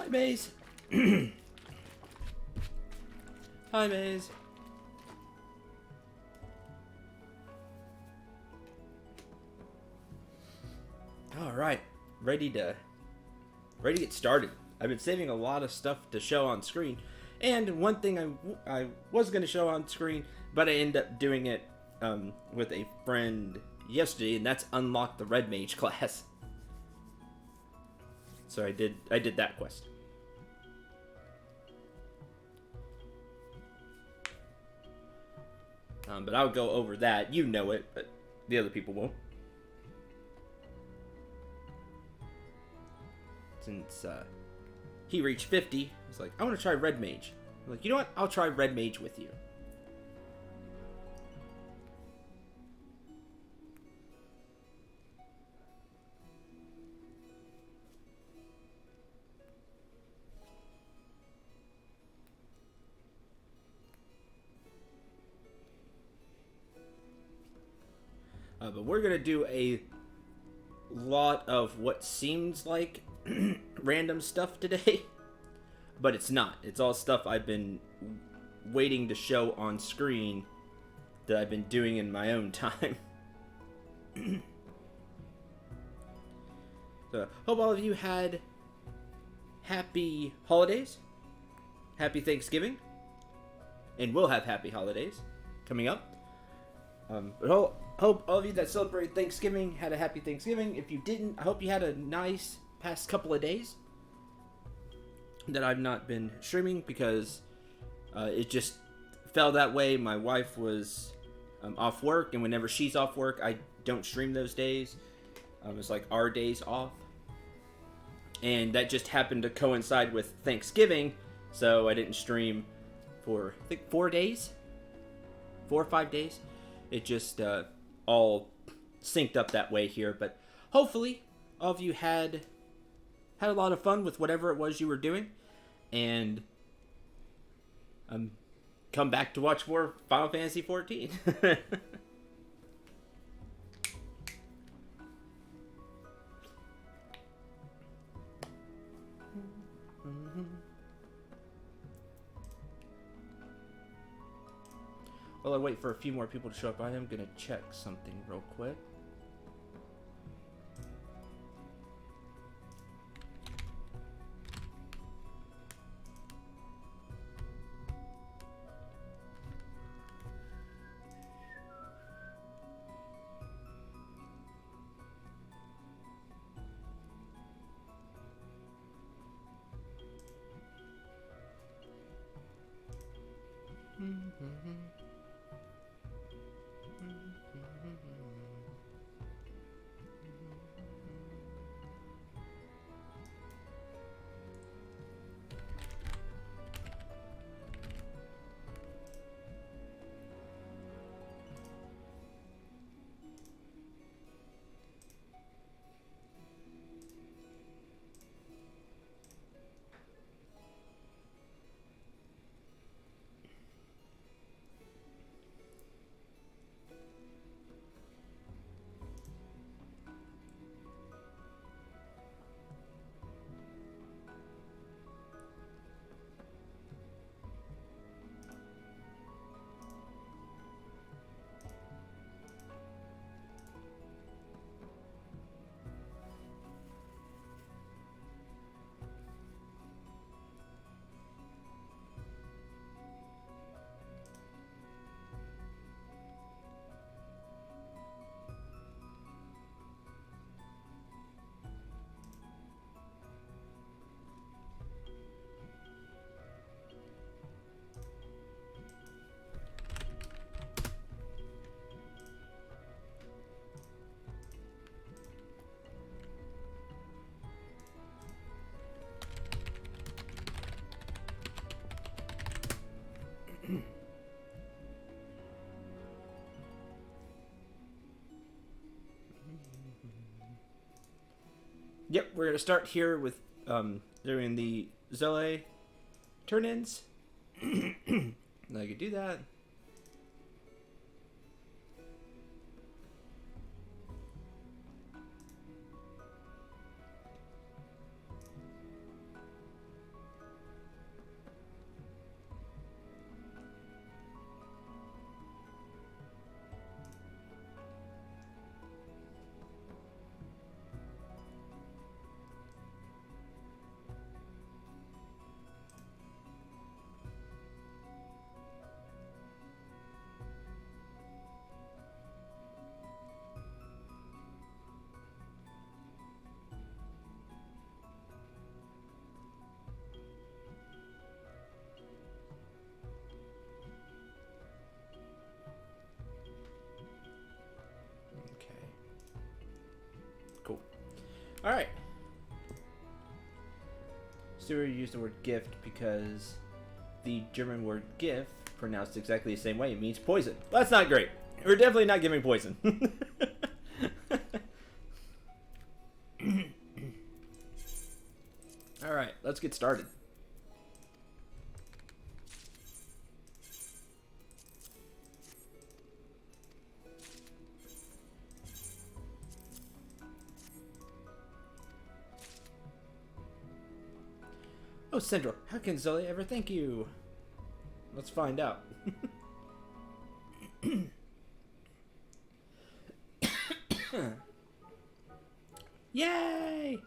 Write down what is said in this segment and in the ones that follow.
Hi, Maze. Hi, Maze. All right, ready to get started. I've been saving a lot of stuff to show on screen, and one thing I was going to show on screen, but I ended up doing it with a friend yesterday, and that's unlock the Red Mage class. So I did that quest. But I'll go over that. You know it, but the other people won't. Since he reached 50, he's like, I want to try Red Mage. I'm like, you know what? I'll try Red Mage with you. But we're going to do a lot of what seems like random stuff today. But it's not. It's all stuff I've been waiting to show on screen that I've been doing in my own time. So, hope all of you had happy holidays. Happy Thanksgiving. And we'll have happy holidays coming up. But hope all of you that celebrate Thanksgiving had a happy Thanksgiving. If you didn't, I hope you had a nice past couple of days that I've not been streaming because it just fell that way. My wife was off work, and whenever she's off work, I don't stream those days. It's like our days off. And that just happened to coincide with Thanksgiving, so I didn't stream for, I think, 4 days? 4 or 5 days? It just all synced up that way here, but hopefully all of you had a lot of fun with whatever it was you were doing, and come back to watch more Final Fantasy 14. While I wait for a few more people to show up, I am going to check something real quick. Yep, we're going to start here with doing the Zele turn-ins. I could do that. Alright. Stewart used the word gift because the German word gift, pronounced exactly the same way, it means poison. Well, that's not great. We're definitely not giving poison. Alright, let's get started. Oh, Central, how can Zoe ever thank you? Let's find out. Yay!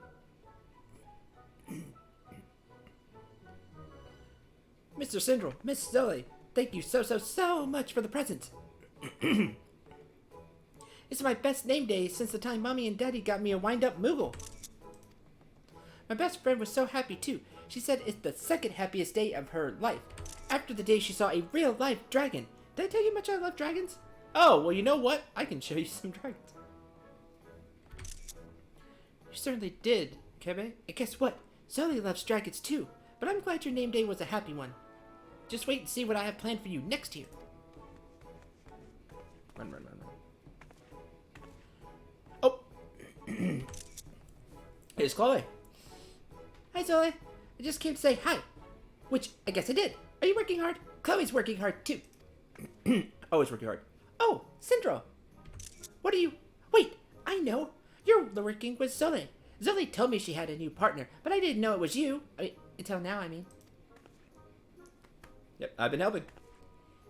Mr. Central, Miss Zoe, thank you so much for the present. It's my best name day since the time Mommy and Daddy got me a wind-up Moogle. My best friend was so happy too. She said it's the second happiest day of her life, after the day she saw a real-life dragon. Did I tell you how much I love dragons? Oh, well, you know what? I can show you some dragons. You certainly did, Kebe. And guess what? Zoe loves dragons too, but I'm glad your name day was a happy one. Just wait and see what I have planned for you next year. Run. Oh! Here's Chloe. Hi, Zoe. I just came to say hi. Which, I guess I did. Are you working hard? Chloe's working hard, too. Always working hard. Oh, Syndra. What are you... Wait, I know. You're working with Zoe. Zoe told me she had a new partner, but I didn't know it was you. Until now, I mean. Yep, I've been helping.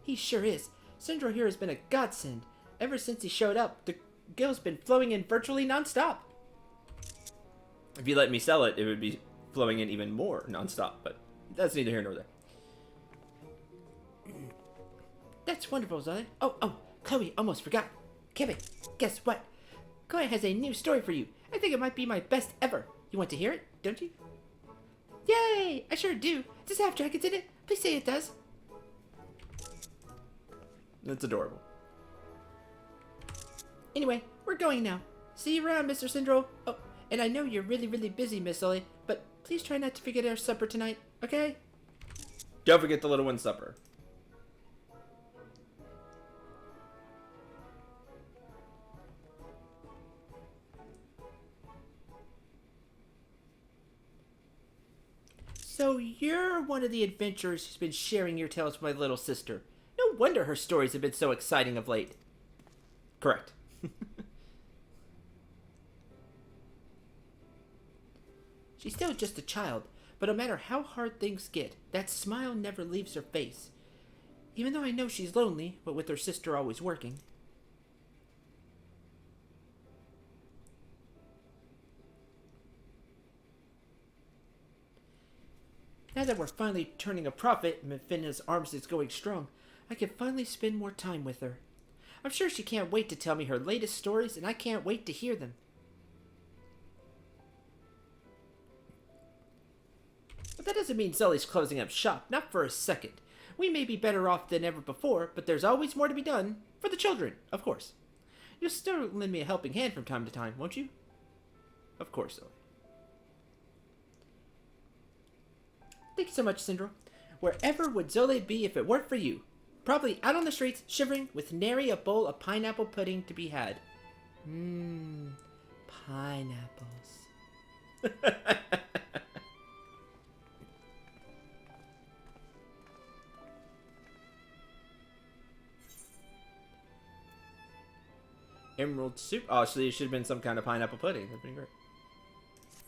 He sure is. Syndra here has been a godsend. Ever since he showed up, the guild's been flowing in virtually non-stop. If you let me sell it, it would be flowing in even more non-stop, but that's neither here nor there. That's wonderful, Zoe. Oh, Chloe, almost forgot. Kevin, guess what? Chloe has a new story for you. I think it might be my best ever. You want to hear it, don't you? Yay! I sure do. Does it have dragons in it? Please say it does. That's adorable. Anyway, we're going now. See you around, Mr. Syndrome. Oh, and I know you're really busy, Miss Zoe, but please try not to forget our supper tonight, okay? Don't forget the little one's supper. So you're one of the adventurers who's been sharing your tales with my little sister. No wonder her stories have been so exciting of late. Correct. She's still just a child, but no matter how hard things get, that smile never leaves her face. Even though I know she's lonely, but with her sister always working. Now that we're finally turning a profit and Finna's arms is going strong, I can finally spend more time with her. I'm sure she can't wait to tell me her latest stories, and I can't wait to hear them. But that doesn't mean Zoe's closing up shop, not for a second. We may be better off than ever before, but there's always more to be done. For the children, of course. You'll still lend me a helping hand from time to time, won't you? Of course, Zoe. Thank you so much, Syndra. Wherever would Zoe be if it weren't for you? Probably out on the streets, shivering, with nary a bowl of pineapple pudding to be had. Pineapples. Emerald soup? Oh, so it should have been some kind of pineapple pudding. That'd been great.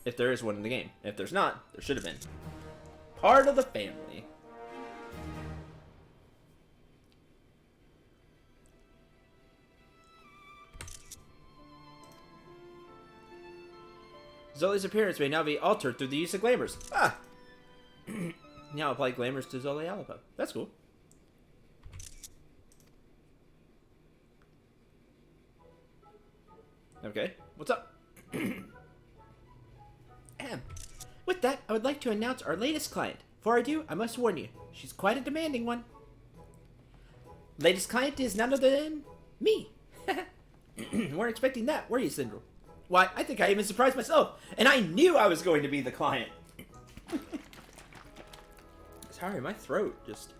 If there is one in the game. If there's not, there should have been. Part of the family. Zoe's appearance may now be altered through the use of glamours. Ah! Now apply glamours to Zoe Alipo. That's cool. Okay, what's up? With that, I would like to announce our latest client. Before I do, I must warn you, she's quite a demanding one. Latest client is none other than me. Weren't expecting that, were you, Syndrome? Why, I think I even surprised myself. And I knew I was going to be the client. Sorry, my throat just...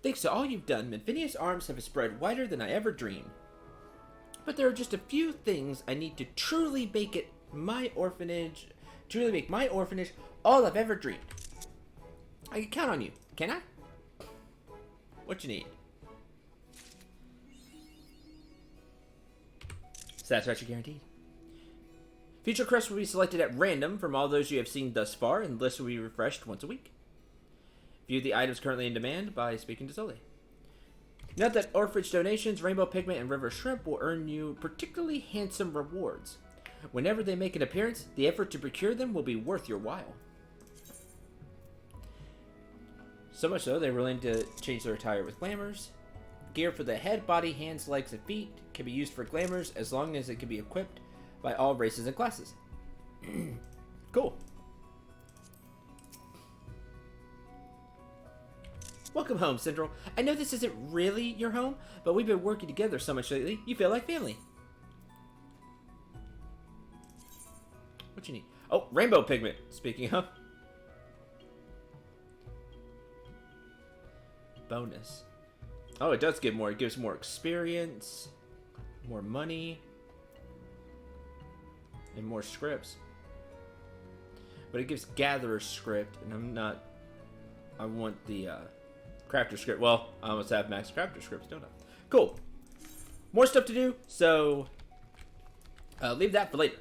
Thanks to all you've done, Minfinia's arms have spread wider than I ever dreamed. But there are just a few things I need to truly make my orphanage all I've ever dreamed. I can count on you, can I? What you need? Satisfaction guaranteed. Future quests will be selected at random from all those you have seen thus far, and the list will be refreshed once a week. View the items currently in demand by speaking to Zoe. Note that orphanage donations, rainbow pigment, and river shrimp will earn you particularly handsome rewards. Whenever they make an appearance, the effort to procure them will be worth your while. So much so, they're willing to change their attire with glamours. Gear for the head, body, hands, legs, and feet can be used for glamours as long as it can be equipped by all races and classes. Cool. Welcome home, Central. I know this isn't really your home, but we've been working together so much lately, you feel like family. What you need? Oh, rainbow pigment, speaking of. Bonus. Oh, it does give more. It gives more experience, more money, and more scripts. But it gives gatherer script, and I want the crafter script. Well, I almost have max crafter scripts, don't I? Cool. More stuff to do, so leave that for later.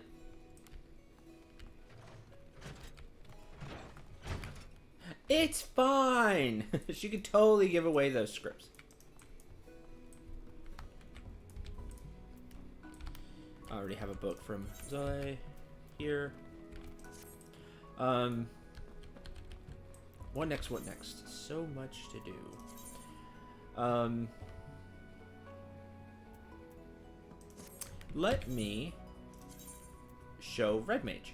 It's fine. She could totally give away those scripts. I already have a book from Zoe here. What next? What next? So much to do. Let me show Red Mage.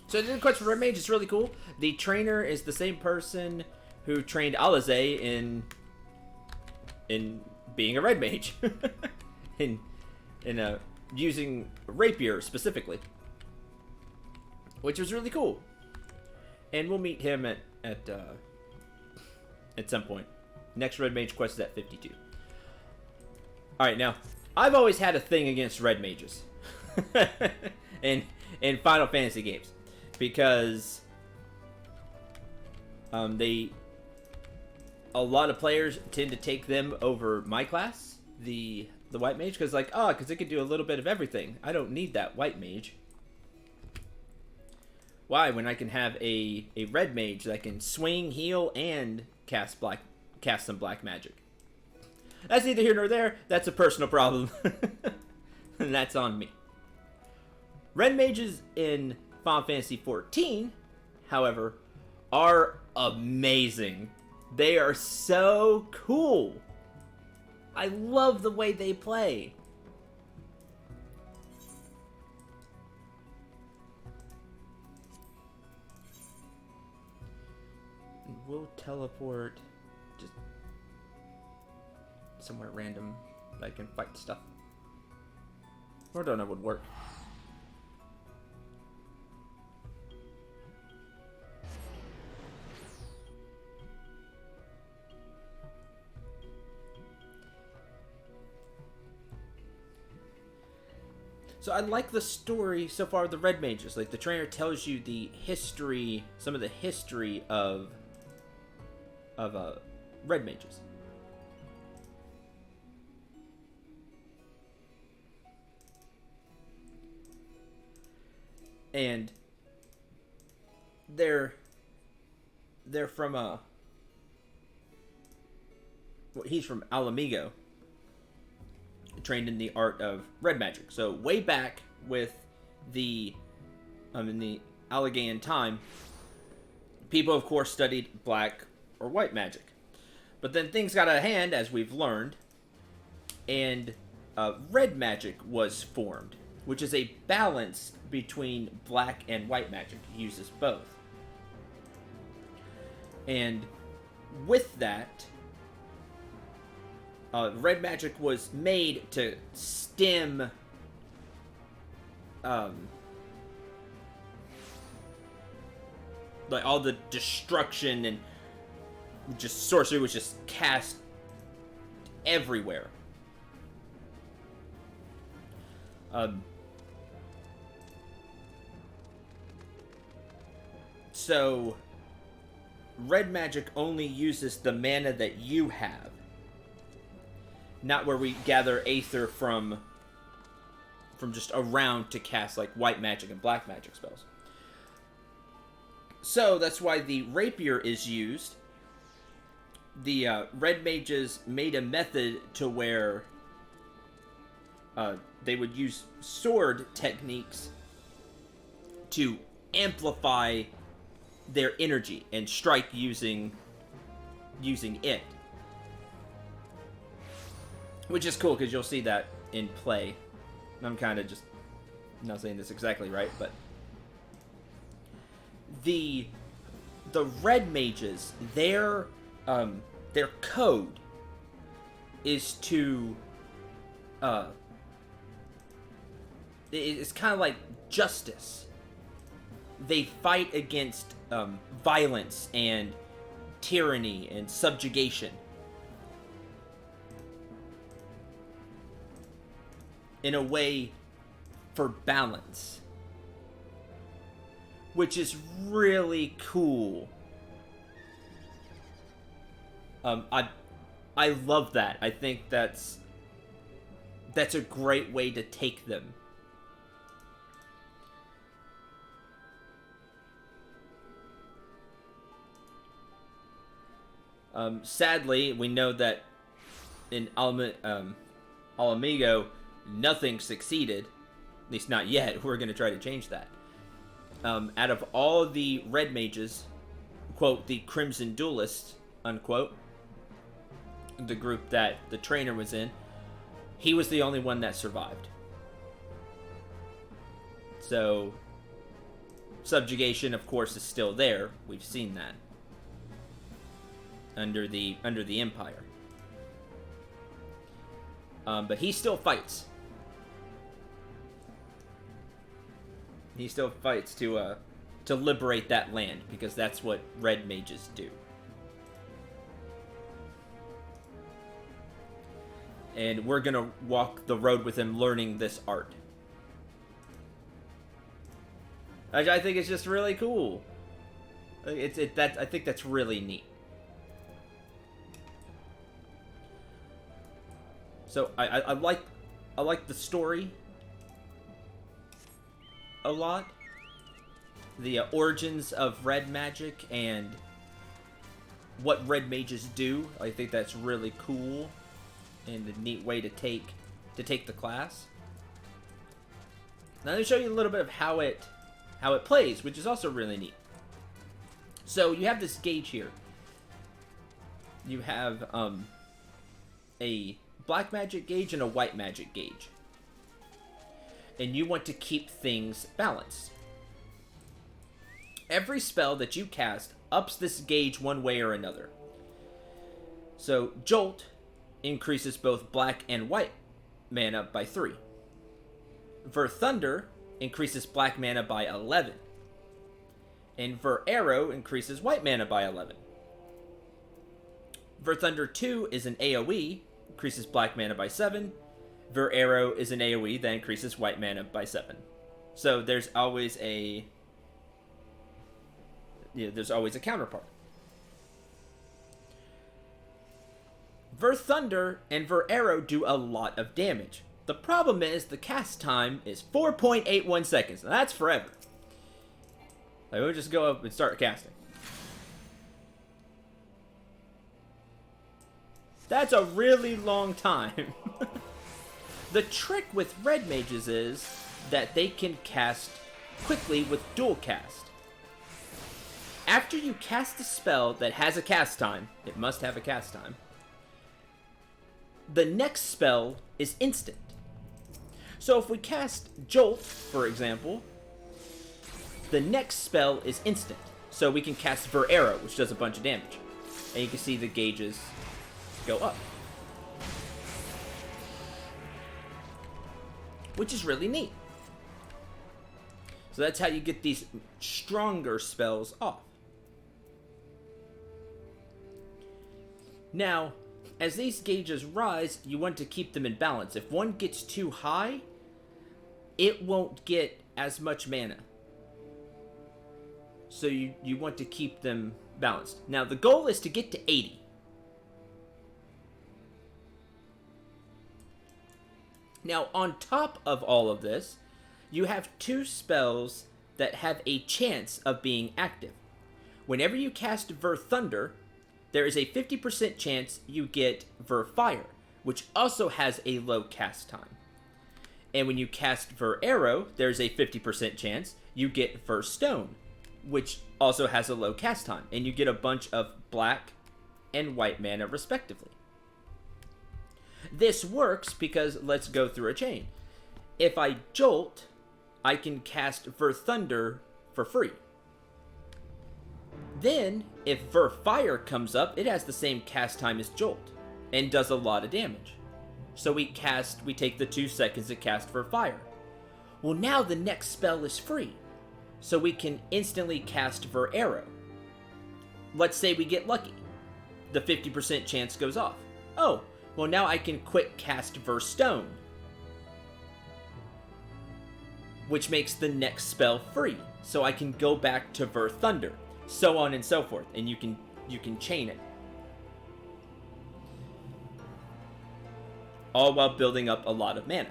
So the quest for Red Mage is really cool. The trainer is the same person who trained Alize in being a Red Mage. in using rapier specifically. Which was really cool. And we'll meet him at some point. Next Red Mage quest is at 52. Alright, now, I've always had a thing against Red Mages. in Final Fantasy games. Because a lot of players tend to take them over my class, the White Mage, because because it can do a little bit of everything. I don't need that White Mage. Why? When I can have a Red Mage that can swing, heal, and cast some black magic. That's neither here nor there. That's a personal problem. And that's on me. Red Mages in Final Fantasy XIV, however, are amazing. They are so cool. I love the way they play. We'll teleport just somewhere random that I can fight stuff. Mordona would work. So I like the story so far of the Red Mages. Like, the trainer tells you the history, some of the history of Red Mages. And they're from well, he's from Alamigo, trained in the art of red magic. So way back with the in the Alleghanian time, people of course studied black or white magic. But then things got out of hand, as we've learned, and red magic was formed, which is a balance between black and white magic. It uses both. And with that, red magic was made to stem like all the destruction, and just sorcery was just cast everywhere. So red magic only uses the mana that you have, not where we gather aether from just around to cast like white magic and black magic spells. So that's why the rapier is used. The red mages made a method to where they would use sword techniques to amplify their energy and strike using it. Which is cool, because you'll see that in play. I'm kind of just not saying this exactly right, but the red mages, their code is to it's kind of like justice. They fight against violence and tyranny and subjugation. In a way for balance. Which is really cool. I love that. I think that's a great way to take them. Sadly, we know that in Alamigo, nothing succeeded. At least not yet. We're going to try to change that. Out of all the red mages, quote, the Crimson Duelists, unquote, the group that the trainer was in, he was the only one that survived. So, subjugation, of course, is still there. We've seen that. Under the Empire. But he still fights. He still fights to liberate that land, because that's what red mages do. And we're gonna walk the road with him, learning this art. I think it's just really cool. I think that's really neat. So I like the story a lot. The origins of red magic and what red mages do. I think that's really cool and a neat way to take the class. Now let me show you a little bit of how it plays, which is also really neat. So you have this gauge here. You have a black magic gauge and a white magic gauge. And you want to keep things balanced. Every spell that you cast ups this gauge one way or another. So, Jolt increases both black and white mana by 3. Ver Thunder increases black mana by 11. And Ver Arrow increases white mana by 11. Ver Thunder 2 is an AoE, increases black mana by 7. Ver Arrow is an AoE that increases white mana by 7. So there's always a counterpart. Ver Thunder and Ver Arrow do a lot of damage. The problem is the cast time is 4.81 seconds. Now that's forever. Like, we'll just go up and start casting. That's a really long time. The trick with red mages is that they can cast quickly with dual cast. After you cast a spell that has a cast time, it must have a cast time, the next spell is instant. So if we cast Jolt, for example, the next spell is instant. So we can cast Ver Arrow, which does a bunch of damage. And you can see the gauges go up. Which is really neat. So that's how you get these stronger spells off. Now, as these gauges rise, you want to keep them in balance. If one gets too high, it won't get as much mana. So you want to keep them balanced. Now, the goal is to get to 80. Now, on top of all of this, you have two spells that have a chance of being active. Whenever you cast Ver Thunder, there is a 50% chance you get Ver Fire, which also has a low cast time. And when you cast Ver Arrow, there's a 50% chance you get Ver Stone, which also has a low cast time. And you get a bunch of black and white mana, respectively. This works because, let's go through a chain. If I Jolt, I can cast Ver Thunder for free. Then, if Ver Fire comes up, it has the same cast time as Jolt, and does a lot of damage. So we take the 2 seconds to cast Ver Fire. Well, now the next spell is free, so we can instantly cast Ver Arrow. Let's say we get lucky. The 50% chance goes off. Oh, well now I can quick cast Ver Stone, which makes the next spell free, so I can go back to Ver Thunder, so on and so forth, and you can chain it. All while building up a lot of mana.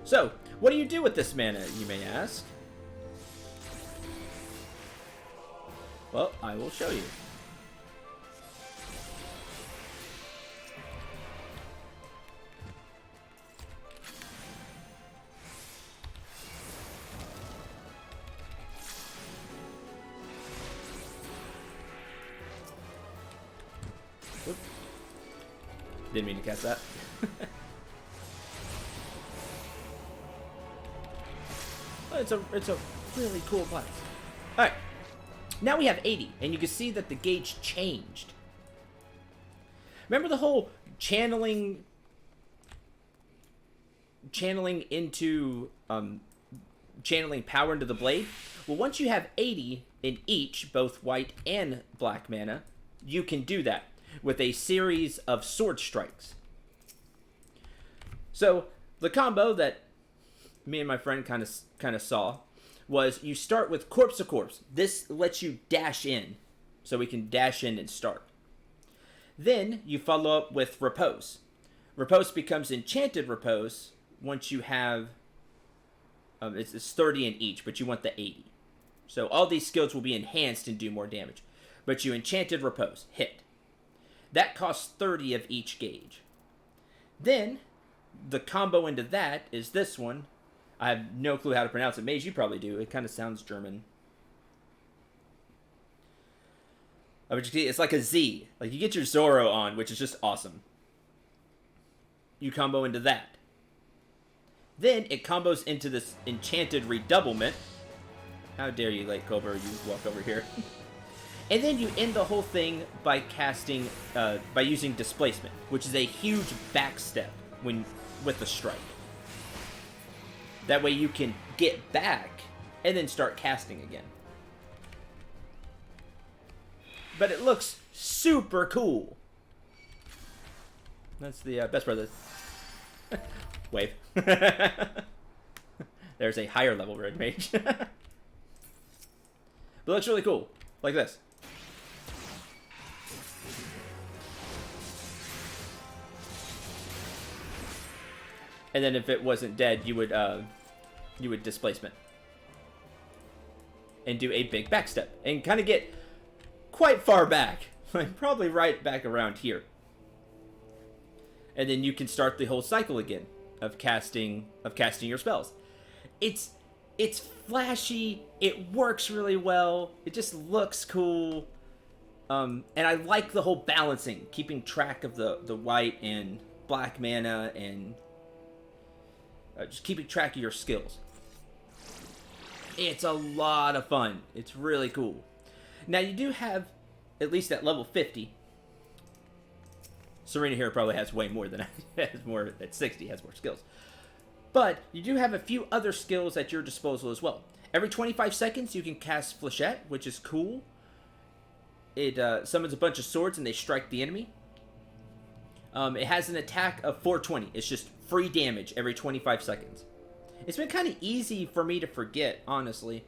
So, what do you do with this mana, you may ask? Well, I will show you. Oop. Didn't mean to cast that. It's a really cool class. All right. Now we have 80, and you can see that the gauge changed. Remember the whole channeling into channeling power into the blade? Well, once you have 80 in each, both white and black mana, you can do that with a series of sword strikes. So the combo that me and my friend kind of saw was you start with Corpse to Corpse. This lets you dash in, so we can dash in and start. Then you follow up with Repose. Repose becomes Enchanted Repose once you have, it's 30 in each, but you want the 80. So all these skills will be enhanced and do more damage. But you Enchanted Repose, hit. That costs 30 of each gauge. Then, the combo into that is this one. I have no clue how to pronounce it. Mage, you probably do. It kind of sounds German. It's like a Z. Like, you get your Zoro on, which is just awesome. You combo into that. Then, it combos into this Enchanted Redoublement. How dare you, Late Cobra, you walk over here. And then you end the whole thing by casting, by using Displacement, which is a huge backstep with the strike. That way you can get back and then start casting again. But it looks super cool. That's the Best Brothers. Wave. There's a higher level red mage. But it looks really cool. Like this. And then if it wasn't dead, you would Displacement. And do a big backstep. And kind of get quite far back. Like probably right back around here. And then you can start the whole cycle again of casting your spells. It's flashy, it works really well, it just looks cool. And I like the whole balancing, keeping track of the white and black mana and just keeping track of your skills. It's a lot of fun. It's really cool. Now, you do have, at least at level 50, Serena here probably has way more than I has more at 60, has more skills. But you do have a few other skills at your disposal as well. Every 25 seconds, you can cast Flechette, which is cool. It summons a bunch of swords and they strike the enemy. It has an attack of 420. It's just free damage every 25 seconds. It's been kind of easy for me to forget, honestly,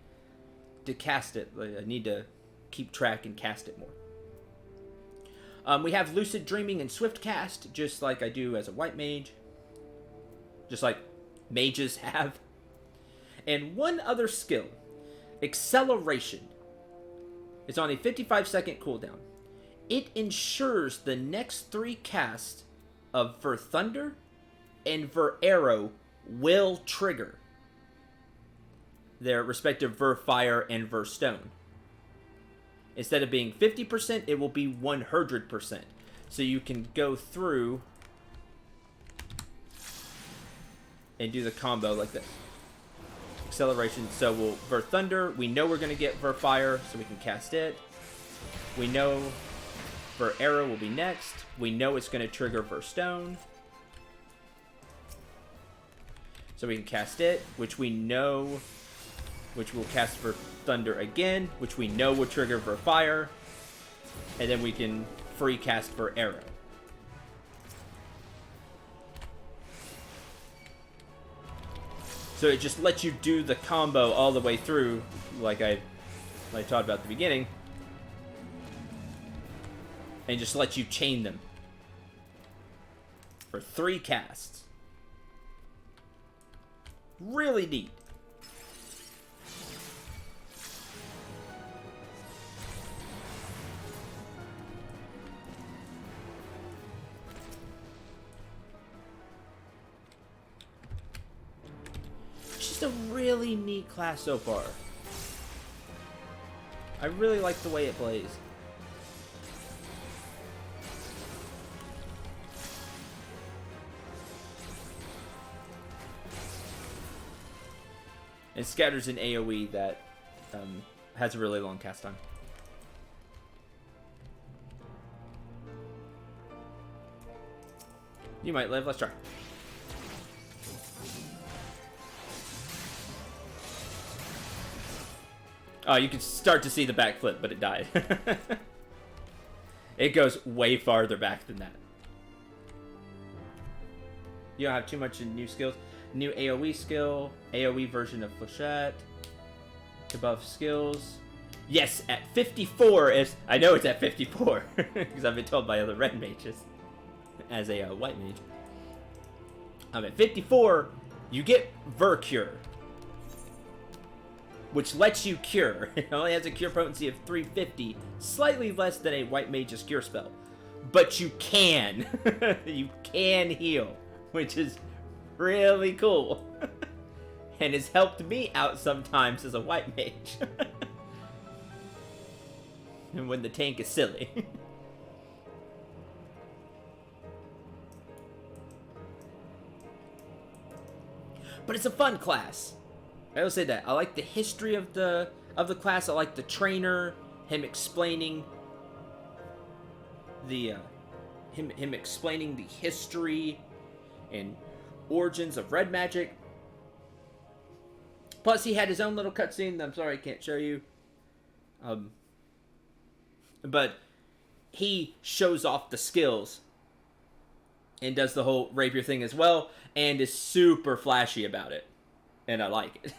to cast it. I need to keep track and cast it more. We have Lucid Dreaming and Swift Cast, just like I do as a white mage. Just like mages have. And one other skill, Acceleration. It's on a 55-second cooldown. It ensures the next 3 casts of Ver Thunder and Ver Arrow will trigger their respective Ver Fire and Ver Stone. Instead of being 50%, it will be 100%. So you can go through and do the combo like this. Acceleration. So we'll Ver Thunder. We know we're going to get Ver Fire, so we can cast it. We know Ver Arrow will be next. We know it's going to trigger Ver Stone, so we can cast it, which we know, which will cast Ver Thunder again, which we know will trigger Ver Fire, and then we can free cast Ver Arrow. So it just lets you do the combo all the way through, like I talked about at the beginning, and just lets you chain them for 3 casts. Really neat. Just a really neat class so far. I really like the way it plays. It scatters an AoE that has a really long cast time. You might live. Let's try. Oh, you can start to see the backflip, but it died. It goes way farther back than that. You don't have too much in new skills. New AoE skill, AoE version of Flechette, debuff skills. Yes, at 54 is... I know it's at 54, because I've been told by other red mages, as a white mage. At 54, you get Ver Cure, which lets you cure. It only has a cure potency of 350, slightly less than a white mage's cure spell. But you can. You can heal, which is really cool. And has helped me out sometimes as a white mage. And when the tank is silly. But it's a fun class. I will say that. I like the history of the class. I like the trainer, him explaining the him explaining the history and origins of red magic. Plus, he had his own little cutscene that I'm sorry I can't show you. But he shows off the skills and does the whole rapier thing as well, and is super flashy about it. And I like it.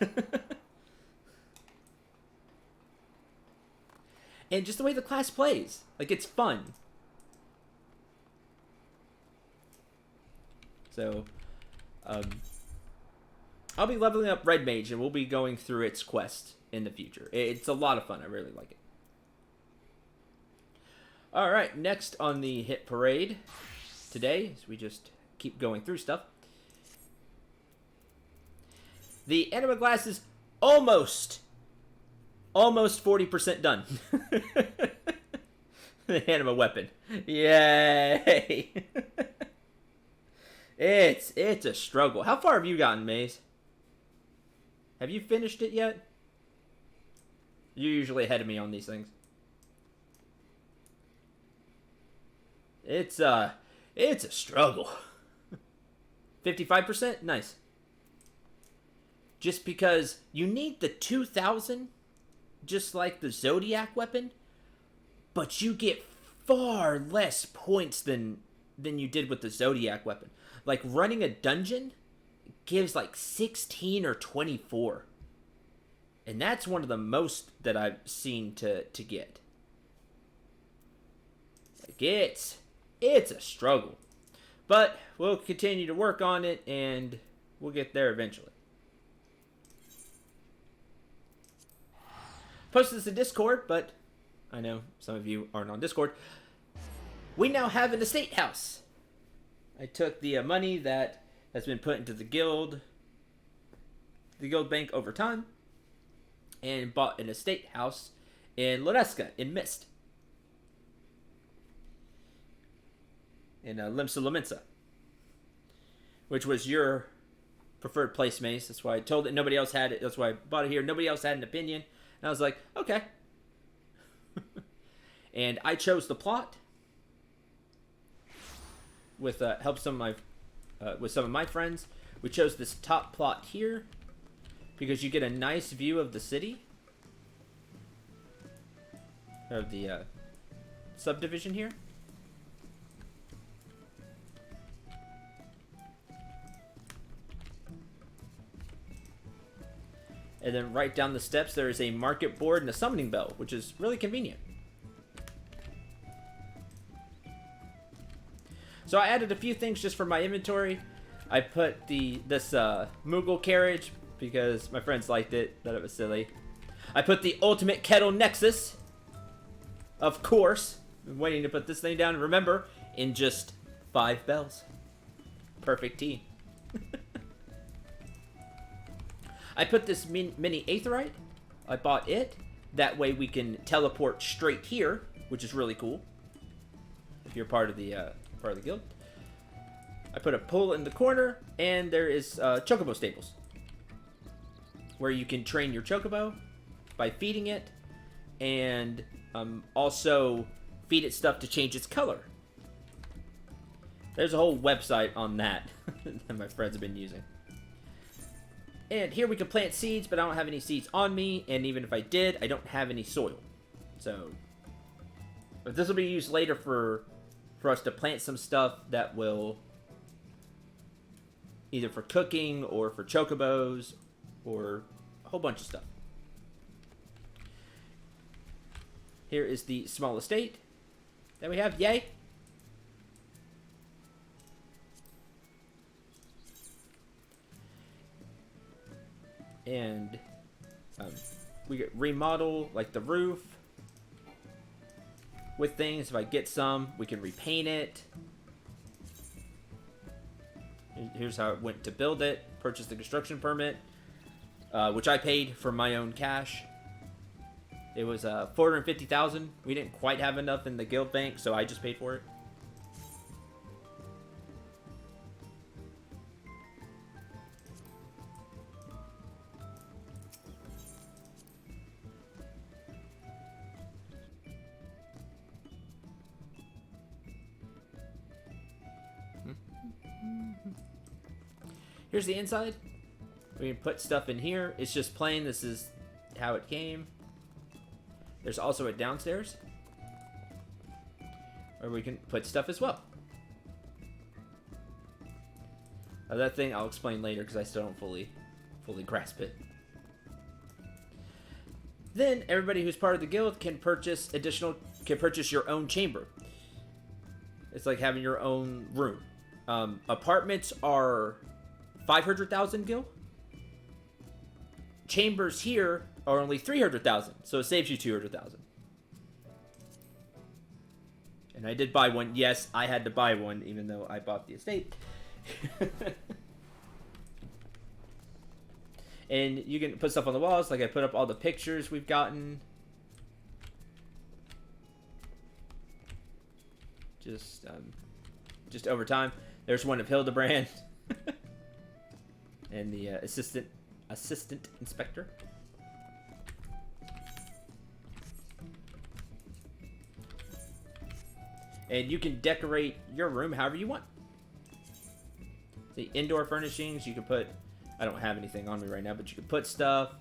And just the way the class plays. Like, it's fun. So, I'll be leveling up Red Mage, and we'll be going through its quest in the future. It's a lot of fun. I really like it. Alright, next on the hit parade today, as we just keep going through stuff. The Anima Glass is almost 40% done. The Anima Weapon. Yay! It's a struggle. How far have you gotten, Maze? Have you finished it yet? You're usually ahead of me on these things. It's a struggle. 55%? Nice. Just because you need the 2000, just like the Zodiac weapon, but you get far less points than you did with the Zodiac weapon. Like, running a dungeon gives like 16 or 24. And that's one of the most that I've seen to get. Like, it's a struggle. But we'll continue to work on it, and we'll get there eventually. Posted this in Discord, but I know some of you aren't on Discord. We now have an estate house. I took the money that has been put into the guild bank over time, and bought an estate house in Loreska in Mist. In Limsa Lominsa, which was your preferred place, Mace. That's why I told it. Nobody else had it. That's why I bought it here. Nobody else had an opinion. And I was like, okay. And I chose the plot with help with some of my friends. We chose this top plot here because you get a nice view of the city, of the subdivision here. And then right down the steps, there is a market board and a summoning bell, which is really convenient. So I added a few things just for my inventory. I put this Moogle carriage because my friends liked it, thought it was silly. I put the ultimate kettle nexus. Of course. I'm waiting to put this thing down. Remember, in just 5 bells. Perfect tea. I put this mini aetheryte. I bought it. That way we can teleport straight here, which is really cool. If you're part of the guild. I put a pool in the corner, and there is chocobo stables, where you can train your chocobo by feeding it, and also feed it stuff to change its color. There's a whole website on that that my friends have been using. And here we can plant seeds, but I don't have any seeds on me, and even if I did, I don't have any soil. So, but this will be used later for us to plant some stuff that will either for cooking or for chocobos or a whole bunch of stuff. Here is the small estate that we have. Yay! And we get remodel like the roof with things. If I get some, we can repaint it. Here's how it went to build it. Purchase the construction permit, which I paid for my own cash. It was $450,000. We didn't quite have enough in the guild bank, so I just paid for it. Here's the inside. We can put stuff in here. It's just plain. This is how it came. There's also a downstairs where we can put stuff as well. That thing I'll explain later because I still don't fully grasp it. Then everybody who's part of the guild can purchase your own chamber. It's like having your own room. Apartments are 500,000 gil. Chambers here are only 300,000, so it saves you 200,000. And I did buy one. Yes, I had to buy one, even though I bought the estate. And you can put stuff on the walls, like I put up all the pictures we've gotten. Just over time. There's one of Hildebrand. And the assistant inspector. And you can decorate your room however you want. The indoor furnishings, you can put... I don't have anything on me right now, but you can put stuff.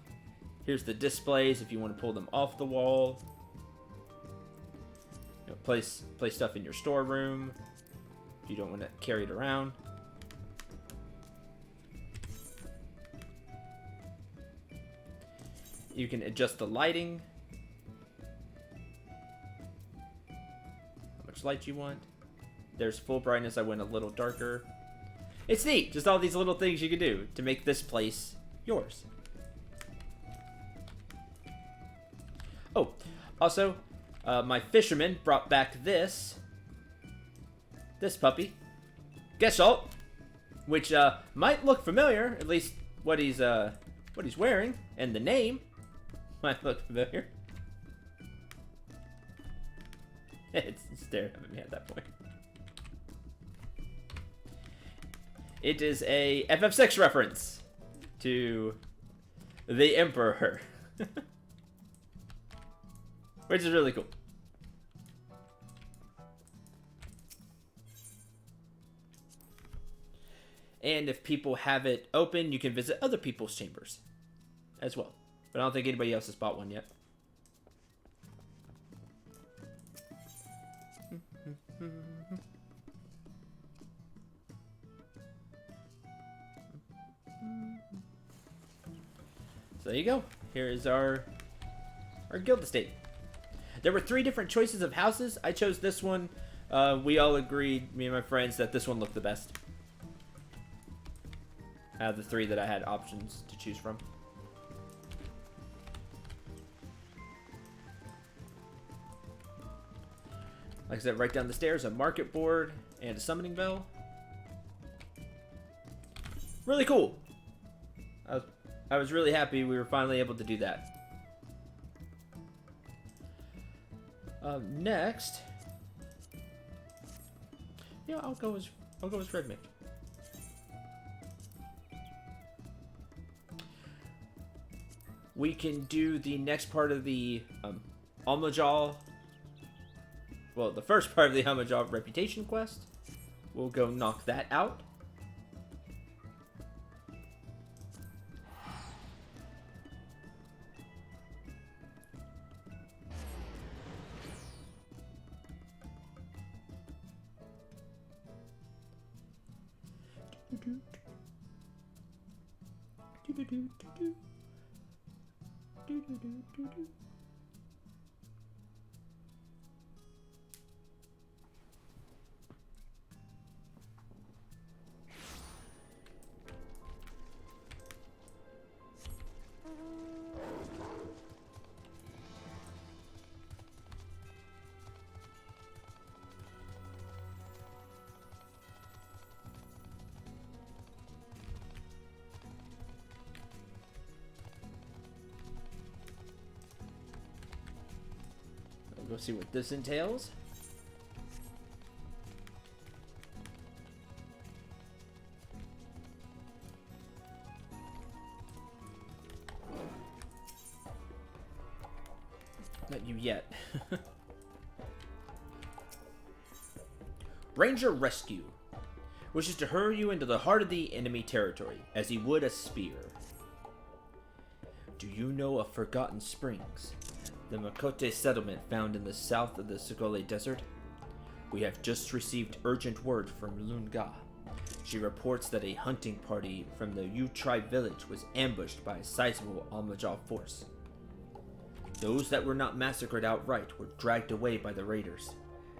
Here's the displays if you want to pull them off the wall. You know, place stuff in your storeroom if you don't want to carry it around. You can adjust the lighting. How much light you want. There's full brightness. I went a little darker. It's neat. Just all these little things you can do to make this place yours. Oh, also, my fisherman brought back this puppy, Geralt, which might look familiar. At least what he's wearing and the name might look familiar. It's staring at me at that point. It is a FF6 reference to the Emperor. Which is really cool. And if people have it open, you can visit other people's chambers as well. But I don't think anybody else has bought one yet. So there you go. Here is our guild estate. There were 3 different choices of houses. I chose this one. We all agreed, me and my friends, that this one looked the best. Out of the 3 that I had options to choose from. Like I said, right down the stairs, a market board and a summoning bell. Really cool. I was really happy we were finally able to do that. Next, yeah, I'll go as Red Mage. We can do the next part of the Almajaw. Well, the first part of the Almajaw reputation quest. We'll go knock that out. We'll go see what this entails. Not you yet. Ranger Rescue wishes to hurl you into the heart of the enemy territory as he would a spear. Do you know of Forgotten Springs, the Makote settlement found in the south of the Sogole Desert? We have just received urgent word from Lunga. She reports that a hunting party from the Yu tribe village was ambushed by a sizable Almajaw force. Those that were not massacred outright were dragged away by the raiders.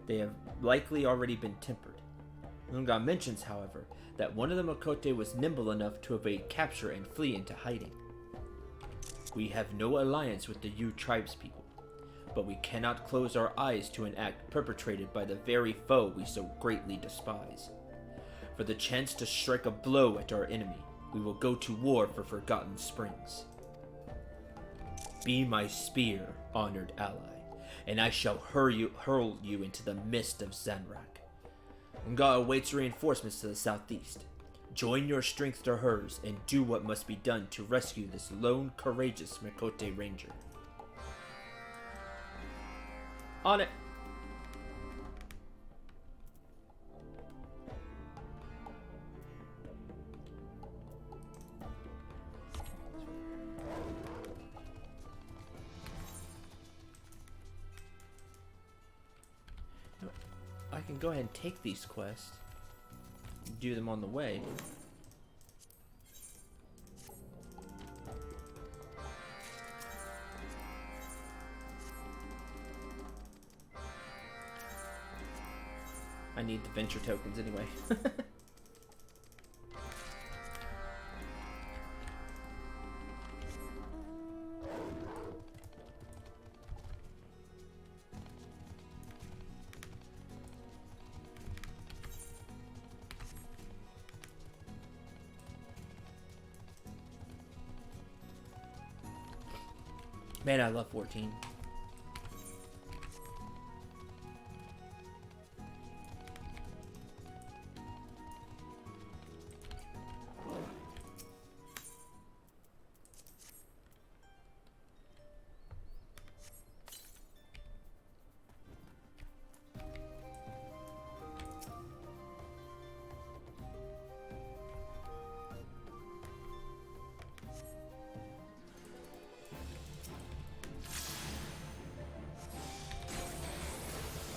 They have likely already been tempered. Lunga mentions, however, that one of the Makote was nimble enough to evade capture and flee into hiding. We have no alliance with the Yu tribespeople, but we cannot close our eyes to an act perpetrated by the very foe we so greatly despise. For the chance to strike a blow at our enemy, we will go to war for Forgotten Springs. Be my spear, honored ally, and I shall hurl you into the mist of Zanrak. Lunga awaits reinforcements to the southeast. Join your strength to hers and do what must be done to rescue this lone, courageous Makote ranger. On it. I can go ahead and take these quests. Do them on the way. I need the venture tokens anyway. Man, I love 14.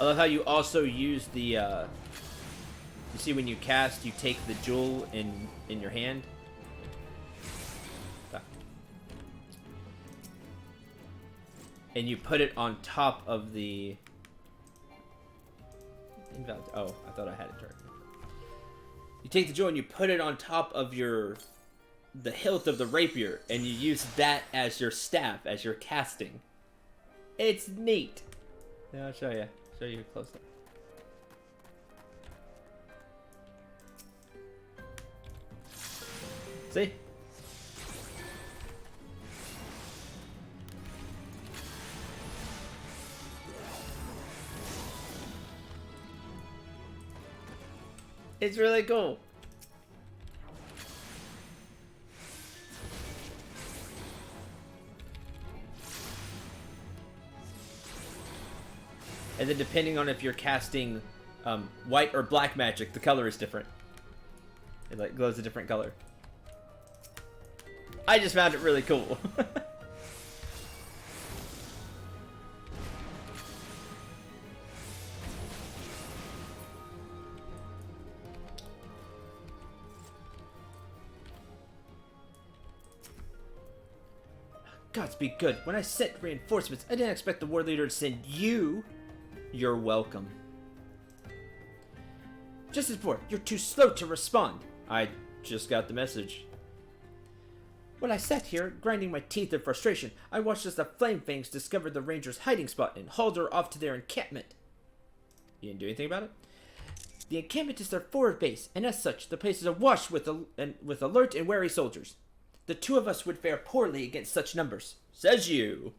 I love how you also use the, you see when you cast, you take the jewel in your hand. And you put it on top of the... Invalid. Oh, I thought I had it right. You take the jewel and you put it on top of the hilt of the rapier, and you use that as your staff, as your casting. It's neat. Yeah, I'll show you. Show you close up. See? It's really cool. And then depending on if you're casting white or black magic, the color is different. It like glows a different color. I just found it really cool. Godspeed good. When I sent reinforcements, I didn't expect the war leader to send you. You're welcome. Just as before, you're too slow to respond. I just got the message. When I sat here, grinding my teeth in frustration, I watched as the Flame Fangs discovered the Ranger's hiding spot and hauled her off to their encampment. You didn't do anything about it? The encampment is their forward base, and as such, the place is awash with alert and wary soldiers. The two of us would fare poorly against such numbers. Says you.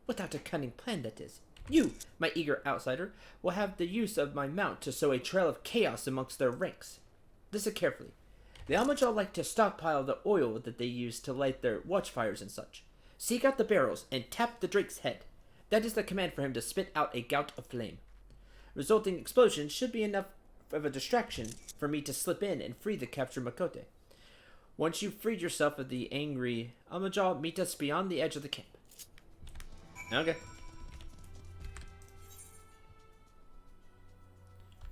Without a cunning plan, that is. You, my eager outsider, will have the use of my mount to sow a trail of chaos amongst their ranks. Listen carefully. The Almajal like to stockpile the oil that they use to light their watchfires and such. Seek out the barrels and tap the Drake's head. That is the command for him to spit out a gout of flame. Resulting explosion should be enough of a distraction for me to slip in and free the captured Makote. Once you've freed yourself of the angry Almajal, meet us beyond the edge of the camp. Okay.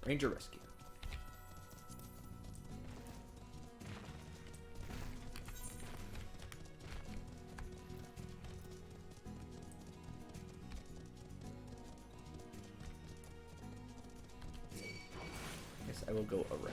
Ranger rescue. Guess I will go around.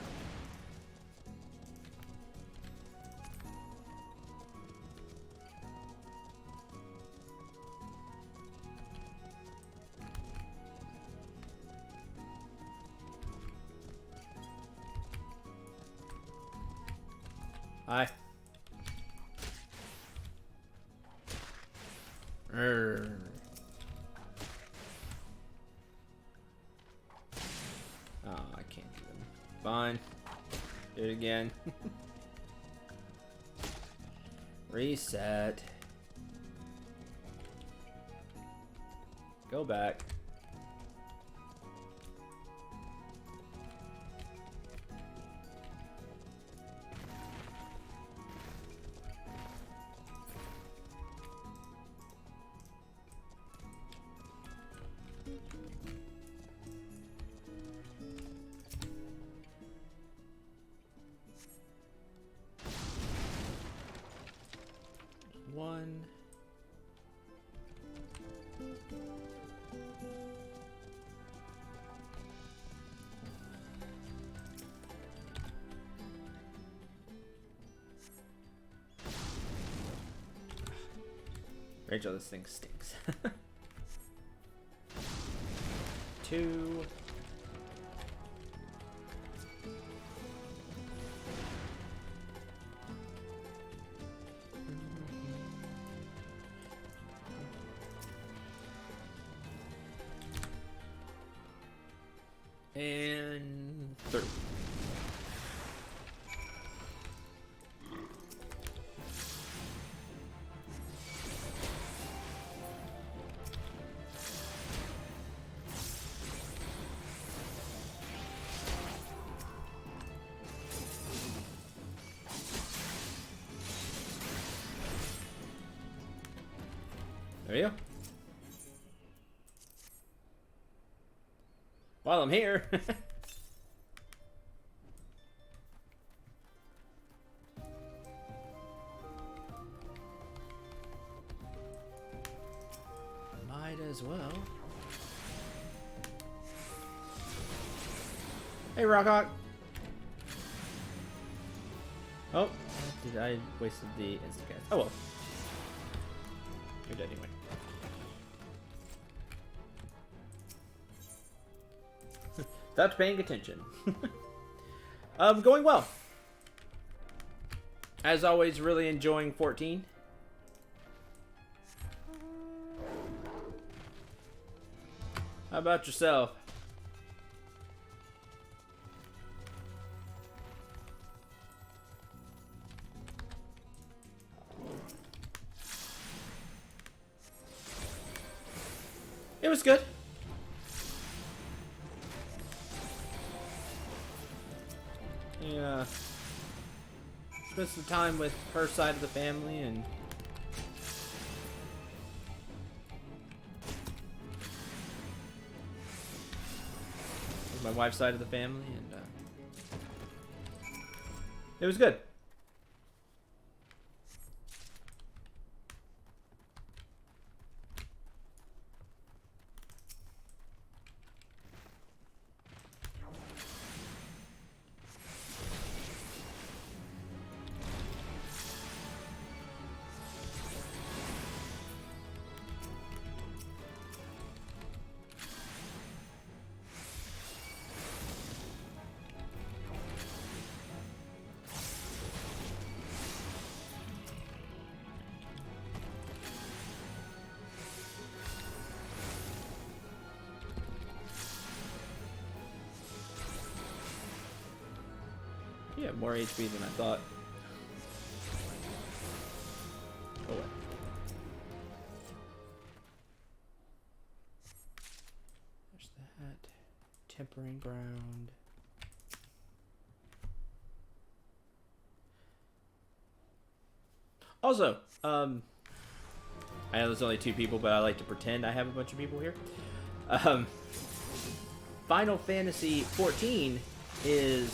Hi. Oh, I can't do them. Fine. Do it again. Reset. Go back. Rachel, this thing stinks. 2. And 3. There you go. While I'm here. Might as well. Hey, Rockhawk. Oh, did I wasted the instacast? Oh well. You're dead anyway. Stopped paying attention. Going well. As always, really enjoying 14. How about yourself? It was good. Yeah. Spent some time with her side of the family and with my wife's side of the family, and it was good. Yeah, more HP than I thought. Oh well. There's that. Tempering ground. Also, I know there's only 2 people, but I like to pretend I have a bunch of people here. Final Fantasy 14 is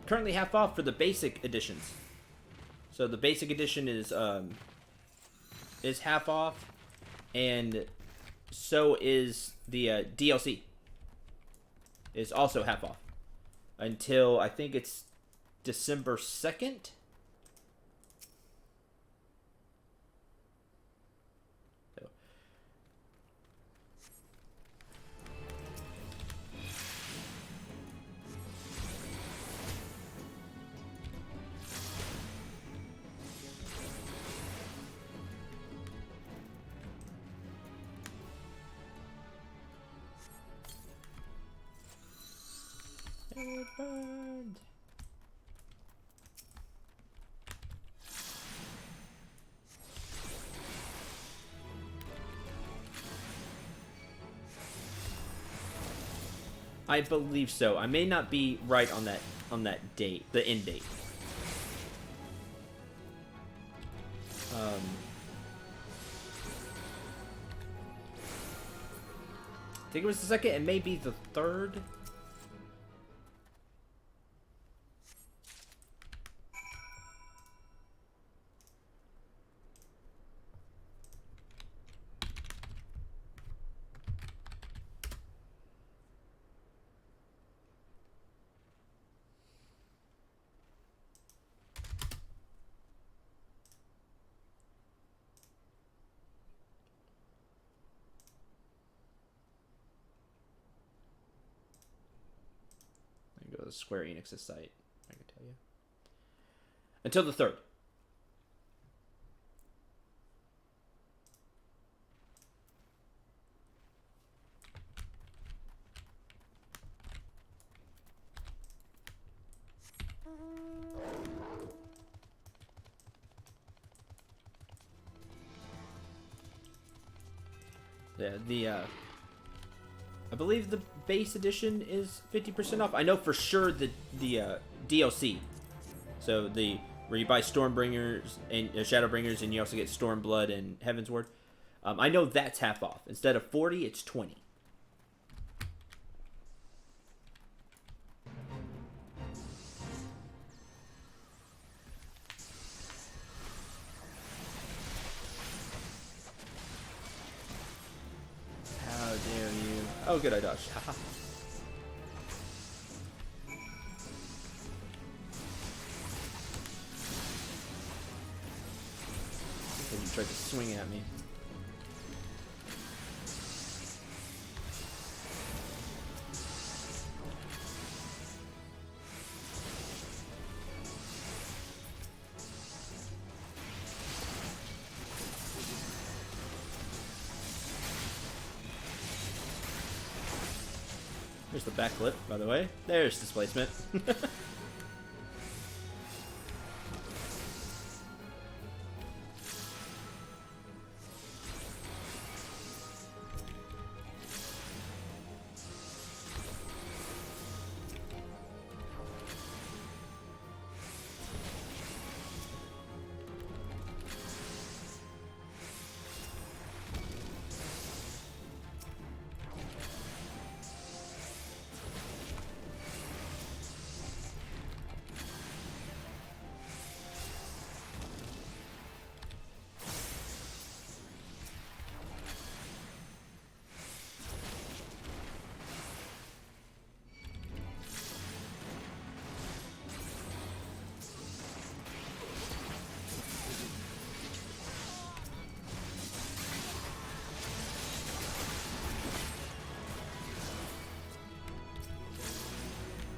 currently half off for the basic editions. So the basic edition is half off, and so is the DLC. Is also half off until I think it's December 2nd. It burned. I believe so. I may not be right on that date, the end date. I think it was the 2nd. It may be the 3rd. was Square Enix's site, I can tell you. Until the 3rd. Yeah, I believe the base edition is 50% off. I know for sure the DLC. So where you buy Stormbringers and Shadowbringers, and you also get Stormblood and Heavensward. I know that's half off. Instead of 40, it's 20. How dare you? Oh, good, I dodged. Haha. He tried to swing at me. There's the backflip, by the way. There's displacement.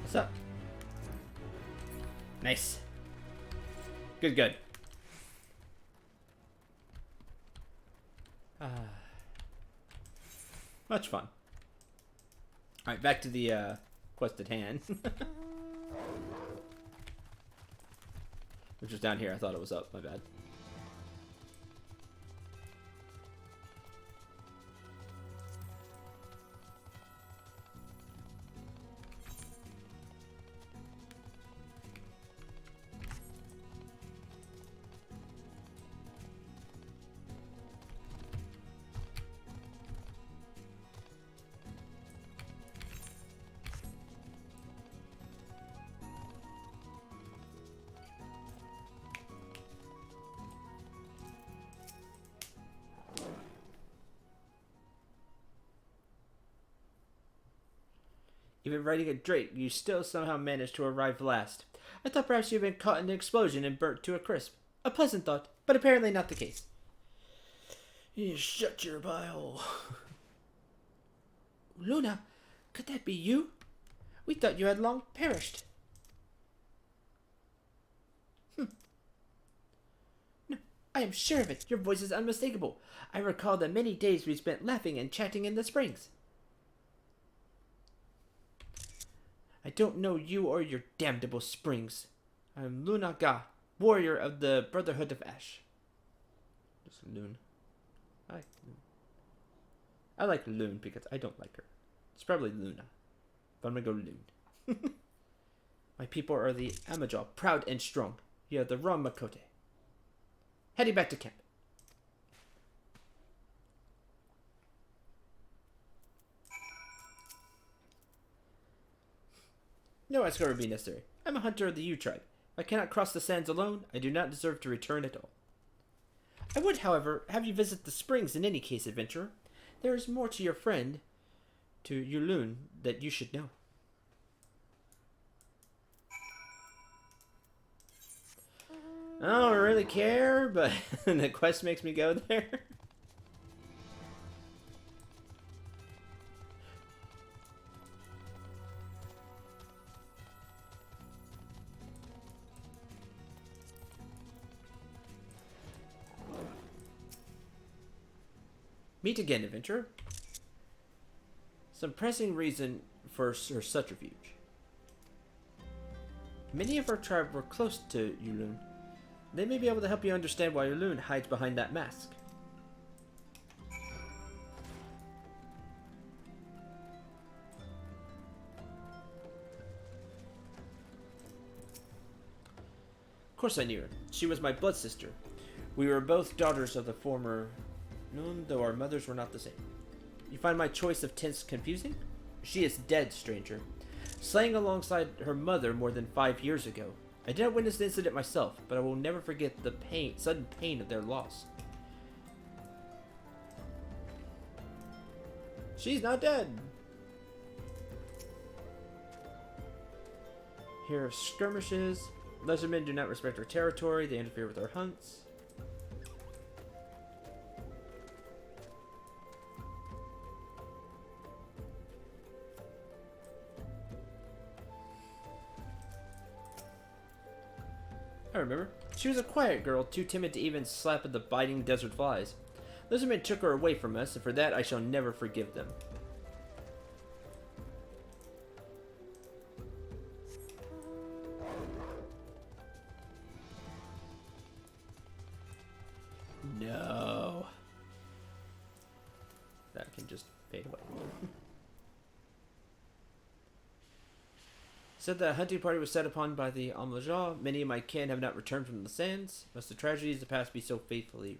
What's up? Nice. Good, good. Much fun. Alright, back to the quest at hand. Which was down here. I thought it was up. My bad. Even riding a drake, you still somehow managed to arrive last. I thought perhaps you had been caught in an explosion and burnt to a crisp. A pleasant thought, but apparently not the case. You shut your bile. Luna, could that be you? We thought you had long perished. No, I am sure of it. Your voice is unmistakable. I recall the many days we spent laughing and chatting in the springs. I don't know you or your damnable springs. I am Luna Ga, warrior of the Brotherhood of Ash. Just Loon. I like Loon because I don't like her. It's probably Luna. But I'm gonna go Loon. My people are the Amajal, proud and strong. You are the Ramakote. Heading back to camp. No escort would be necessary. I'm a hunter of the U tribe. If I cannot cross the sands alone, I do not deserve to return at all. I would, however, have you visit the springs in any case, adventurer. There is more to your friend, to Yulun, that you should know. I don't really care, but the quest makes me go there. Meet again, adventurer. Some pressing reason for her subterfuge. Many of our tribe were close to Yulun. They may be able to help you understand why Yulun hides behind that mask. Of course I knew her. She was my blood sister. We were both daughters of the former Nun, though our mothers were not the same. You find my choice of tense confusing? She is dead, stranger. Slain alongside her mother more than 5 years ago. I did not witness the incident myself, but I will never forget the sudden pain of their loss. She's not dead! Hear of skirmishes. Lizardmen do not respect our territory. They interfere with our hunts. I remember. She was a quiet girl, too timid to even slap at the biting desert flies. Lizardmen took her away from us, and for that I shall never forgive them. No. That can just fade away. Said that a hunting party was set upon by the Amlaja. Many of my kin have not returned from the sands. Must the tragedies of the past be so faithfully?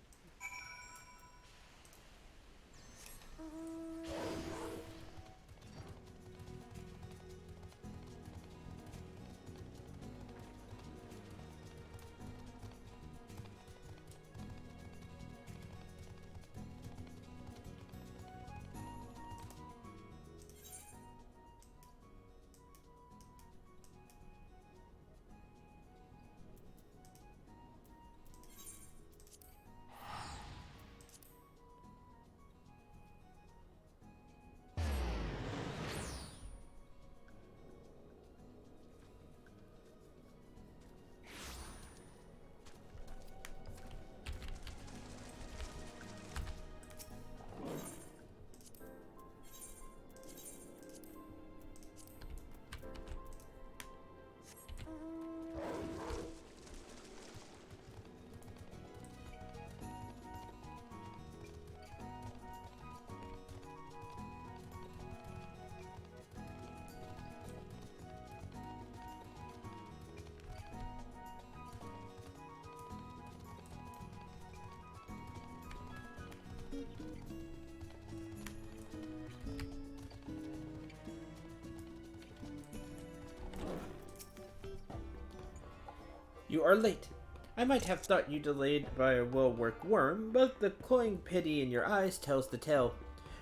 You are late. I might have thought you delayed by a well-worked worm, but the cloying pity in your eyes tells the tale.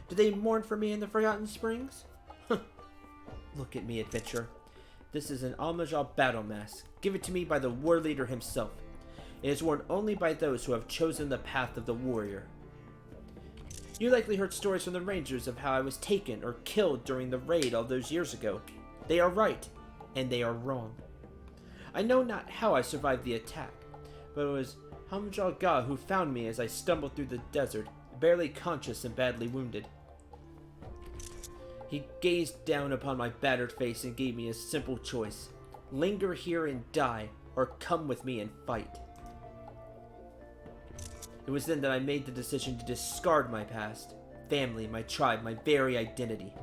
Do they mourn for me in the Forgotten Springs? Look at me, adventurer. This is an Almajal battle mask. Give it to me by the war leader himself. It is worn only by those who have chosen the path of the warrior. You likely heard stories from the rangers of how I was taken or killed during the raid all those years ago. They are right, and they are wrong. I know not how I survived the attack, but it was Hamjal Ga who found me as I stumbled through the desert, barely conscious and badly wounded. He gazed down upon my battered face and gave me a simple choice. Linger here and die, or come with me and fight. It was then that I made the decision to discard my past, family, my tribe, my very identity.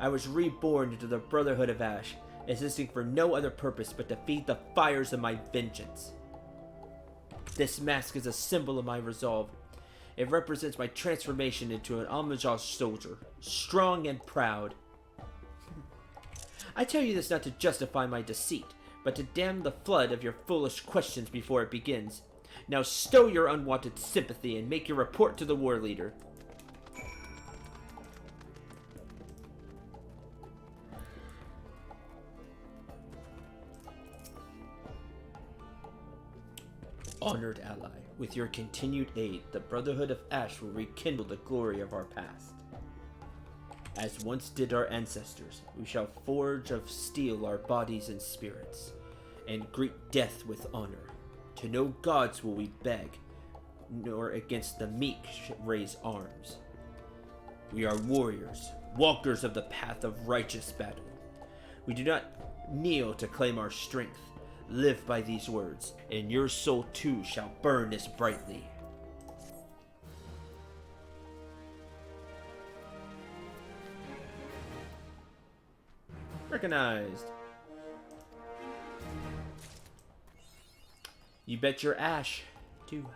I was reborn into the Brotherhood of Ash, existing for no other purpose but to feed the fires of my vengeance. This mask is a symbol of my resolve. It represents my transformation into an Almajal soldier, strong and proud. I tell you this not to justify my deceit, but to dam the flood of your foolish questions before it begins. Now stow your unwanted sympathy and make your report to the war leader. Honored ally, with your continued aid, the Brotherhood of Ash will rekindle the glory of our past. As once did our ancestors, we shall forge of steel our bodies and spirits, and greet death with honor. To no gods will we beg, nor against the meek raise arms. We are warriors, walkers of the path of righteous battle. We do not kneel to claim our strength. Live by these words, and your soul too shall burn as brightly. Recognized. You bet your ash, too.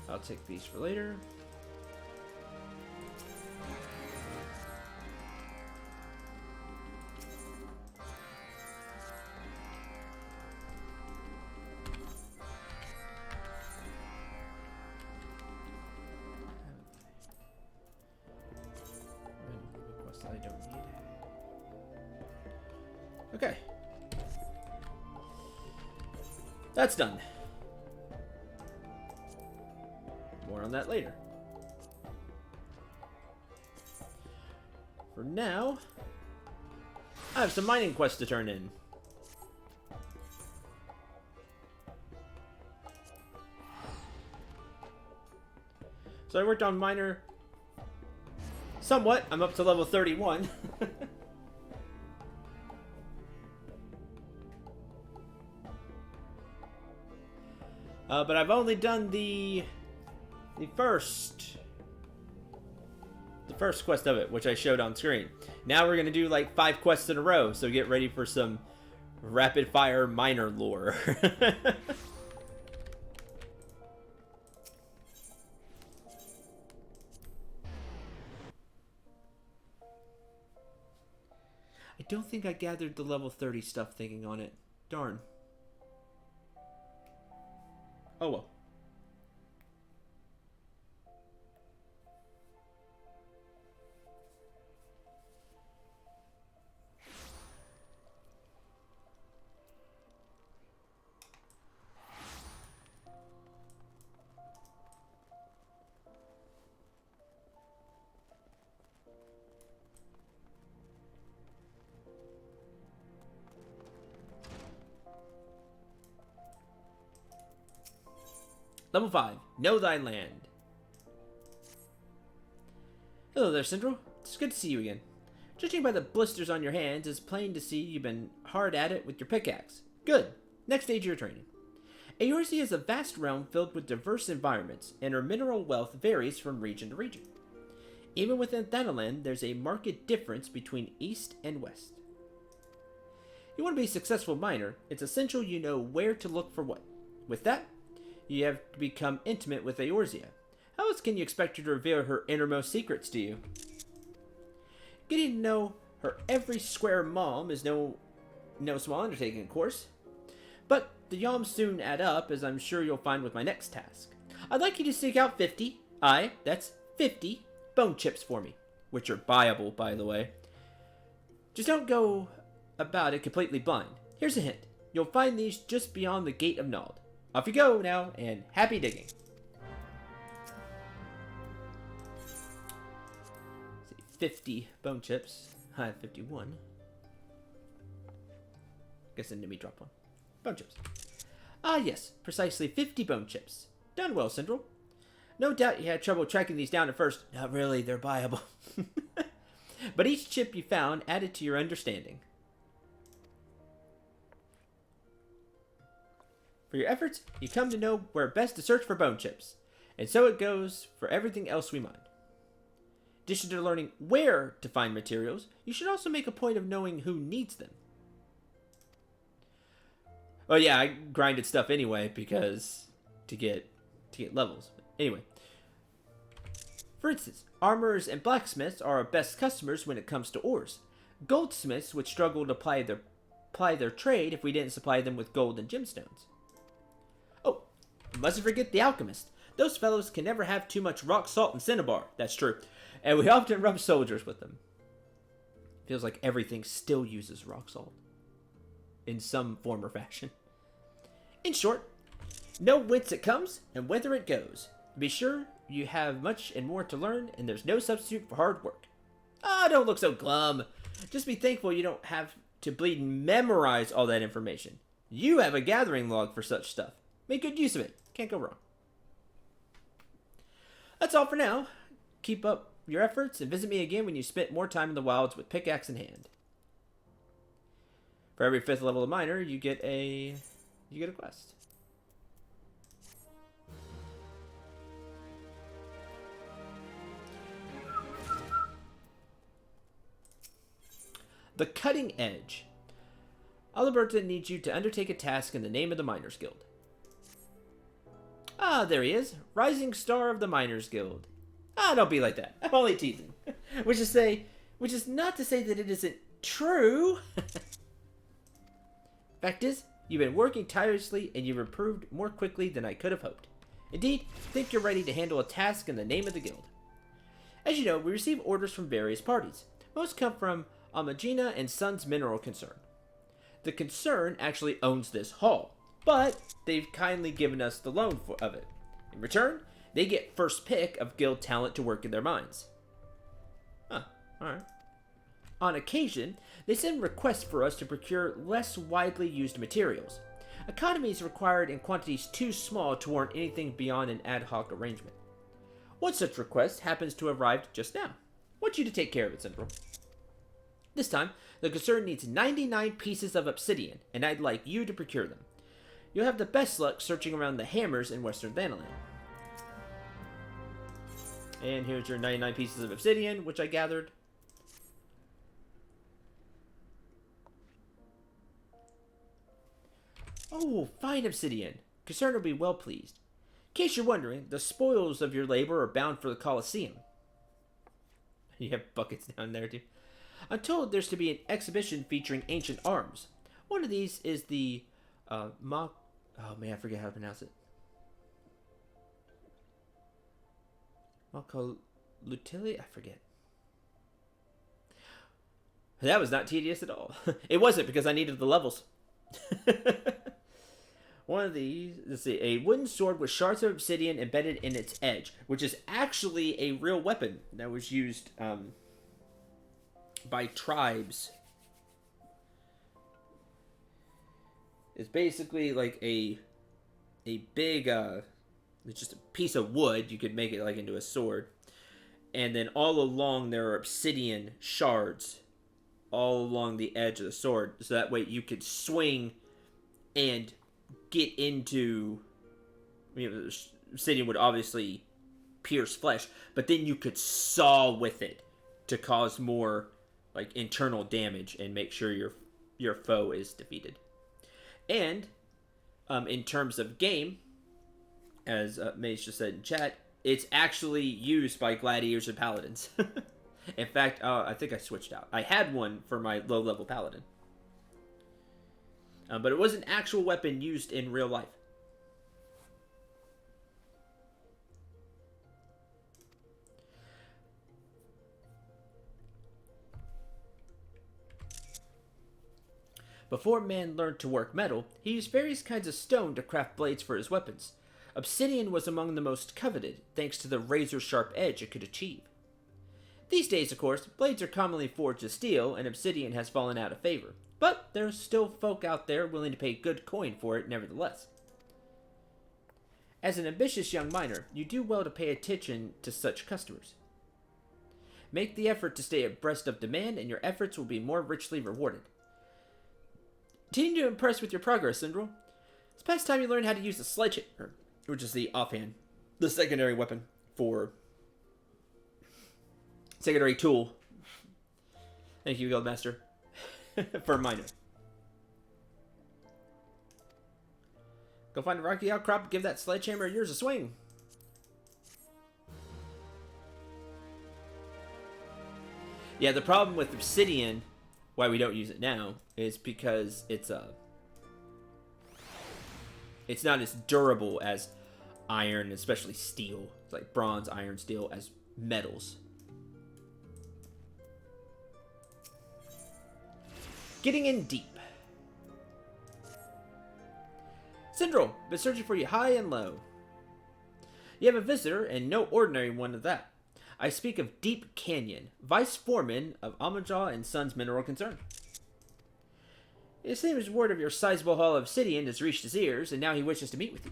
I'll take these for later. I don't need. Okay. That's done. More on that later. For now, I have some mining quests to turn in. So I worked on miner somewhat. I'm up to level 31. But I've only done the first quest of it, which I showed on screen. Now we're gonna do like 5 quests in a row, so get ready for some rapid fire miner lore. I don't think I gathered the level 30 stuff thinking on it. Darn. Oh well. Level 5. Know thy land. Hello there, Central. It's good to see you again. Judging by the blisters on your hands, it's plain to see you've been hard at it with your pickaxe. Good. Next stage of your training. Eorzea is a vast realm filled with diverse environments, and her mineral wealth varies from region to region. Even within that land, there's a marked difference between east and west. You want to be a successful miner, it's essential you know where to look for what. With that, you have to become intimate with Eorzea. How else can you expect her to reveal her innermost secrets to you? Getting to know her every square mom is no small undertaking, of course. But the yalms soon add up, as I'm sure you'll find with my next task. I'd like you to seek out 50, that's 50, bone chips for me. Which are buyable, by the way. Just don't go about it completely blind. Here's a hint. You'll find these just beyond the Gate of Nald. Off you go now, and happy digging. 50 bone chips. I have 51. Guess an enemy dropped one. Bone chips. Ah, yes, precisely 50 bone chips. Done well, Central. No doubt you had trouble tracking these down at first. Not really, they're buyable. But each chip you found added to your understanding. For your efforts, you come to know where best to search for bone chips. And so it goes for everything else we mine. In addition to learning where to find materials, you should also make a point of knowing who needs them. Oh yeah, I grinded stuff anyway because to get levels. Anyway. For instance, armorers and blacksmiths are our best customers when it comes to ores. Goldsmiths would struggle to ply their trade if we didn't supply them with gold and gemstones. Oh, mustn't forget the alchemist. Those fellows can never have too much rock salt and cinnabar. That's true. And we often rub soldiers with them. Feels like everything still uses rock salt. In some form or fashion. In short, know whence it comes and whither it goes. Be sure you have much and more to learn, and there's no substitute for hard work. Ah, don't look so glum. Just be thankful you don't have to bleed and memorize all that information. You have a gathering log for such stuff. Make good use of it. Can't go wrong. That's all for now. Keep up your efforts and visit me again when you spent more time in the wilds with pickaxe in hand. For every 5th level of miner, you get a quest. The Cutting Edge. Alberta needs you to undertake a task in the name of the Miners Guild. Ah, there he is. Rising Star of the Miners Guild. Ah, don't be like that. I'm only teasing. Which is not to say that it isn't true. Fact is, you've been working tirelessly and you've improved more quickly than I could have hoped. Indeed, I think you're ready to handle a task in the name of the guild. As you know, we receive orders from various parties. Most come from Amagina and Sons Mineral Concern. The concern actually owns this hall, but they've kindly given us the loan of it. In return, they get first pick of guild talent to work in their mines. Huh, alright. On occasion, they send requests for us to procure less widely used materials. Economy is required in quantities too small to warrant anything beyond an ad hoc arrangement. One such request happens to have arrived just now. I want you to take care of it, Central. This time, the concern needs 99 pieces of obsidian, and I'd like you to procure them. You'll have the best luck searching around the hammers in Western Thanalan. And here's your 99 pieces of obsidian, which I gathered. Oh, fine obsidian. Concern will be well pleased. In case you're wondering, the spoils of your labor are bound for the Colosseum. You have buckets down there, too. I'm told there's to be an exhibition featuring ancient arms. One of these is the, Oh man, I forget how to pronounce it. Lutili? I forget. That was not tedious at all. It wasn't because I needed the levels. One of these, let's see, a wooden sword with shards of obsidian embedded in its edge, which is actually a real weapon that was used by tribes. It's basically like a big, it's just a piece of wood. You could make it like into a sword. And then all along there are obsidian shards all along the edge of the sword. So that way you could swing and get into, obsidian would obviously pierce flesh, but then you could saw with it to cause more like internal damage and make sure your foe is defeated. And in terms of game, as Mace just said in chat, it's actually used by gladiators and paladins. In fact, I think I switched out. I had one for my low-level paladin. But it was an actual weapon used in real life. Before man learned to work metal, he used various kinds of stone to craft blades for his weapons. Obsidian was among the most coveted, thanks to the razor-sharp edge it could achieve. These days, of course, blades are commonly forged of steel, and obsidian has fallen out of favor. But there's still folk out there willing to pay good coin for it nevertheless. As an ambitious young miner, you do well to pay attention to such customers. Make the effort to stay abreast of demand, and your efforts will be more richly rewarded. Continue to impress with your progress, Syndrome. It's past time you learn how to use the sledgehammer, which is the offhand, the secondary weapon for secondary tool. Thank you, Guildmaster, for a miner. Go find a rocky outcrop and give that sledgehammer of yours a swing. Yeah, the problem with obsidian, why we don't use it now, is because it's not as durable as iron, especially steel. It's like bronze, iron, steel as metals. Getting in deep. Syndrome, been searching for you high and low. You have a visitor, and no ordinary one at that. I speak of Deep Canyon, vice foreman of Amajaw and Sons Mineral Concern. It seems word of your sizable haul of obsidian has reached his ears, and now he wishes to meet with you.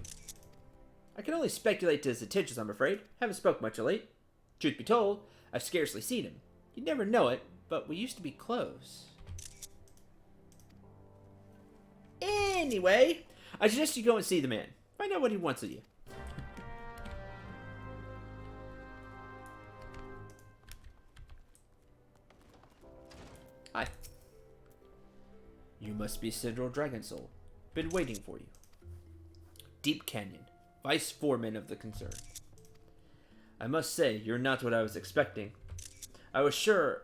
I can only speculate to his intentions, I'm afraid. Haven't spoke much of late. Truth be told, I've scarcely seen him. You'd never know it, but we used to be close. Anyway, I suggest you go and see the man. Find out what he wants of you. Hi. You must be Syndrome Dragonsoul. Been waiting for you. Deep Canyon, vice foreman of the concern. I must say, you're not what I was expecting. I was sure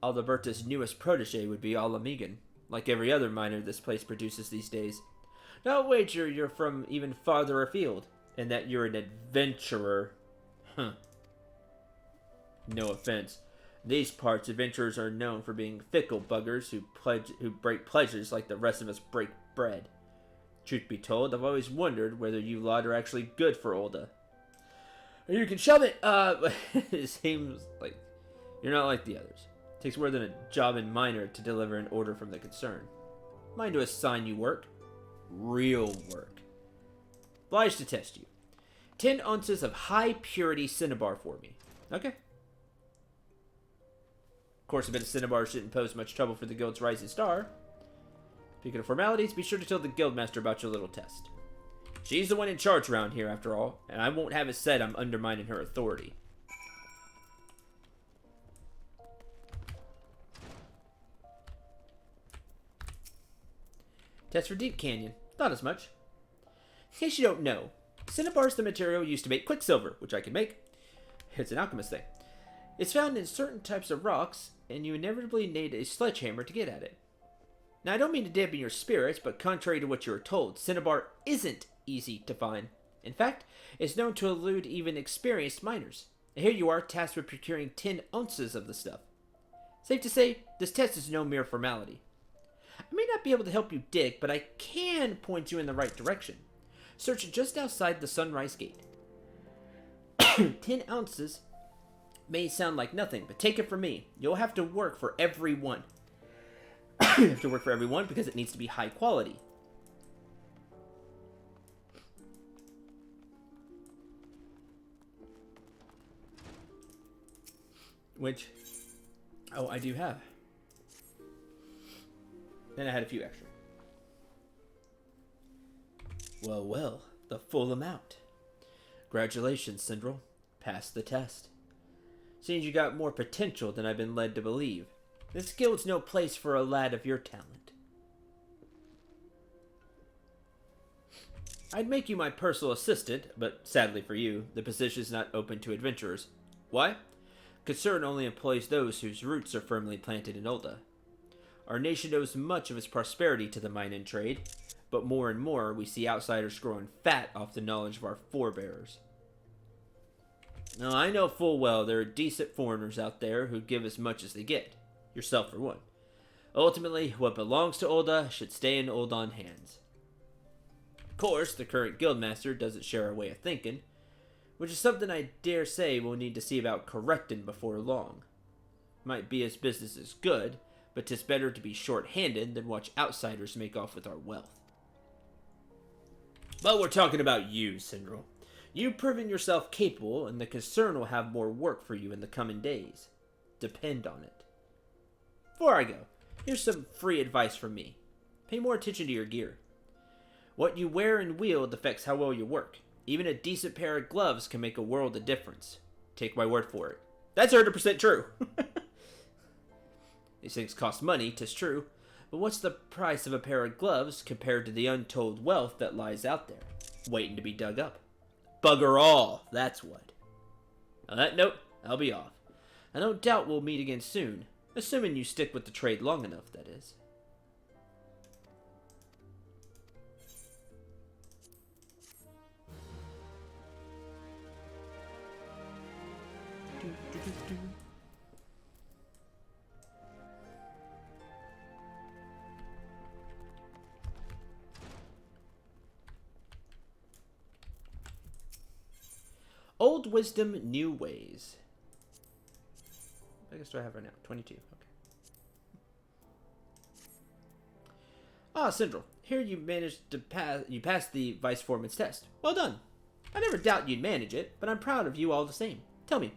Alberta's newest protege would be Alamigan, like every other miner this place produces these days. Now wager you're from even farther afield, and that you're an adventurer. Huh. No offense. In these parts, adventurers are known for being fickle buggers who break pledges like the rest of us break bread. Truth be told, I've always wondered whether you lot are actually good for Ul'dah. Or you can shove it, it seems like you're not like the others. It takes more than a job in miner to deliver an order from the concern. Mine to assign you work. Real work. Obliged to test you. 10 ounces of high purity cinnabar for me. Okay. Of course, a bit of cinnabar shouldn't pose much trouble for the guild's rising star. Speaking of formalities, be sure to tell the guildmaster about your little test. She's the one in charge around here, after all, and I won't have it said I'm undermining her authority. Test for Deep Canyon. Not as much. In case you don't know, cinnabar is the material used to make quicksilver, which I can make. It's an alchemist thing. It's found in certain types of rocks, and you inevitably need a sledgehammer to get at it. Now, I don't mean to dampen your spirits, but contrary to what you were told, cinnabar isn't easy to find. In fact, it's known to elude even experienced miners. And here you are, tasked with procuring 10 ounces of the stuff. Safe to say, this test is no mere formality. I may not be able to help you dig, but I can point you in the right direction. Search just outside the Sunrise Gate. 10 ounces may sound like nothing, but take it from me. You'll have to work for every one. You have to work for every one because it needs to be high quality. Which, oh, I do have. Then I had a few extra. Well, well, the full amount. Congratulations, Syndrome. Passed the test. Seems you got more potential than I've been led to believe. This guild's no place for a lad of your talent. I'd make you my personal assistant, but sadly for you, the position is not open to adventurers. Why? Concern only employs those whose roots are firmly planted in Ul'dah. Our nation owes much of its prosperity to the mining trade, but more and more we see outsiders growing fat off the knowledge of our forebears. Now, I know full well there are decent foreigners out there who give as much as they get. Yourself for one. Ultimately, what belongs to Ul'dah should stay in Ul'dah hands. Of course, the current guildmaster doesn't share our way of thinking, which is something I dare say we'll need to see about correcting before long. Might be his business is good, but 'tis better to be short-handed than watch outsiders make off with our wealth. But we're talking about you, Syndrome. You've proven yourself capable, and the concern will have more work for you in the coming days. Depend on it. Before I go, here's some free advice from me. Pay more attention to your gear. What you wear and wield affects how well you work. Even a decent pair of gloves can make a world of difference. Take my word for it. That's 100% true. These things cost money, 'tis true, but what's the price of a pair of gloves compared to the untold wealth that lies out there, waiting to be dug up? Bugger all, that's what. On that note, I'll be off. I don't doubt we'll meet again soon, assuming you stick with the trade long enough, that is. Old wisdom, new ways. I guess do I have right now? 22. Okay. Ah, Syndrome. Here you managed to pass. You passed the vice foreman's test. Well done. I never doubt you'd manage it, but I'm proud of you all the same. Tell me,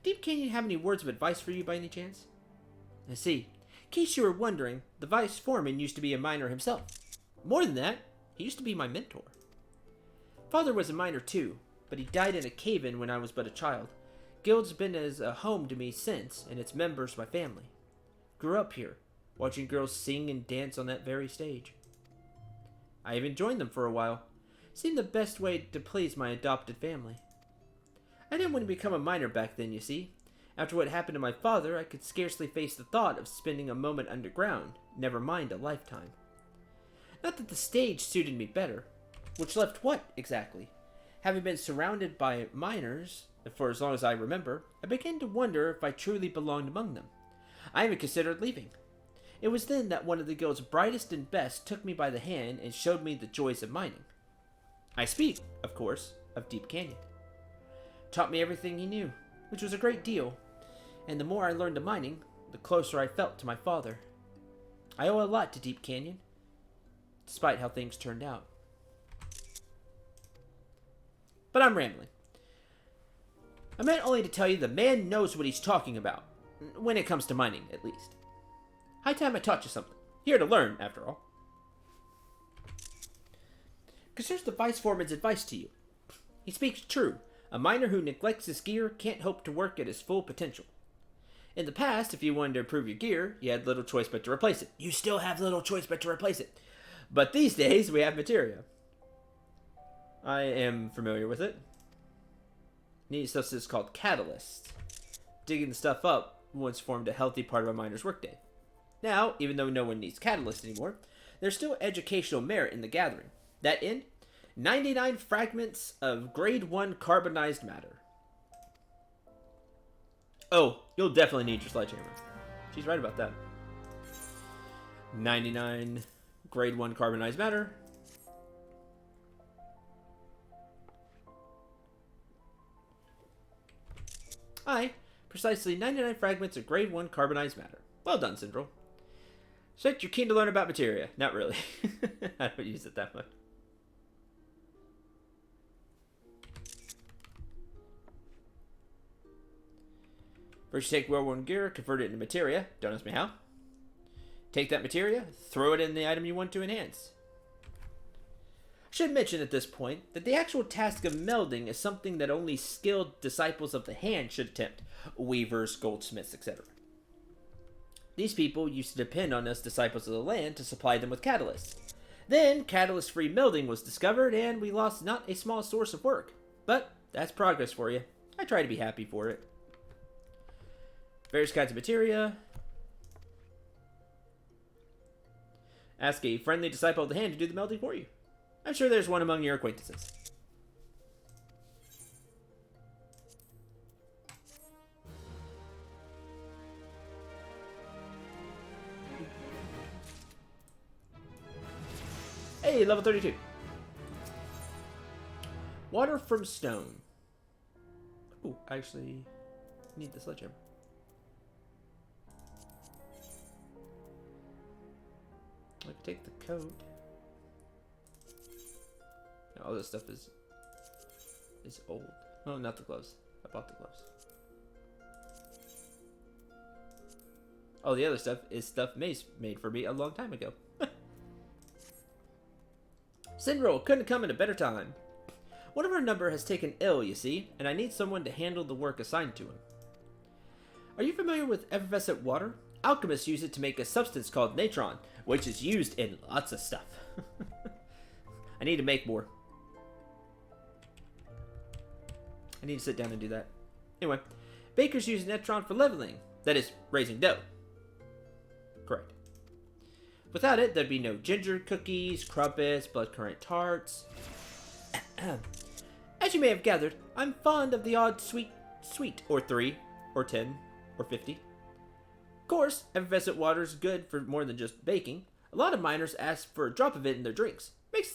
Deep Canyon have any words of advice for you by any chance? I see. In case you were wondering, the vice foreman used to be a miner himself. More than that, he used to be my mentor. Father was a miner too, but he died in a cave-in when I was but a child. Guild's been as a home to me since, and its members my family. Grew up here, watching girls sing and dance on that very stage. I even joined them for a while. Seemed the best way to please my adopted family. I didn't want to become a miner back then, you see. After what happened to my father, I could scarcely face the thought of spending a moment underground, never mind a lifetime. Not that the stage suited me better. Which left what, exactly? Having been surrounded by miners for as long as I remember, I began to wonder if I truly belonged among them. I even considered leaving. It was then that one of the guild's brightest and best took me by the hand and showed me the joys of mining. I speak, of course, of Deep Canyon. Taught me everything he knew, which was a great deal, and the more I learned of mining, the closer I felt to my father. I owe a lot to Deep Canyon, despite how things turned out. But I'm rambling. I meant only to tell you the man knows what he's talking about, when it comes to mining, at least. High time I taught you something. Here to learn, after all. Because here's the vice foreman's advice to you. He speaks true. A miner who neglects his gear can't hope to work at his full potential. In the past, if you wanted to improve your gear, you had little choice but to replace it. You still have little choice but to replace it. But these days, we have materia. I am familiar with it. Neat stuff is called catalysts. Digging the stuff up once formed a healthy part of a miner's workday. Now, even though no one needs catalysts anymore, there's still educational merit in the gathering. That end, 99 fragments of grade 1 carbonized matter. Oh, you'll definitely need your sledgehammer. She's right about that. 99 grade 1 carbonized matter. Precisely 99 fragments of grade 1 carbonized matter. Well done, Syndrome. So you're keen to learn about materia. Not really. I don't use it that much. First, you take well-worn gear, convert it into materia. Don't ask me how. Take that materia, throw it in the item you want to enhance. I should mention at this point that the actual task of melding is something that only skilled disciples of the hand should attempt. Weavers, goldsmiths, etc. These people used to depend on us disciples of the land to supply them with catalysts. Then, catalyst-free melding was discovered, and we lost not a small source of work. But that's progress for you. I try to be happy for it. Various kinds of materia. Ask a friendly disciple of the hand to do the melding for you. I'm sure there's one among your acquaintances. Hey, level 32. Water from stone. Ooh, I actually need the sledgehammer. I can take the coat. All this stuff is old. Oh, not the gloves. I bought the gloves. Oh, the other stuff is stuff Mace made for me a long time ago. Sinro couldn't come at a better time. One of our number has taken ill, you see, and I need someone to handle the work assigned to him. Are you familiar with effervescent water? Alchemists use it to make a substance called natron, which is used in lots of stuff. I need to make more. I need to sit down and do that. Anyway, bakers use natron for leveling. That is, raising dough. Correct. Without it, there'd be no ginger cookies, crumpets, bloodcurrant tarts. As you may have gathered, I'm fond of the odd sweet, or 3, or 10, or 50. Of course, effervescent water is good for more than just baking. A lot of miners ask for a drop of it in their drinks. Makes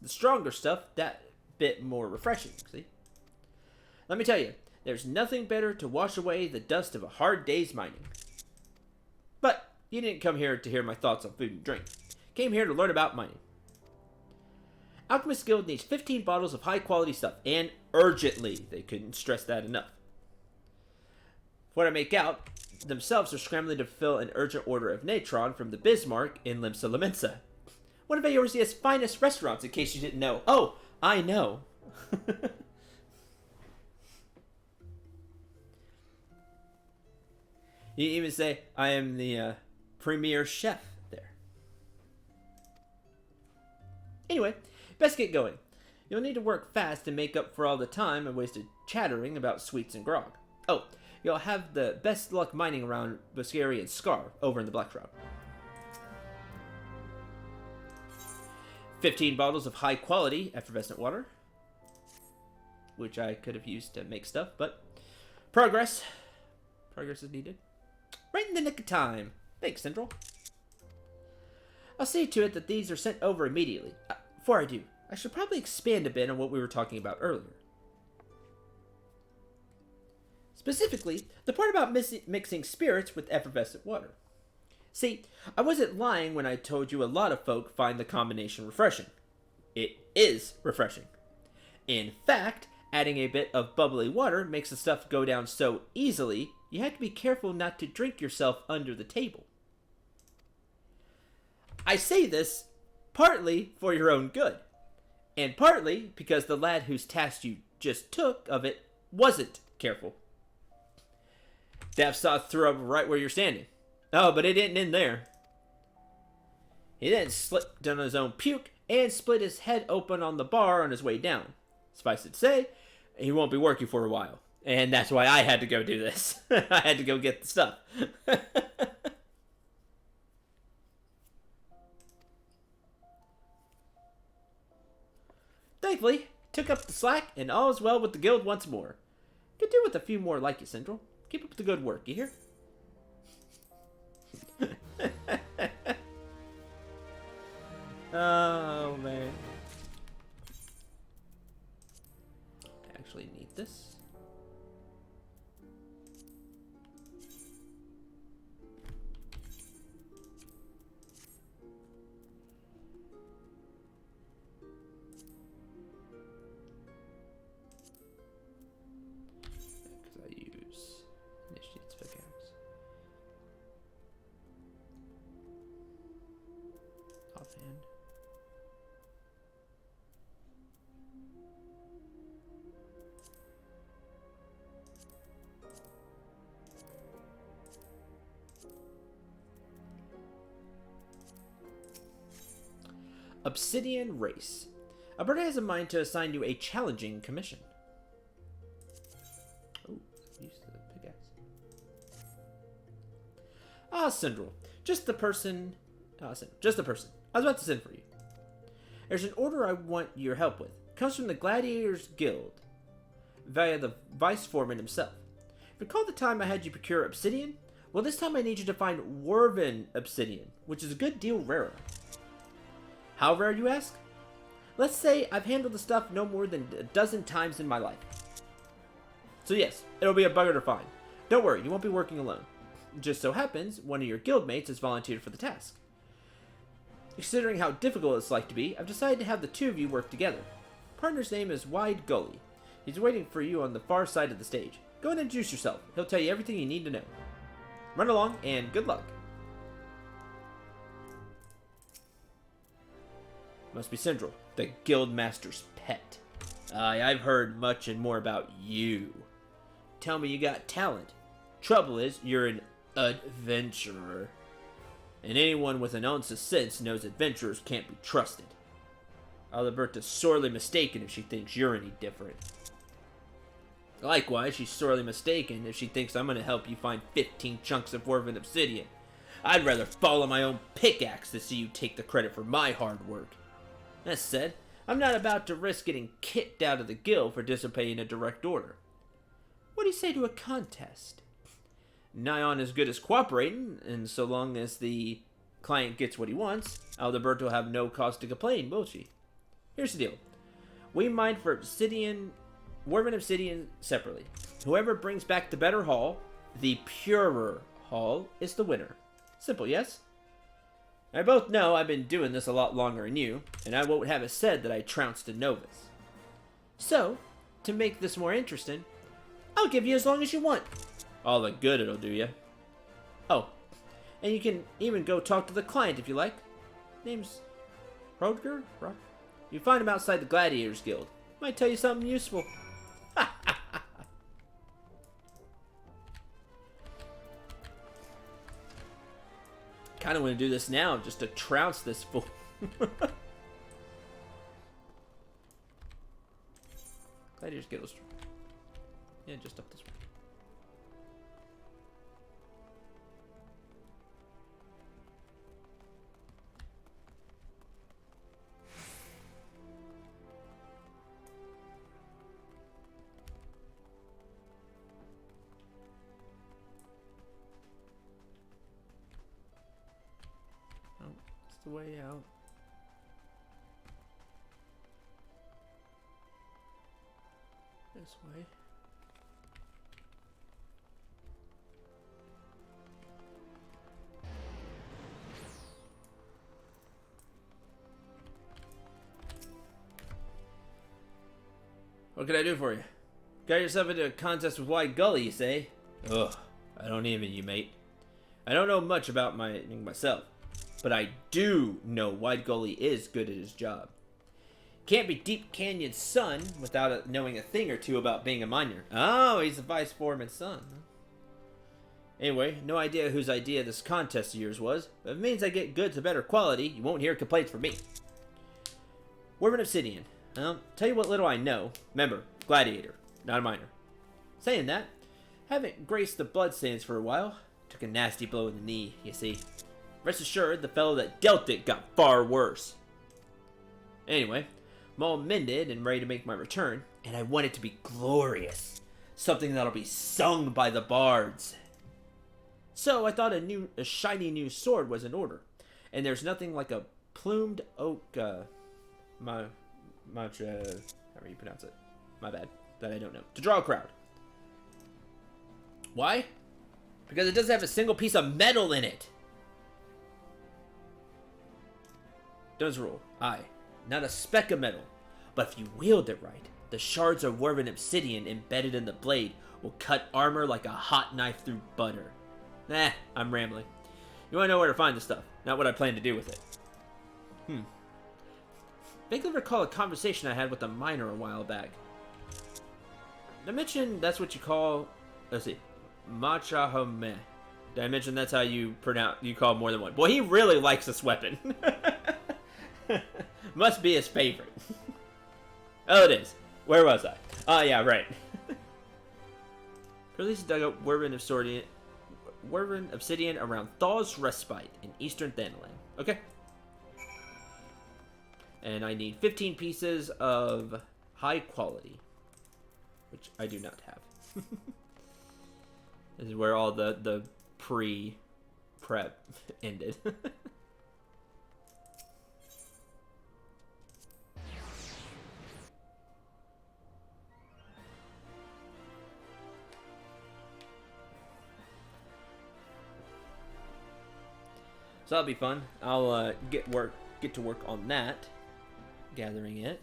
the stronger stuff that bit more refreshing, see? Let me tell you, there's nothing better to wash away the dust of a hard day's mining. But you didn't come here to hear my thoughts on food and drink. Came here to learn about mining. Alchemist Guild needs 15 bottles of high-quality stuff, and urgently. They couldn't stress that enough. What I make out, themselves are scrambling to fulfill an urgent order of natron from the Bismarck in Limsa Lamensa. One of Eorzea's finest restaurants, in case you didn't know. Oh, I know. You even say, I am the premier chef there. Anyway, best get going. You'll need to work fast to make up for all the time I wasted chattering about sweets and grog. Oh, you'll have the best luck mining around Buscari and Scar over in the Black Shroud. 15 bottles of high quality effervescent water, which I could have used to make stuff, but progress is needed. Right in the nick of time. Thanks, Central. I'll see to it that these are sent over immediately. Before I do, I should probably expand a bit on what we were talking about earlier. Specifically, the part about mixing spirits with effervescent water. See, I wasn't lying when I told you a lot of folk find the combination refreshing. It is refreshing. In fact, adding a bit of bubbly water makes the stuff go down so easily, you have to be careful not to drink yourself under the table. I say this partly for your own good, and partly because the lad whose task you just took of it wasn't careful. Daft saw threw up right where you're standing. Oh, but it didn't end there. He then slipped on his own puke and split his head open on the bar on his way down. Suffice it to say, he won't be working for a while. And that's why I had to go do this. I had to go get the stuff. Thankfully, took up the slack and all is well with the guild once more. Could do with a few more like you, Central. Keep up the good work, you hear? Oh, man. I actually need this. Because I use initiates pickaxe. Offhand. Obsidian Race. Alberta has in mind to assign you a challenging commission. Oh, use the pickaxe. Ah, Syndrel. Just the person. Just the person. I was about to send for you. There's an order I want your help with. It comes from the Gladiators Guild, via the vice foreman himself. Recall the time I had you procure obsidian? Well, this time I need you to find Werven obsidian, which is a good deal rarer. How rare, you ask? Let's say I've handled the stuff no more than a dozen times in my life. So yes, it'll be a bugger to find. Don't worry, you won't be working alone. It just so happens, one of your guildmates has volunteered for the task. Considering how difficult it's like to be, I've decided to have the two of you work together. Partner's name is Wide Gully. He's waiting for you on the far side of the stage. Go and introduce yourself. He'll tell you everything you need to know. Run along, and good luck. Must be Syndrel, the Guildmaster's pet. I've heard much and more about you. Tell me you got talent. Trouble is, you're an adventurer. And anyone with an ounce of sense knows adventurers can't be trusted. Alberta's sorely mistaken if she thinks you're any different. Likewise, she's sorely mistaken if she thinks I'm going to help you find 15 chunks of Werven obsidian. I'd rather fall on my own pickaxe to see you take the credit for my hard work. That said, I'm not about to risk getting kicked out of the guild for disobeying a direct order. What do you say to a contest? Nigh on as good as cooperating, and so long as the client gets what he wants, Alberta will have no cause to complain, will she? Here's the deal. We mine for obsidian Dwarven Obsidian separately. Whoever brings back the better haul, the purer haul, is the winner. Simple, yes? I both know I've been doing this a lot longer than you, and I won't have it said that I trounced a novice. So, to make this more interesting, I'll give you as long as you want. All the good it'll do you. Oh, and you can even go talk to the client if you like. Name's Rodger? You find him outside the Gladiators Guild. Might tell you something useful. Kind of want to do this now, just to trounce this fool. Gladiators Guild. Yeah, just up this way. The way out. This way. What can I do for you? Got yourself into a contest with White Gully, you say? Ugh, I don't even you, mate. I don't know much about myself. But I do know Wide Gully is good at his job. Can't be Deep Canyon's son without knowing a thing or two about being a miner. Oh, he's the vice foreman's son. Anyway, no idea whose idea this contest of yours was, but if it means I get goods of better quality, you won't hear complaints from me. Dwarven Obsidian. Tell you what little I know. Remember, gladiator, not a miner. Saying that, haven't graced the bloodstains for a while. Took a nasty blow in the knee, you see. Rest assured, the fellow that dealt it got far worse. Anyway, I'm all mended and ready to make my return, and I want it to be glorious. Something that'll be sung by the bards. So I thought a shiny new sword was in order, and there's nothing like a plumed oak, however you pronounce it. My bad, that I don't know. To draw a crowd. Why? Because it doesn't have a single piece of metal in it. Does rule. Aye, not a speck of metal. But if you wield it right, the shards of woven obsidian embedded in the blade will cut armor like a hot knife through butter. I'm rambling. You want to know where to find the stuff, not what I plan to do with it. Vaguely recall a conversation I had with a miner a while back. Did I mention that's what you call... Let's see. Machahome. Did I mention that's how you call more than one? Boy, he really likes this weapon. Must be his favorite. Oh, it is. Where was I? Oh, yeah, right. Police dug up Woven Obsidian around Thaw's Respite in eastern Thanalan. Okay. And I need 15 pieces of high quality, which I do not have. This is where all the pre-prep ended. So that'll be fun. I'll get to work on that, gathering it.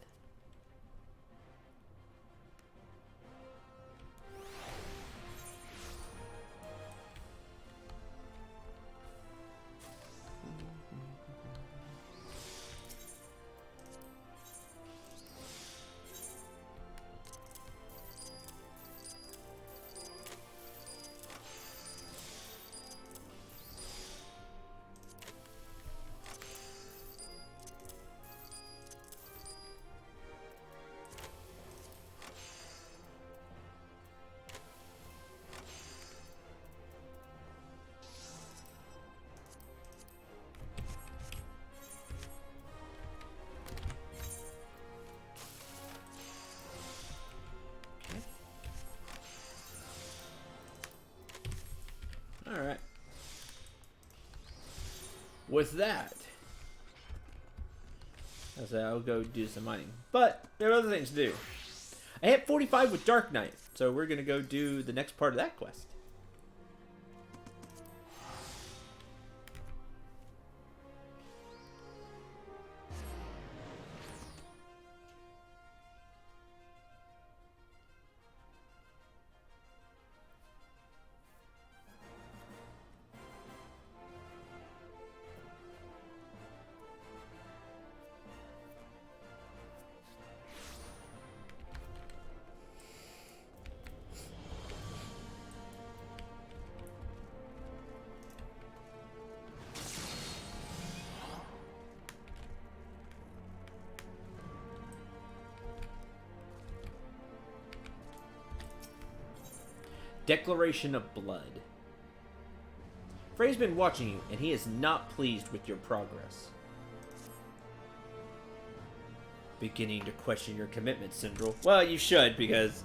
Alright. With that, I'll go do some mining. But there are other things to do. I hit 45 with Dark Knight, so we're gonna go do the next part of that quest. Declaration of Blood. Frey's been watching you, and he is not pleased with your progress. Beginning to question your commitment, Syndrel. Well, you should, because,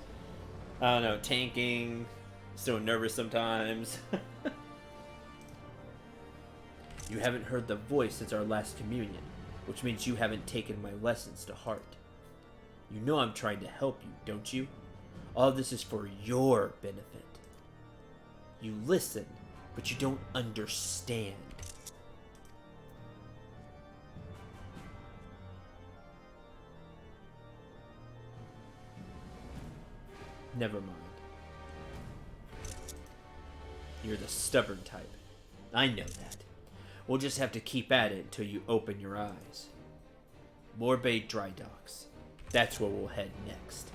I don't know, tanking, so nervous sometimes. You haven't heard the voice since our last communion, which means you haven't taken my lessons to heart. You know I'm trying to help you, don't you? All this is for your benefit. You listen, but you don't understand. Never mind. You're the stubborn type. I know that. We'll just have to keep at it until you open your eyes. Morbay Dry Docks. That's where we'll head next.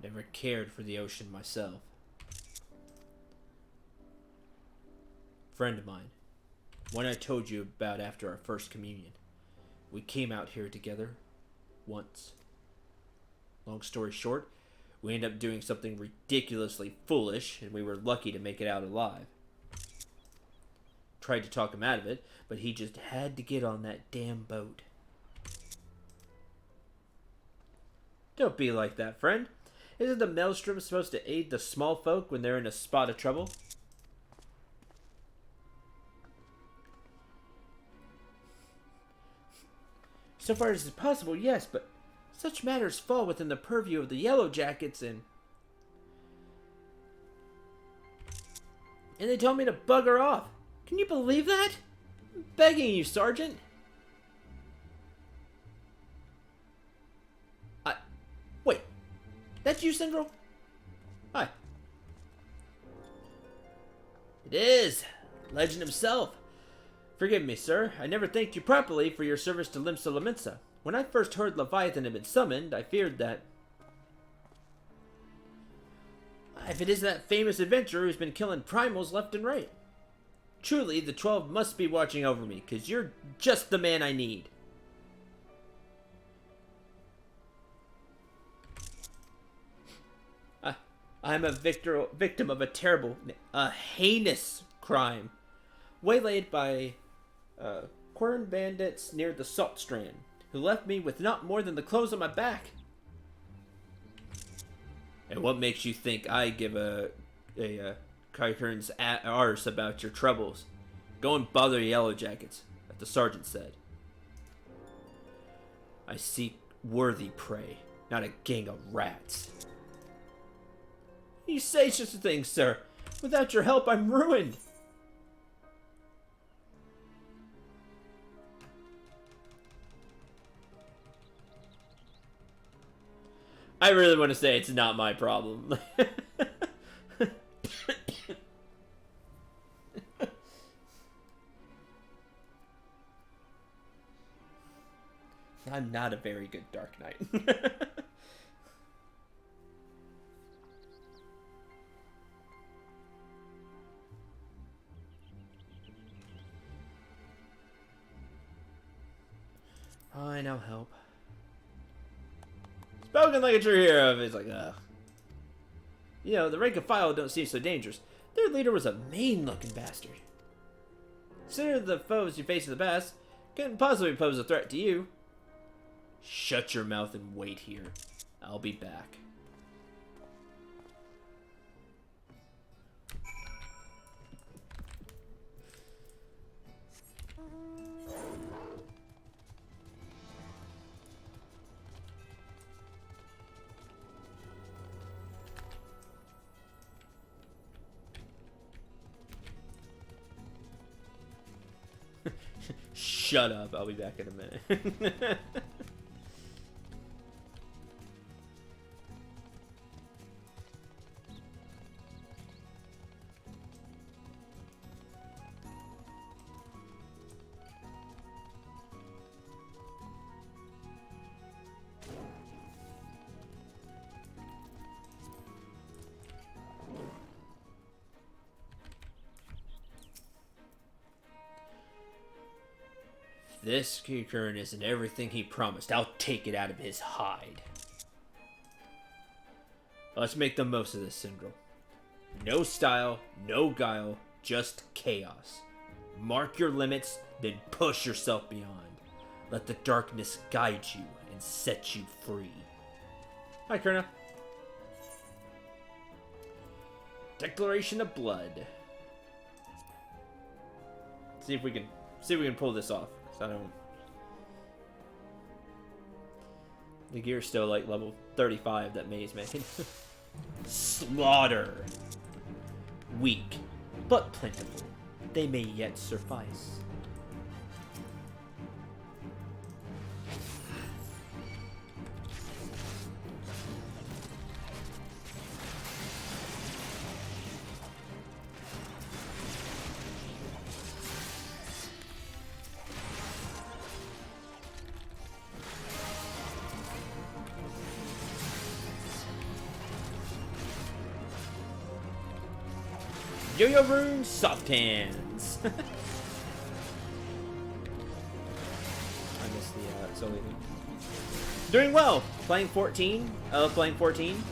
Never cared for the ocean myself. Friend of mine, one I told you about after our first communion. We came out here together once. Long story short, we ended up doing something ridiculously foolish, and we were lucky to make it out alive. Tried to talk him out of it, but he just had to get on that damn boat. Don't be like that, friend. Isn't the maelstrom supposed to aid the small folk when they're in a spot of trouble? So far as is possible, yes, but such matters fall within the purview of the Yellow Jackets, and they told me to bugger off. Can you believe that? I'm begging you, Sergeant. Wait. That's you, Syndrel? Hi. It is. Legend himself. Forgive me, sir. I never thanked you properly for your service to Limsa Lominsa. When I first heard Leviathan had been summoned, I feared that... if it is that famous adventurer who's been killing primals left and right. Truly, the 12 must be watching over me, because you're just the man I need. I'm a victim of a terrible, heinous crime. Waylaid by Quern bandits near the Salt Strand, who left me with not more than the clothes on my back. And what makes you think I give a Kaikern's arse about your troubles? Go and bother the Yellow Jackets, as the sergeant said. I seek worthy prey, not a gang of rats. You say such a thing, sir. Without your help, I'm ruined. I really want to say it's not my problem. I'm not a very good Dark Knight. Fine, I'll help. Spoken like a true hero. It's like, you know, the rank and file don't seem so dangerous. Their leader was a mean-looking bastard. Consider the foes you face in the past couldn't possibly pose a threat to you. Shut your mouth and wait here. I'll be back. Shut up, I'll be back in a minute. This Kikurin isn't everything he promised. I'll take it out of his hide. Let's make the most of this syndrome. No style, no guile, just chaos. Mark your limits, then push yourself beyond. Let the darkness guide you and set you free. Hi, Kurna. Declaration of Blood. See if we can pull this off. I don't. The gear's still like level 35 that May's made. Slaughter. Weak, but plentiful. They may yet suffice. Yo-Yo Rune, soft hands. I missed the solo thing. Doing well. Playing 14. I love playing 14.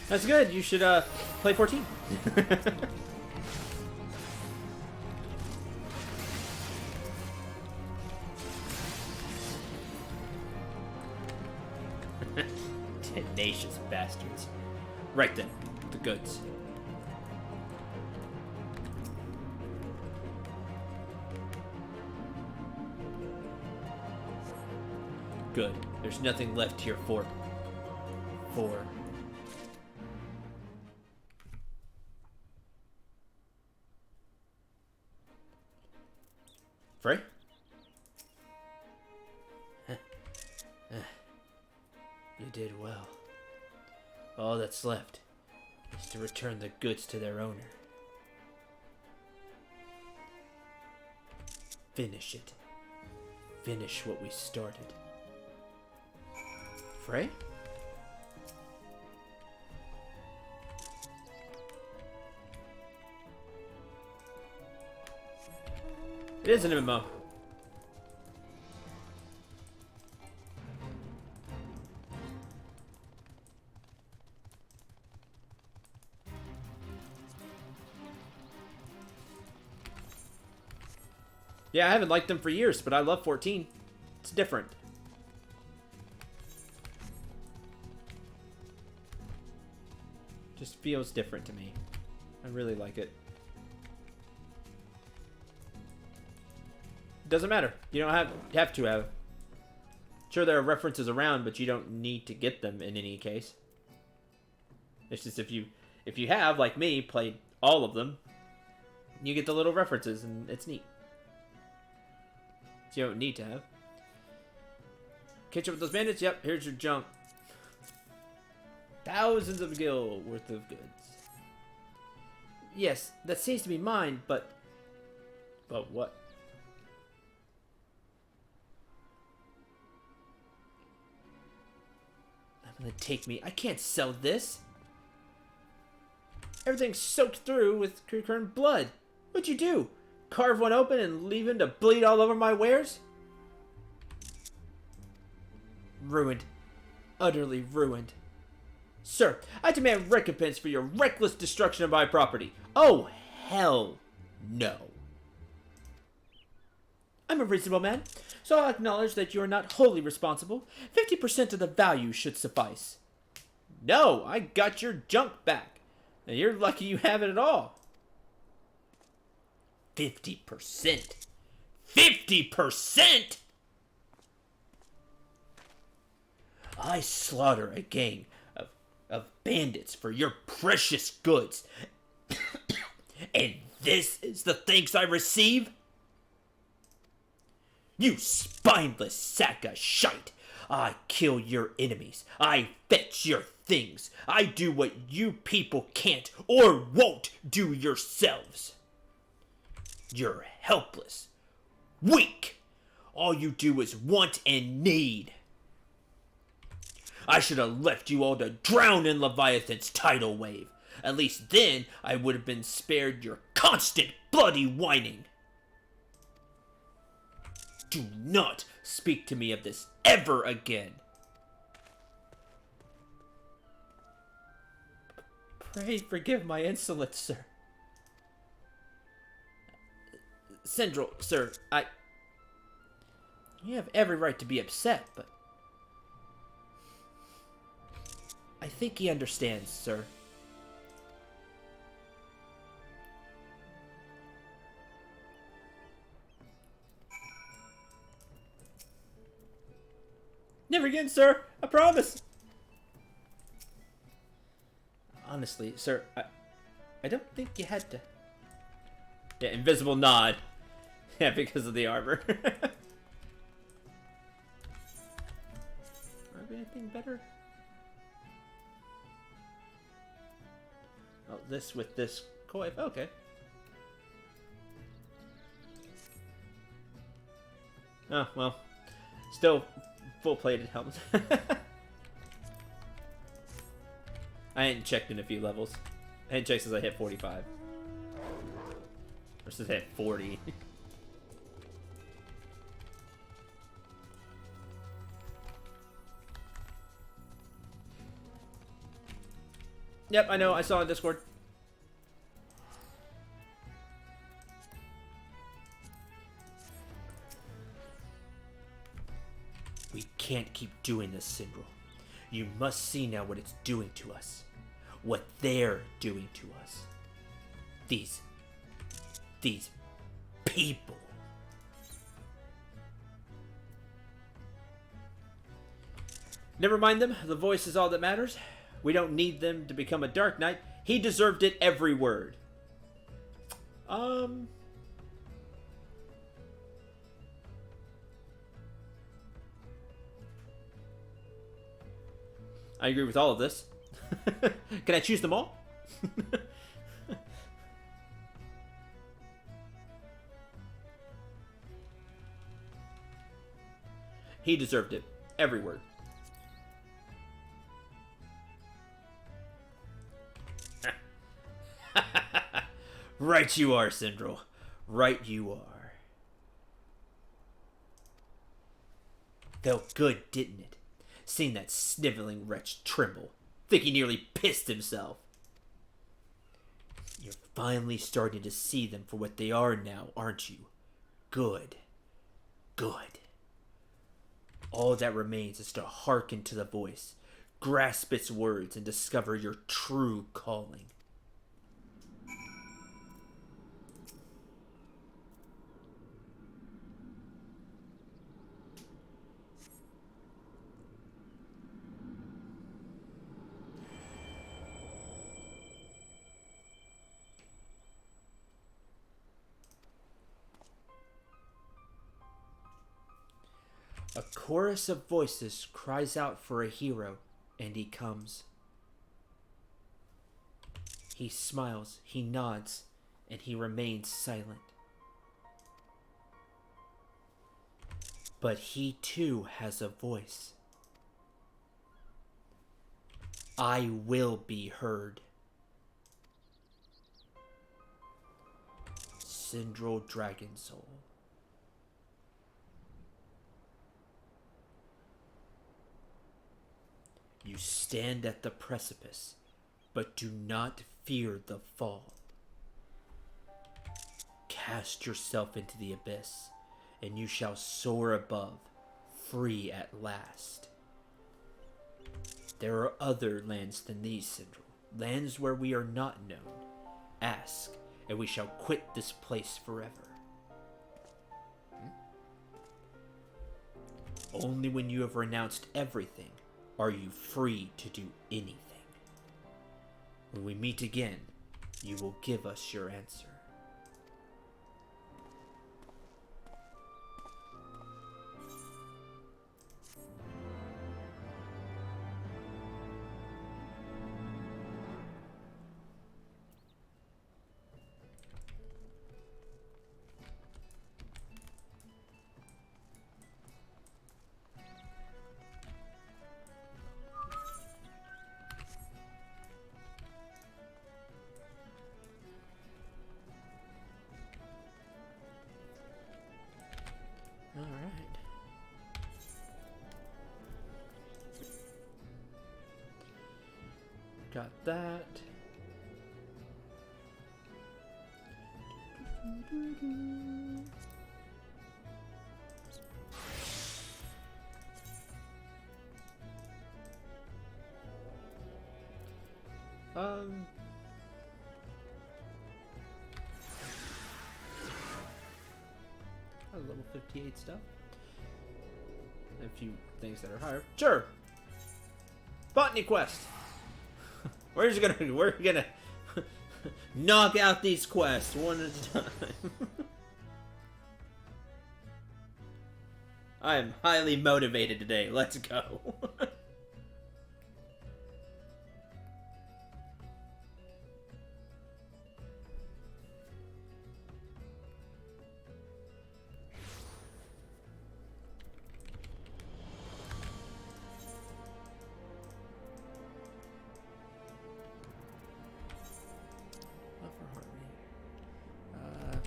That's good. You should play 14. Tenacious bastards. Right then, the goods. Good. There's nothing left here for Frey? You did well. All that's left is to return the goods to their owner. Finish it. Finish what we started. Frey? It is an MMO. Yeah, I haven't liked them for years, but I love 14. It's different. Just feels different to me. I really like it. Doesn't matter. You don't have to have. Sure, there are references around, but you don't need to get them in any case. It's just if you have, like me, played all of them, you get the little references, and it's neat. So you don't need to have. Catch up with those bandits? Yep, here's your junk. Thousands of gil worth of goods. Yes, that seems to be mine, but... But what? I'm gonna take me... I can't sell this. Everything's soaked through with current blood. What'd you do? Carve one open and leave him to bleed all over my wares? Ruined. Utterly ruined. Sir, I demand recompense for your reckless destruction of my property. Oh, hell no. I'm a reasonable man, so I'll acknowledge that you are not wholly responsible. 50% of the value should suffice. No, I got your junk back. And you're lucky you have it at all. 50%? 50%?! I slaughter a gang of bandits for your precious goods. And this is the thanks I receive? You spineless sack of shite! I kill your enemies. I fetch your things. I do what you people can't or won't do yourselves. You're helpless. Weak. All you do is want and need. I should have left you all to drown in Leviathan's tidal wave. At least then I would have been spared your constant bloody whining. Do not speak to me of this ever again. Pray forgive my insolence, sir. Sindral, sir, You have every right to be upset, but... I think he understands, sir. Never again, sir. I promise. Honestly, sir, I don't think you had to... Yeah, invisible nod. Yeah, because of the armor. Might be anything better? Oh, this with this coif. Okay. Oh, well. Still full-plated helmet. I ain't checked in a few levels. I ain't checked since I hit 45. Or since I hit 40. Yep, I know. I saw on Discord. We can't keep doing this, Sindral. You must see now what it's doing to us. What they're doing to us. These people. Never mind them. The voice is all that matters. We don't need them to become a Dark Knight. He deserved it, every word. I agree with all of this. Can I choose them all? He deserved it, every word. Right you are, Sindral. Right you are. Felt good, didn't it? Seeing that sniveling wretch tremble. Think he nearly pissed himself. You're finally starting to see them for what they are now, aren't you? Good. Good. All that remains is to hearken to the voice, grasp its words, and discover your true calling. A chorus of voices cries out for a hero, and he comes. He smiles, he nods, and he remains silent. But he too has a voice. I will be heard. Syndral Dragon Soul. You stand at the precipice, but do not fear the fall. Cast yourself into the abyss, and you shall soar above, free at last. There are other lands than these, Syndral. Lands where we are not known. Ask, and we shall quit this place forever. Only when you have renounced everything are you free to do anything. When we meet again, you will give us your answer. Alright. Got that. Level 58 stuff. A few things that are higher. Sure. Botany quest. We're gonna knock out these quests one at a time. I am highly motivated today. Let's go.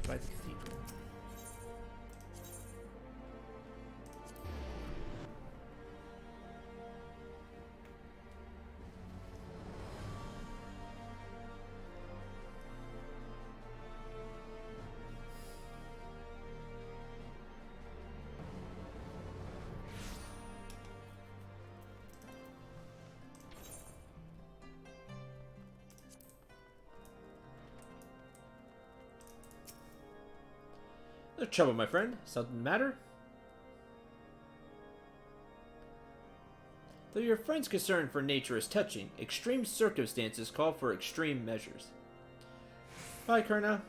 By the cathedral. No trouble, my friend. Something the matter? Though your friend's concern for nature is touching, extreme circumstances call for extreme measures. Hi, Kurna.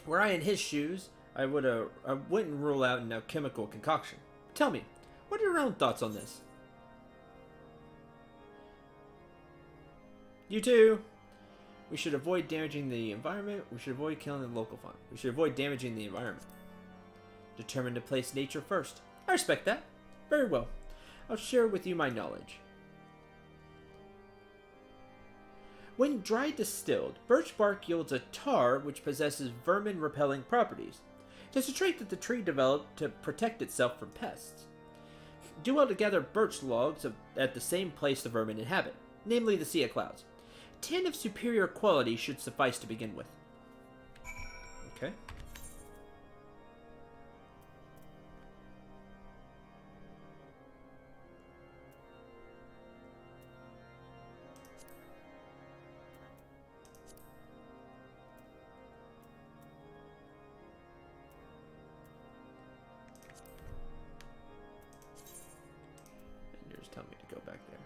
Were I in his shoes, I wouldn't rule out an alchemical concoction. Tell me, what are your own thoughts on this? You too. We should avoid damaging the environment. We should avoid killing the local fauna. We should avoid damaging the environment. Determined to place nature first. I respect that. Very well. I'll share with you my knowledge. When dry distilled, birch bark yields a tar which possesses vermin-repelling properties. It is a trait that the tree developed to protect itself from pests. Do well to gather birch logs at the same place the vermin inhabit, namely the Sea of Clouds. 10 of superior quality should suffice to begin with. Okay. . tell me to go back there.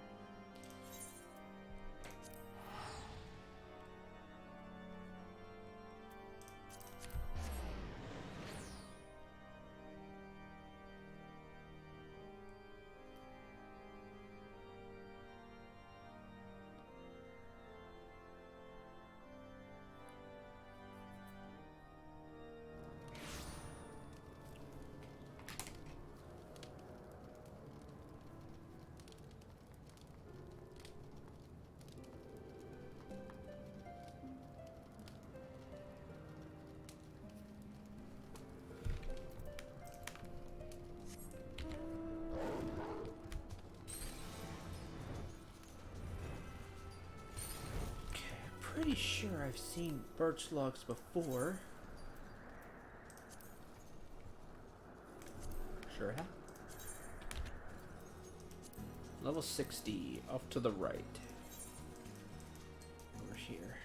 Pretty sure I've seen birch logs before. Sure have. Level 60, off to the right. Over here.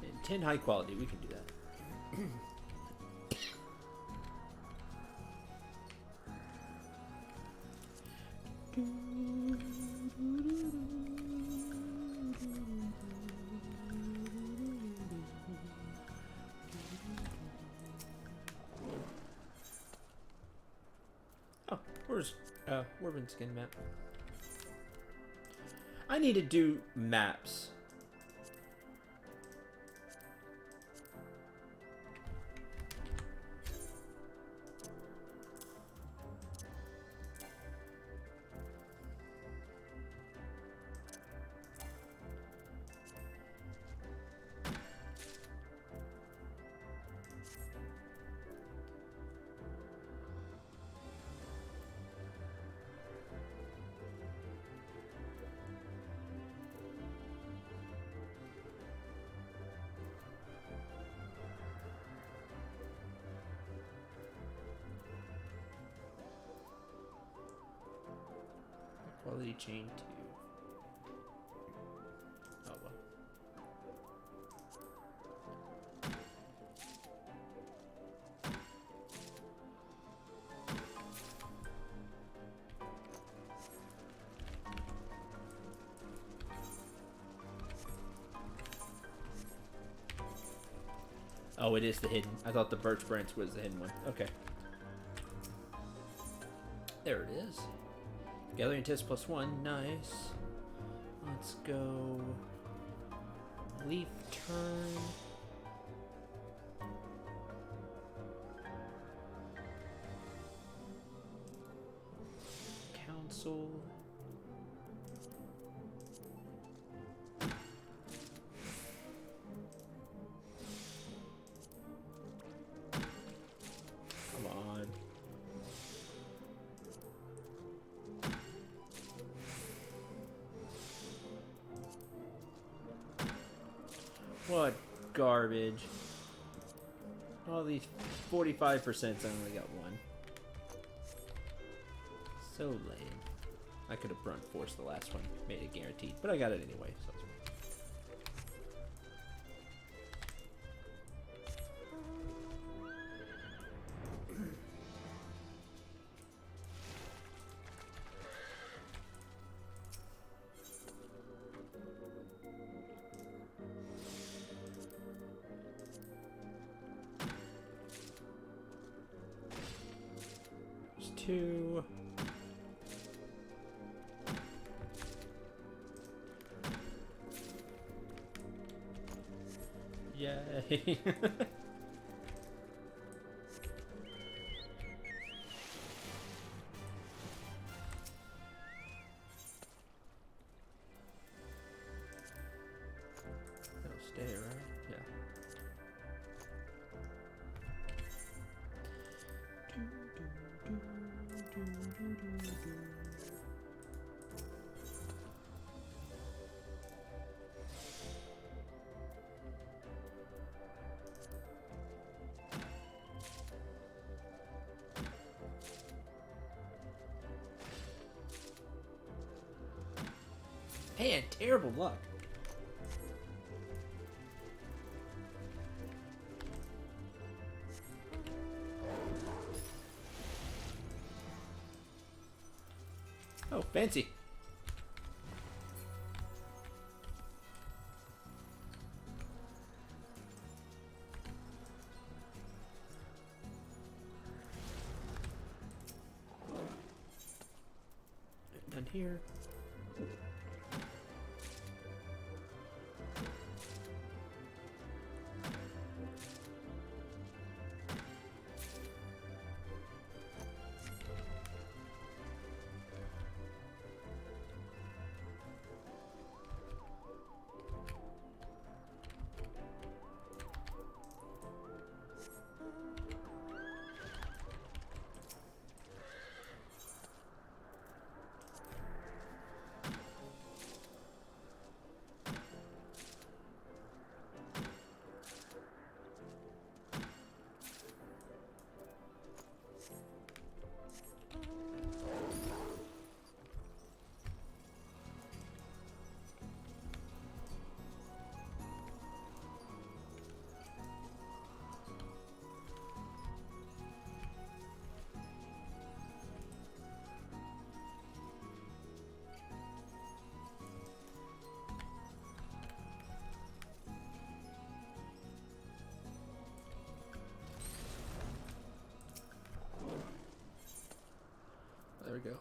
And 10 high quality, we can do that. Oh, where's Worbin skin map? I need to do maps. Quality chain 2. Oh well. Oh, it is the hidden. I thought the birch branch was the hidden one. Okay. There it is. Gathering test +1, nice. Let's go. Leaf turn. Council. Come on. What garbage. All these 45%, I only got one. So lame. I could have brunt forced the last one, made it guaranteed, but I got it anyway, so it's two. Yay. That'll stay, right? Yeah. Man, terrible luck. Oh, fancy. Done here. There we go.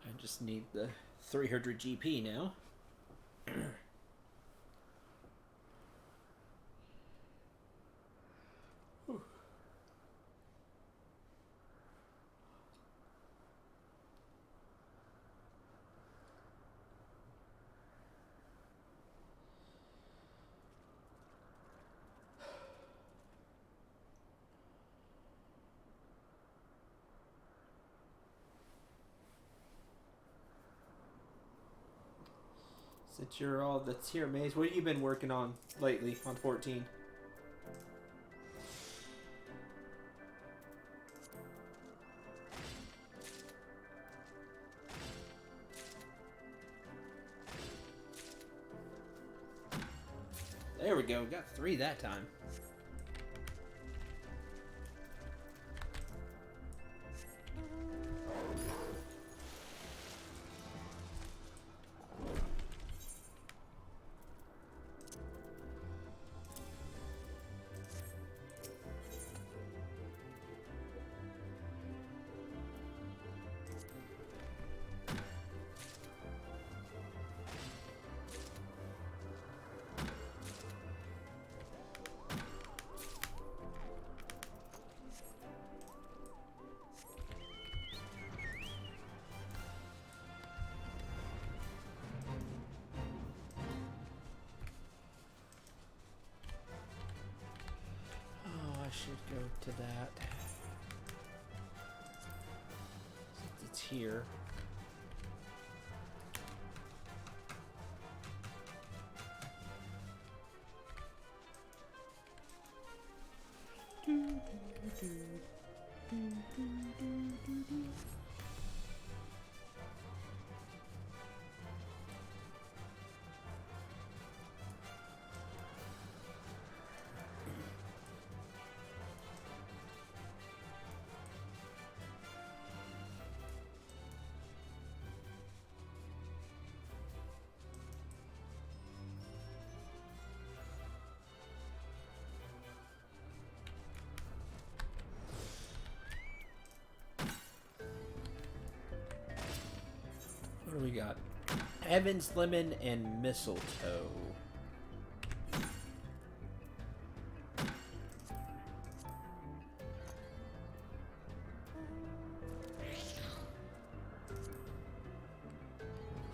I just need the 300 GP now. Since you're all that's here, Maze, what have you been working on lately on 14? There we go. Got 3 that time. I should go to that. Since it's here. What do we got? Evans, lemon, and mistletoe.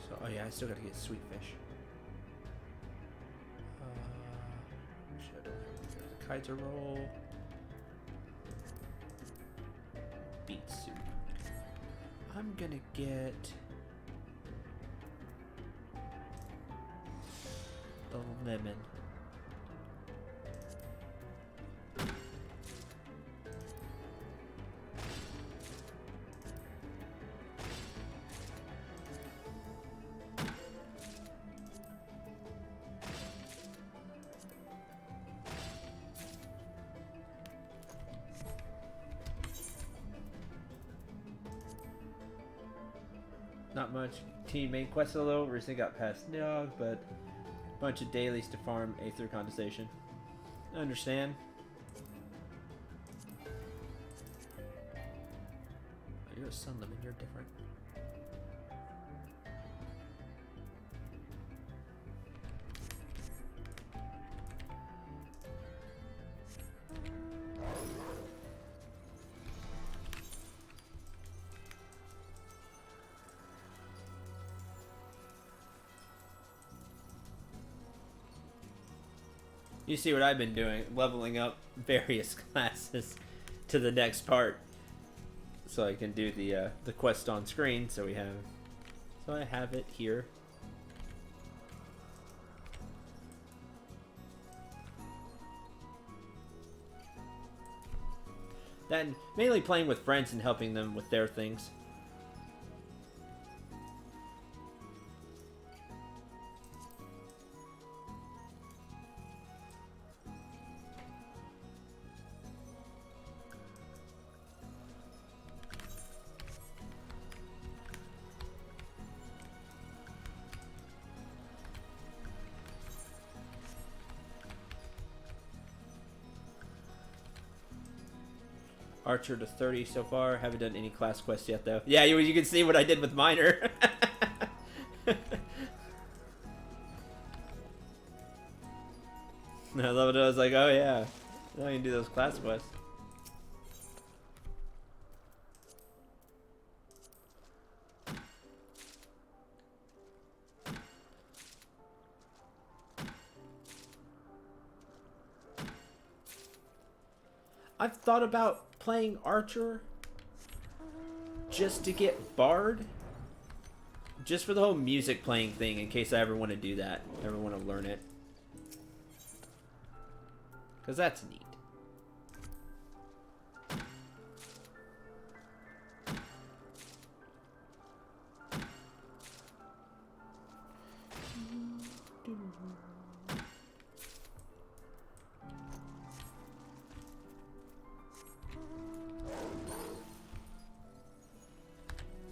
So, oh yeah, I still gotta get sweet fish. Kaiser roll. Beet soup. I'm gonna get the lemon. Not much. Team main quest a little. Recently got past Nog, but a bunch of dailies to farm Aether Condensation. I understand. Oh, you're a Sun Lemon, you're different. You see what I've been doing, leveling up various classes to the next part, so I can do the quest on screen. So I have it here. Then mainly playing with friends and helping them with their things. Archer to 30 so far. Haven't done any class quests yet, though. Yeah, you can see what I did with Miner. I love it. I was like, oh yeah, now I can do those class quests. I've thought about playing Archer just to get Bard, just for the whole music playing thing, in case I ever want to do that, ever want to learn it, because that's neat.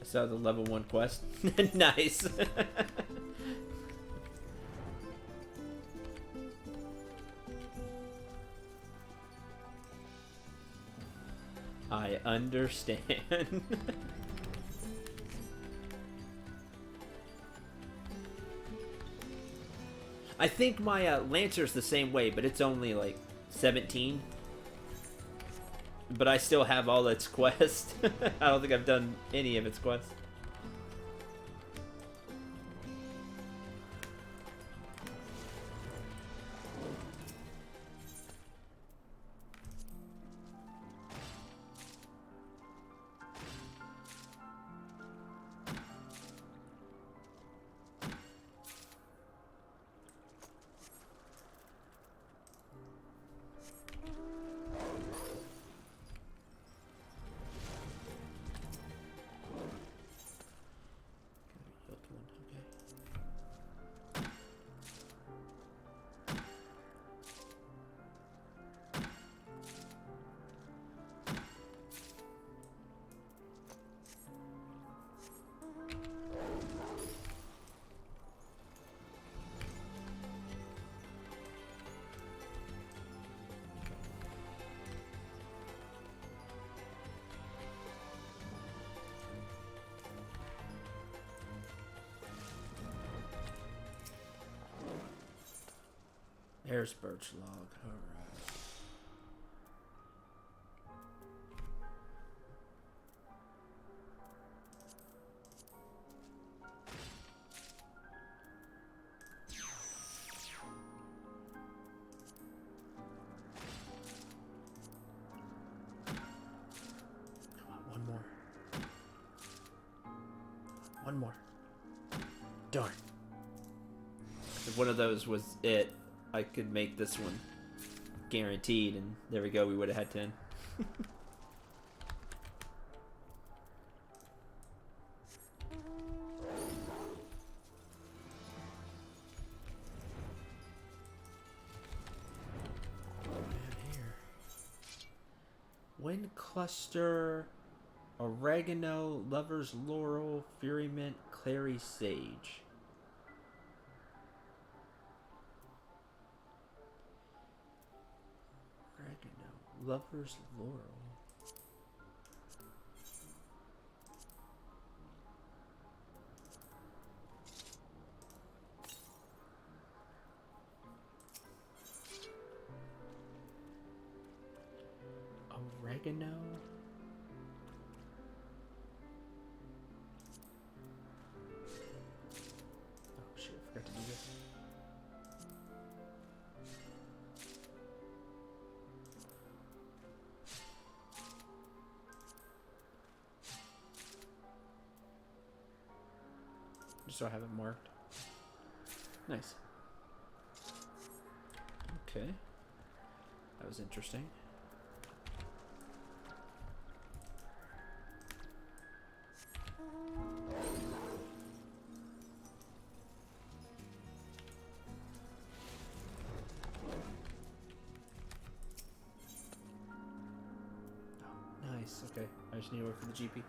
So the level 1 quest. Nice. I understand. I think my Lancer's the same way, but it's only like 17. But I still have all its quests. I don't think I've done any of its quests. There's birch log. Alright. Come on, one more. One more. Darn. If one of those was it, I could make this one guaranteed, and there we go, we would have had 10. Wind cluster Oregano, Lover's Laurel, Fury Mint, Clary Sage. Oregano, Lover's Laurel. Oregano. Oh shit, I forgot to do this. Just so I have it marked. Nice. Okay. That was interesting. Nice, okay. I just need to wait for the GP.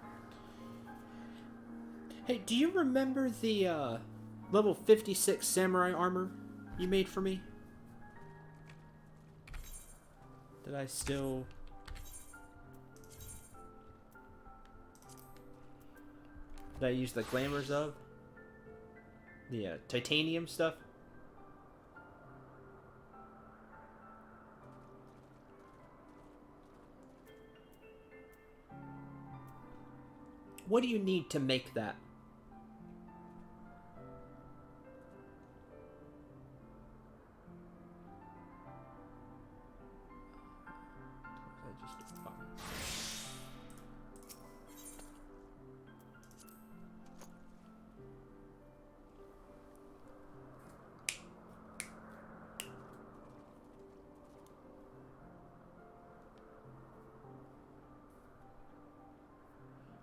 Hey, do you remember the level 56 samurai armor you made for me? Did I still... Did I use the glamours of? The titanium stuff? What do you need to make that?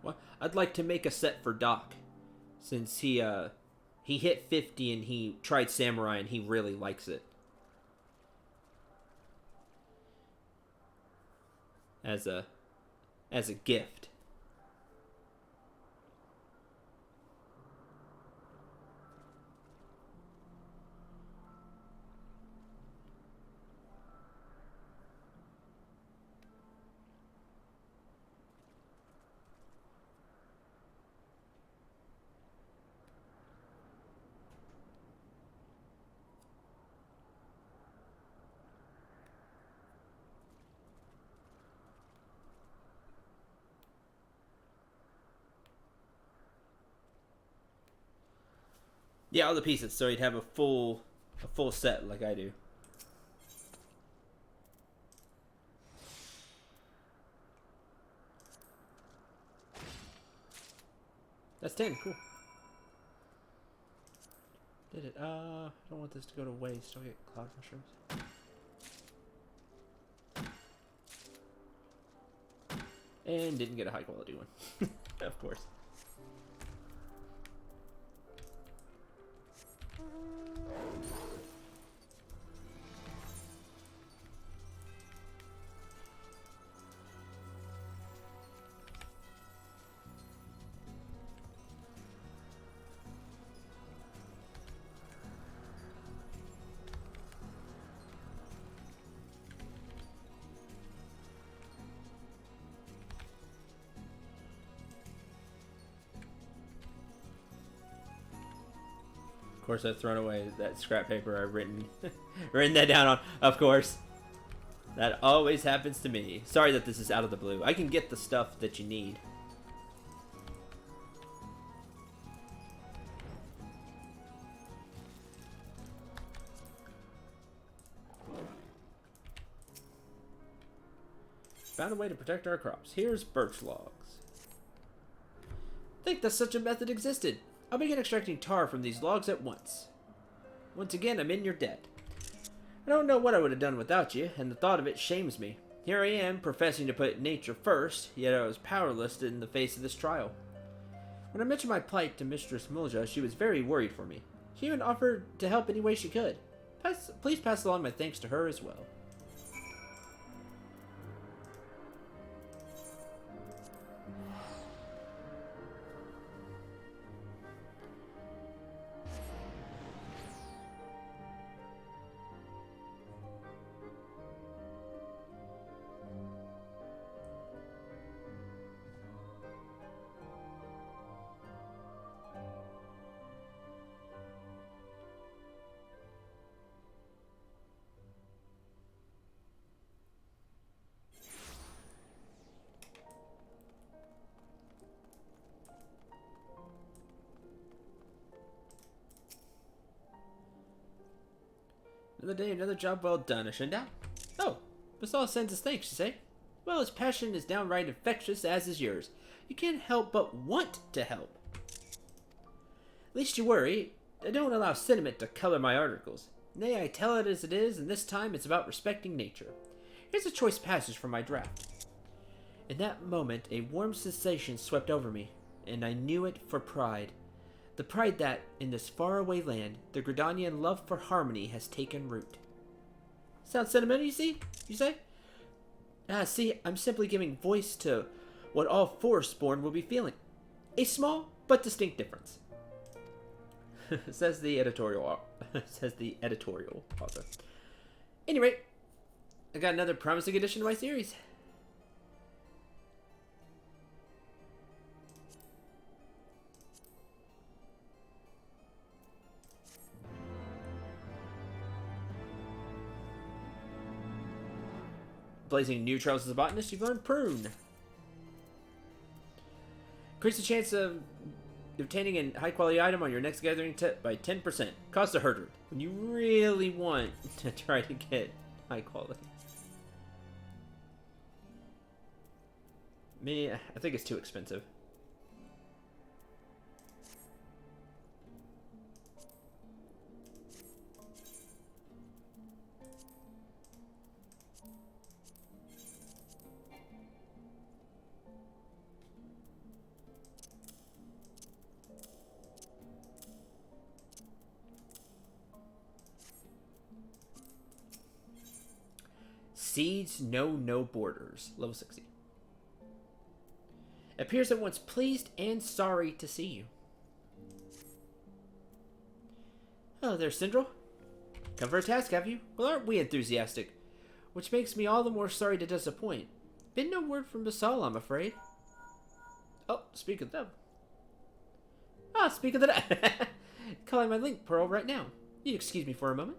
Well, I'd like to make a set for Doc, since he hit 50 and he tried Samurai and he really likes it. As a gift. Yeah, all the pieces, so he'd have a full set like I do. That's 10, cool. Did it? I don't want this to go to waste. I'll get cloud mushrooms. And didn't get a high quality one. Of course. Of course, I've thrown away that scrap paper I've written that down on. Of course. That always happens to me. Sorry that this is out of the blue. I can get the stuff that you need. Found a way to protect our crops. Here's birch logs. Think that such a method existed. I'll begin extracting tar from these logs at once. Once again, I'm in your debt. I don't know what I would have done without you, and the thought of it shames me. Here I am, professing to put nature first, yet I was powerless in the face of this trial. When I mentioned my plight to Mistress Mulja, she was very worried for me. She even offered to help any way she could. Please pass along my thanks to her as well. Another day, another job well done, I shouldn't doubt. Oh, Basal sends his thanks, you say? Well, his passion is downright infectious, as is yours. You can't help but want to help. Least you worry, I don't allow sentiment to color my articles. Nay, I tell it as it is, and this time it's about respecting nature. Here's a choice passage from my draft. In that moment, a warm sensation swept over me, and I knew it for pride. The pride that, in this faraway land, the Gridanian love for harmony has taken root. Sounds sentimental, you say? See, I'm simply giving voice to what all Forestborn will be feeling. A small but distinct difference. says the editorial author. Any rate, I got another promising addition to my series. Blazing new trails as a botanist, you've learned prune. Increase the chance of obtaining a high quality item on your next gathering by 10%. Cost a herder when you really want to try to get high quality. Me, I think it's too expensive. Seeds know no borders. Level 60. Appears at once pleased and sorry to see you. Oh, there's Syndrel. Come for a task, have you? Well, aren't we enthusiastic? Which makes me all the more sorry to disappoint. Been no word from Basal, I'm afraid. Oh, speak of them. Ah, speak of the... Calling my link pearl right now. You excuse me for a moment.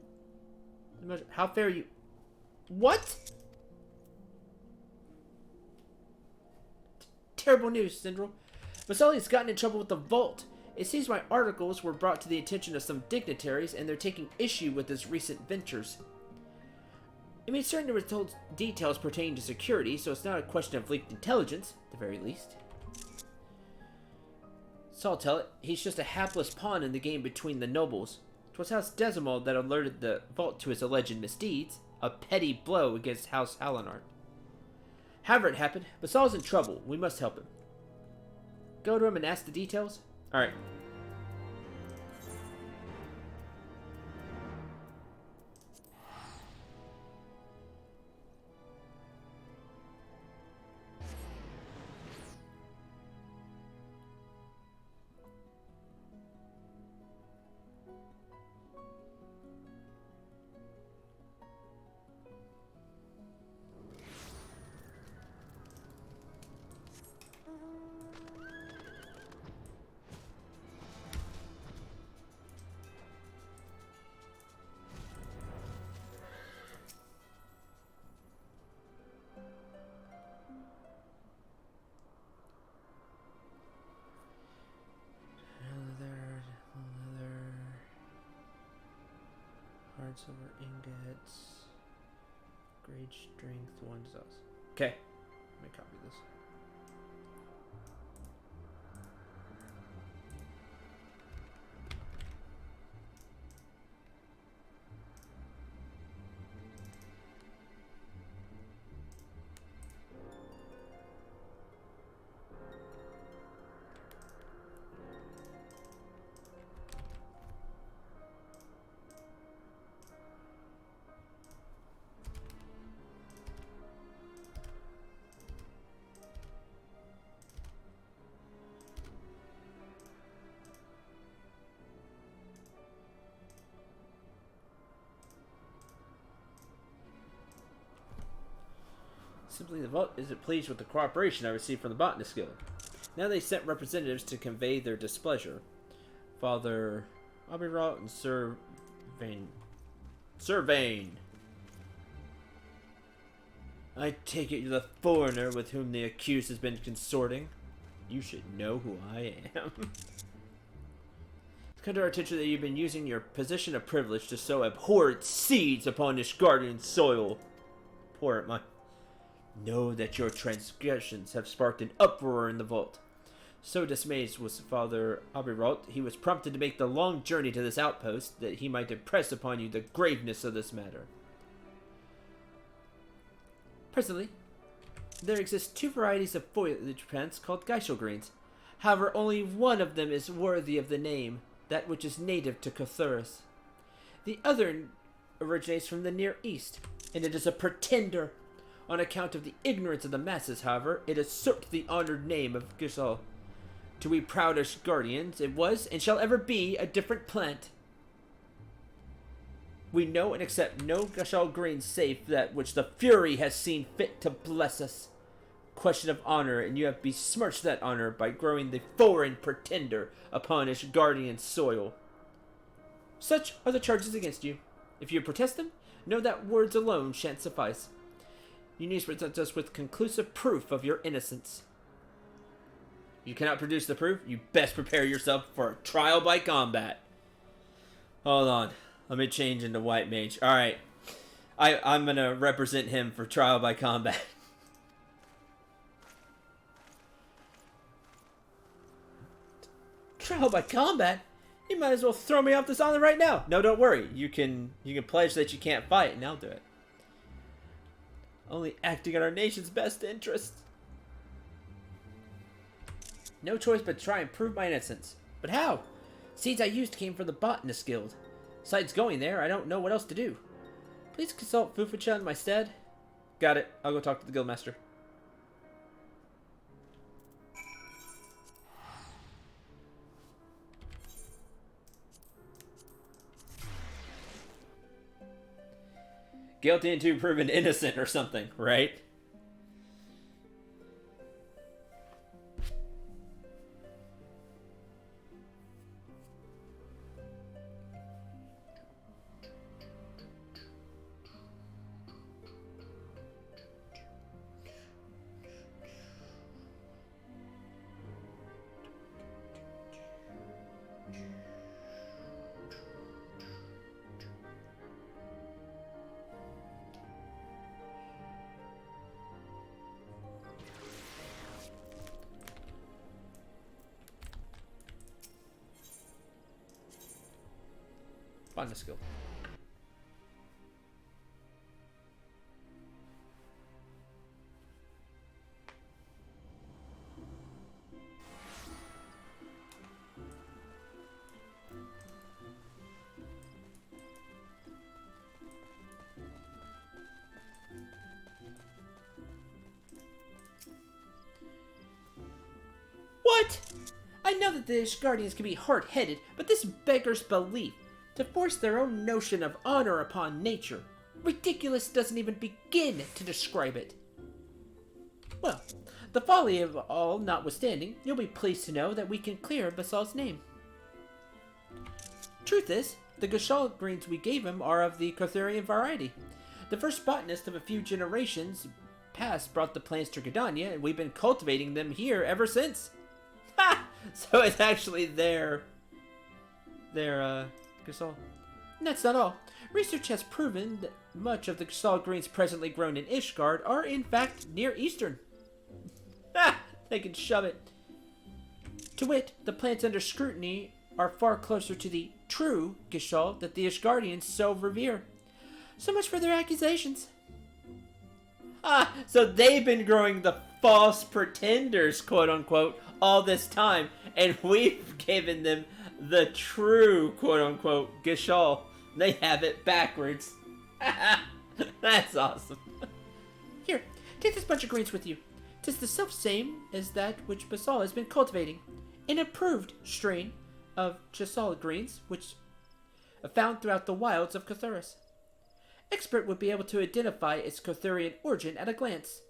How fair you... What? Terrible news, Syndrel. Basali's gotten in trouble with the Vault. It seems my articles were brought to the attention of some dignitaries, and they're taking issue with his recent ventures. It made certain there were told details pertaining to security, so it's not a question of leaked intelligence, at the very least. So I'll tell it, he's just a hapless pawn in the game between the nobles. 'Twas House Decimal that alerted the Vault to his alleged misdeeds. A petty blow against House Hallinart. However it happened, Basal's in trouble. We must help him. Go to him and ask the details? Alright. Silver ingots. Grade strength 1 sauce. Okay. Let me copy this. Simply the Vault isn't pleased with the cooperation I received from the Botanist Guild. Now they sent representatives to convey their displeasure. Father Abiralt and Sir Vane. Sir Vane! I take it you're the foreigner with whom the accused has been consorting. You should know who I am. It's come to our attention that you've been using your position of privilege to sow abhorrent seeds upon this guardian soil. Pour it, my. Know that your transgressions have sparked an uproar in the vault. So dismayed was Father Abiralt, he was prompted to make the long journey to this outpost that he might impress upon you the graveness of this matter. Presently, there exist 2 varieties of foliage plants called Geishel greens. However, only one of them is worthy of the name, that which is native to Cthulhu. The other originates from the Near East, and it is a pretender. On account of the ignorance of the masses, however, it usurped the honored name of Geishel. To we proudish guardians, it was, and shall ever be, a different plant. We know and accept no Geishel green save that which the Fury has seen fit to bless us. Question of honor, and you have besmirched that honor by growing the foreign pretender upon his guardian soil. Such are the charges against you. If you protest them, know that words alone shan't suffice. You need to present us with conclusive proof of your innocence. You cannot produce the proof, you best prepare yourself for a trial by combat. Hold on. Let me change into White Mage. Alright. I'm going to represent him for trial by combat. Trial by combat? You might as well throw me off this island right now. No, don't worry. You can pledge that you can't fight, and I'll do it. Only acting in our nation's best interest. No choice but to try and prove my innocence. But how? Seeds I used came from the Botanist Guild. Besides going there, I don't know what else to do. Please consult Fufucha in my stead. Got it. I'll go talk to the Guildmaster. Guilty until proven innocent or something, right? Find a skill. What? I know that the Ishgardians can be hard-headed, but this beggars belief. To force their own notion of honor upon nature. Ridiculous doesn't even begin to describe it. Well, the folly of all notwithstanding, you'll be pleased to know that we can clear Basal's name. Truth is, the Geishel greens we gave him are of the Cothurian variety. The first botanist of a few generations past brought the plants to Gridania, and we've been cultivating them here ever since. Ha! So it's actually their Geishel. And that's not all. Research has proven that much of the Geishel greens presently grown in Ishgard are in fact Near Eastern. Ah! They can shove it. To wit, the plants under scrutiny are far closer to the true Geishel that the Ishgardians so revere. So much for their accusations. Ah, so they've been growing the false pretenders, quote-unquote, all this time, and we've given them the true, quote-unquote, Geishel. They have it backwards. That's awesome. Here, take this bunch of greens with you. 'Tis the self-same as that which Basal has been cultivating. An improved strain of Geishel greens, which are found throughout the wilds of Cthulhu. Expert would be able to identify its Cothurian origin at a glance.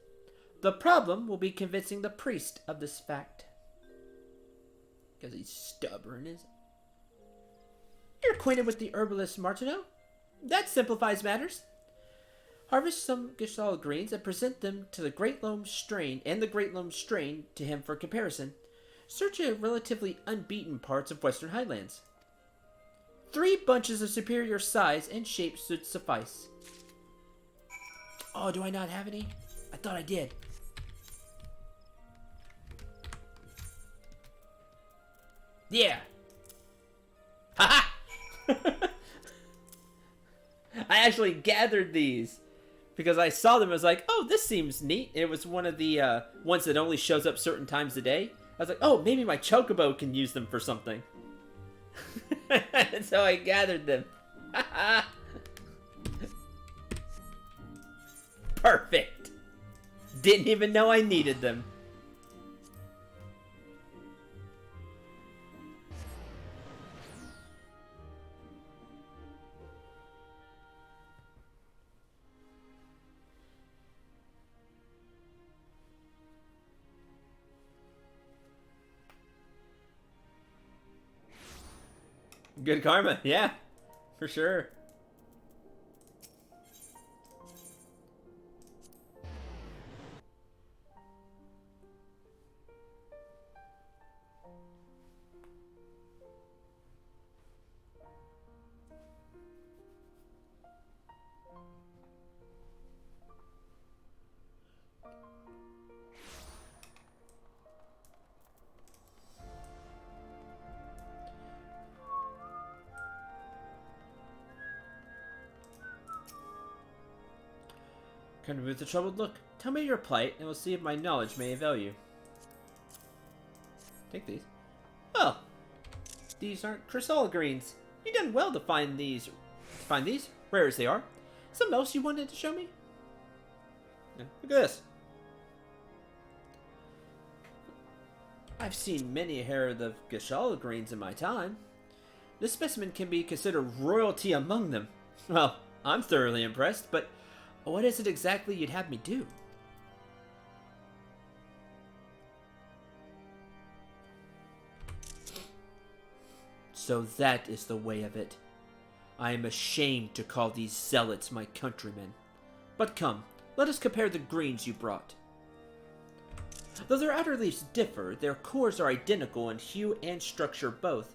The problem will be convincing the priest of this fact. Because he's stubborn, isn't he? You're acquainted with the herbalist Martineau? That simplifies matters. Harvest some Geishel greens and present them to the Great Loam strain and the Great Loam strain to him for comparison. Search the relatively unbeaten parts of Western Highlands. 3 bunches of superior size and shape should suffice. Oh, do I not have any? I thought I did. Yeah. Haha! I actually gathered these because I saw them. I was like, oh, this seems neat. It was one of the ones that only shows up certain times a day. I was like, oh, maybe my chocobo can use them for something. So I gathered them. Perfect. Didn't even know I needed them. Good karma, yeah, for sure. Kind of with a troubled look. Tell me your plight, and we'll see if my knowledge may avail you. Take these. Oh, these aren't chrysolite greens. You done well to find these. Rare as they are. Something else you wanted to show me? Yeah, look at this. I've seen many a hair of the chrysolite greens in my time. This specimen can be considered royalty among them. Well, I'm thoroughly impressed, but what is it exactly you'd have me do? So that is the way of it. I am ashamed to call these zealots my countrymen. But come, let us compare the greens you brought. Though their outer leaves differ, their cores are identical in hue and structure both.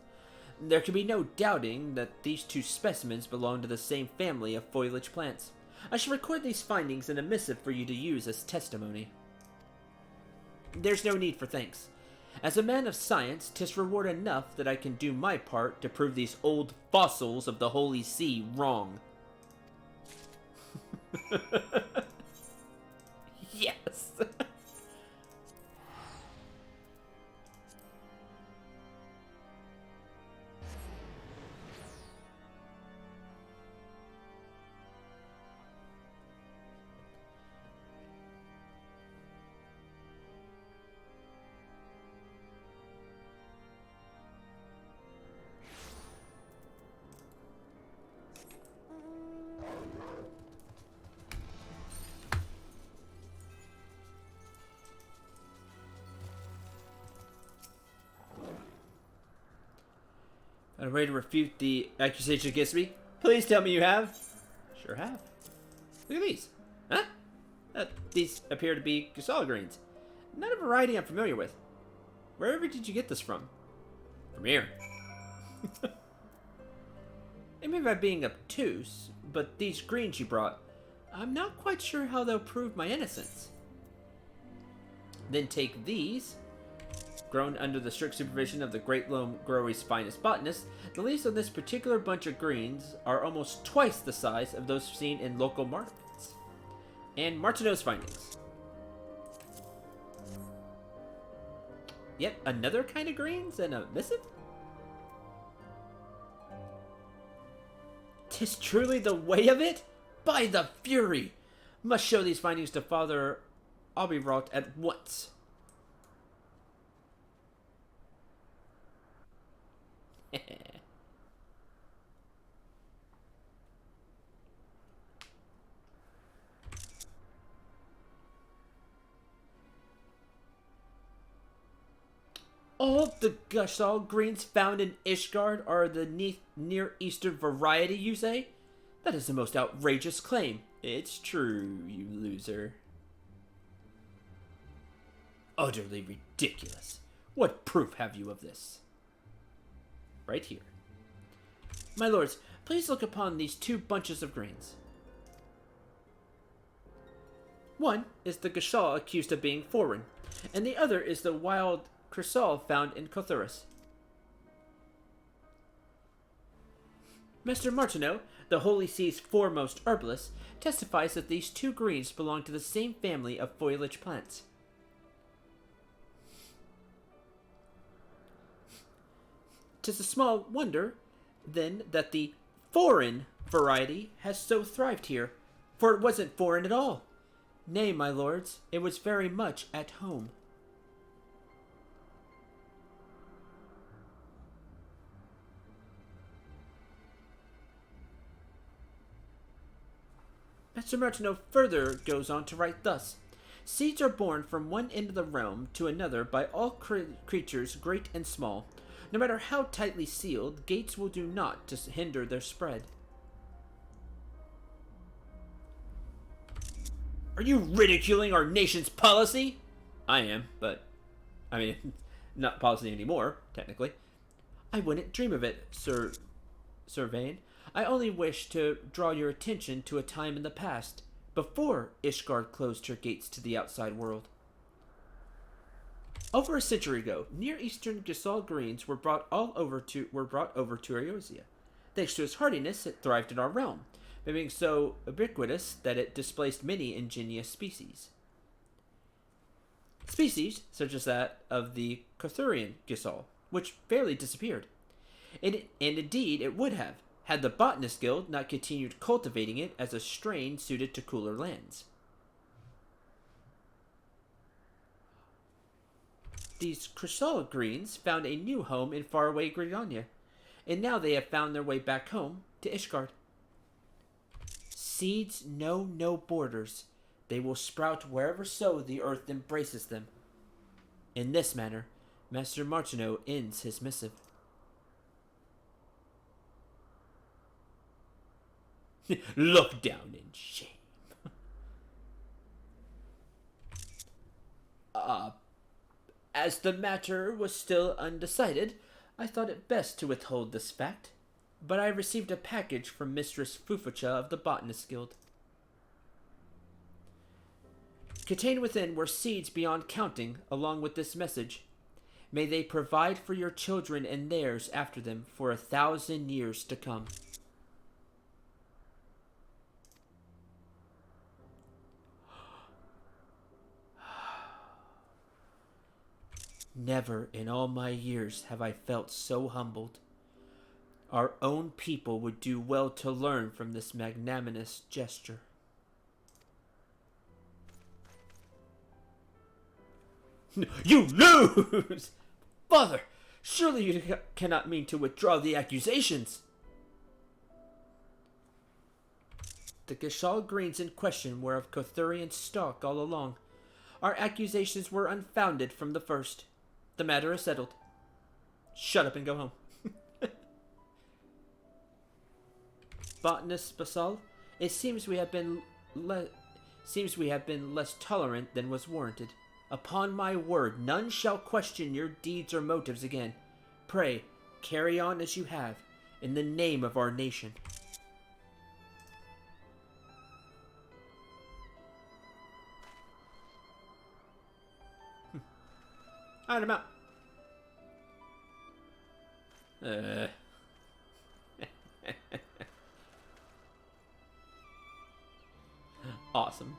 There can be no doubting that these 2 specimens belong to the same family of foliage plants. I shall record these findings in a missive for you to use as testimony. There's no need for thanks. As a man of science, 'tis reward enough that I can do my part to prove these old fossils of the Holy See wrong. Yes! A way to refute the accusation against me? Please tell me you have. Sure have. Look at these. Huh? These appear to be chrysolite greens. Not a variety I'm familiar with. Wherever did you get this from? From here. Maybe by being obtuse, but these greens you brought, I'm not quite sure how they'll prove my innocence. Then take these. Grown under the strict supervision of the Great Loam Growery's finest botanist, the leaves of this particular bunch of greens are almost twice the size of those seen in local markets. And Martineau's findings. Yet another kind of greens and a missive? 'Tis truly the way of it? By the Fury! Must show these findings to Father Aubirault at once. All the Gushall greens found in Ishgard are the Near Eastern variety, you say? That is the most outrageous claim. It's true, you loser. Utterly ridiculous. What proof have you of this? Right here. My lords, please look upon these two bunches of grains. One is the Gashal accused of being foreign, and the other is the wild chrysal found in Cothuras. Master Martineau, the Holy Sea's foremost herbalist, testifies that these two greens belong to the same family of foliage plants. "'Tis a small wonder, then, that the foreign variety has so thrived here, for it wasn't foreign at all. Nay, my lords, it was very much at home." Master Martineau further goes on to write thus: "Seeds are born from one end of the realm to another by all creatures great and small. No matter how tightly sealed, gates will do naught to hinder their spread." Are you ridiculing our nation's policy? I am, but, I mean, not policy anymore, technically. I wouldn't dream of it, Sir Vane. I only wish to draw your attention to a time in the past, before Ishgard closed her gates to the outside world. Over a century ago, Near Eastern Gisal greens were brought over to Eorzea. Thanks to its hardiness, it thrived in our realm, being so ubiquitous that it displaced many ingenious species. Species such as that of the Cothurian Gisal, which fairly disappeared. And indeed it would have, had the Botanist Guild not continued cultivating it as a strain suited to cooler lands. These Chrysal greens found a new home in faraway Gridania, and now they have found their way back home to Ishgard. Seeds know no borders. They will sprout wherever so the earth embraces them. In this manner, Master Martineau ends his missive. Look down in shame. As the matter was still undecided, I thought it best to withhold this fact, but I received a package from Mistress Fufucha of the Botanist Guild. Contained within were seeds beyond counting, along with this message. May they provide for your children and theirs after them for 1,000 years to come. Never in all my years have I felt so humbled. Our own people would do well to learn from this magnanimous gesture. You lose! Father, surely you cannot mean to withdraw the accusations. The Gashal greens in question were of Cothurian stock all along. Our accusations were unfounded from the first. The matter is settled. Shut up and go home. Botanist Basal, it seems we have been less tolerant than was warranted. Upon my word, none shall question your deeds or motives again. Pray, carry on as you have, in the name of our nation. Alright, I'm out. Awesome.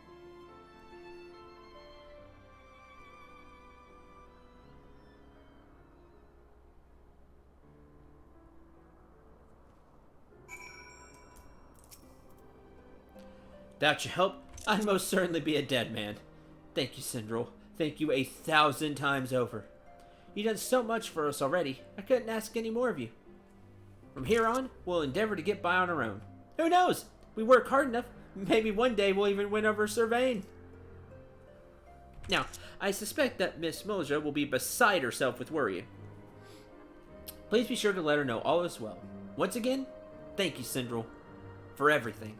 Without your help, I'd most certainly be a dead man. Thank you, Syndril. Thank you 1,000 times over. You've done so much for us already, I couldn't ask any more of you. From here on, we'll endeavor to get by on our own. Who knows? We work hard enough, maybe one day we'll even win over Sir Vane. Now, I suspect that Miss Milja will be beside herself with worry. Please be sure to let her know all is well. Once again, thank you, Syndril, for everything.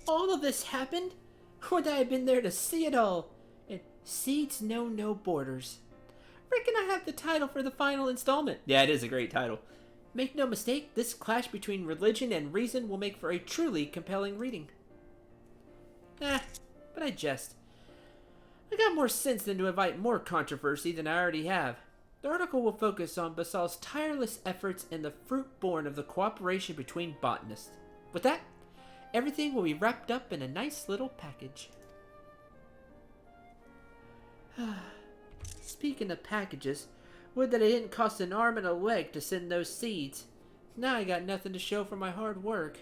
All of this happened? Would I have been there to see it all? And Seeds Know No Borders. Reckon I have the title for the final installment. Yeah, it is a great title. Make no mistake, this clash between religion and reason will make for a truly compelling reading. But I jest. I got more sense than to invite more controversy than I already have. The article will focus on Basal's tireless efforts and the fruit born of the cooperation between botanists. With that, everything will be wrapped up in a nice little package. Speaking of packages, would that it didn't cost an arm and a leg to send those seeds. Now I got nothing to show for my hard work.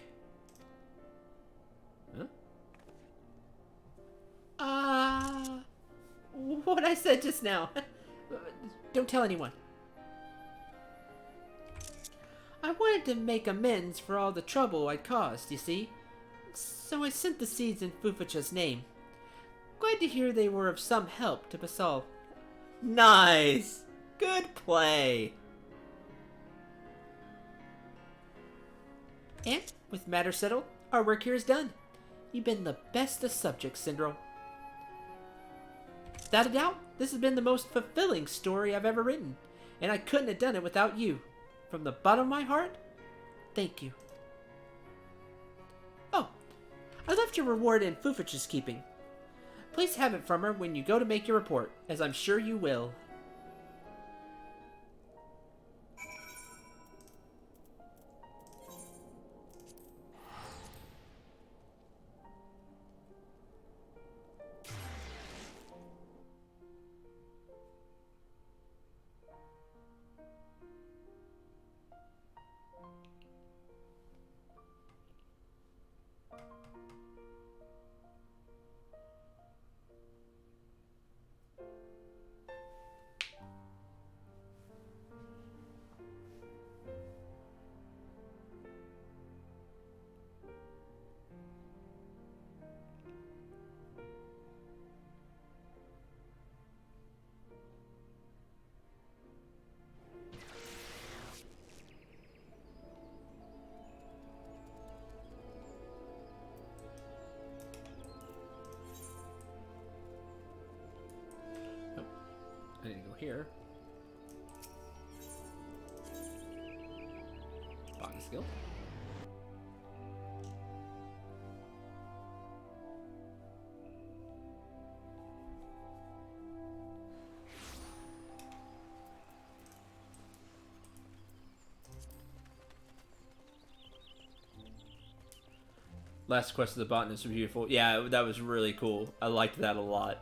Huh? What I said just now. Don't tell anyone. I wanted to make amends for all the trouble I'd caused, you see. So I sent the seeds in Fufacha's name. Glad to hear they were of some help to Basal. Nice! Good play! And, with matters settled, our work here is done. You've been the best of subjects, Syndrome. Without a doubt, this has been the most fulfilling story I've ever written, and I couldn't have done it without you. From the bottom of my heart, thank you. Oh, I left your reward in Fufacha's keeping. Please have it from her when you go to make your report, as I'm sure you will. I need to go here. Botany skill. Last quest of the botanist was beautiful. Yeah, that was really cool. I liked that a lot.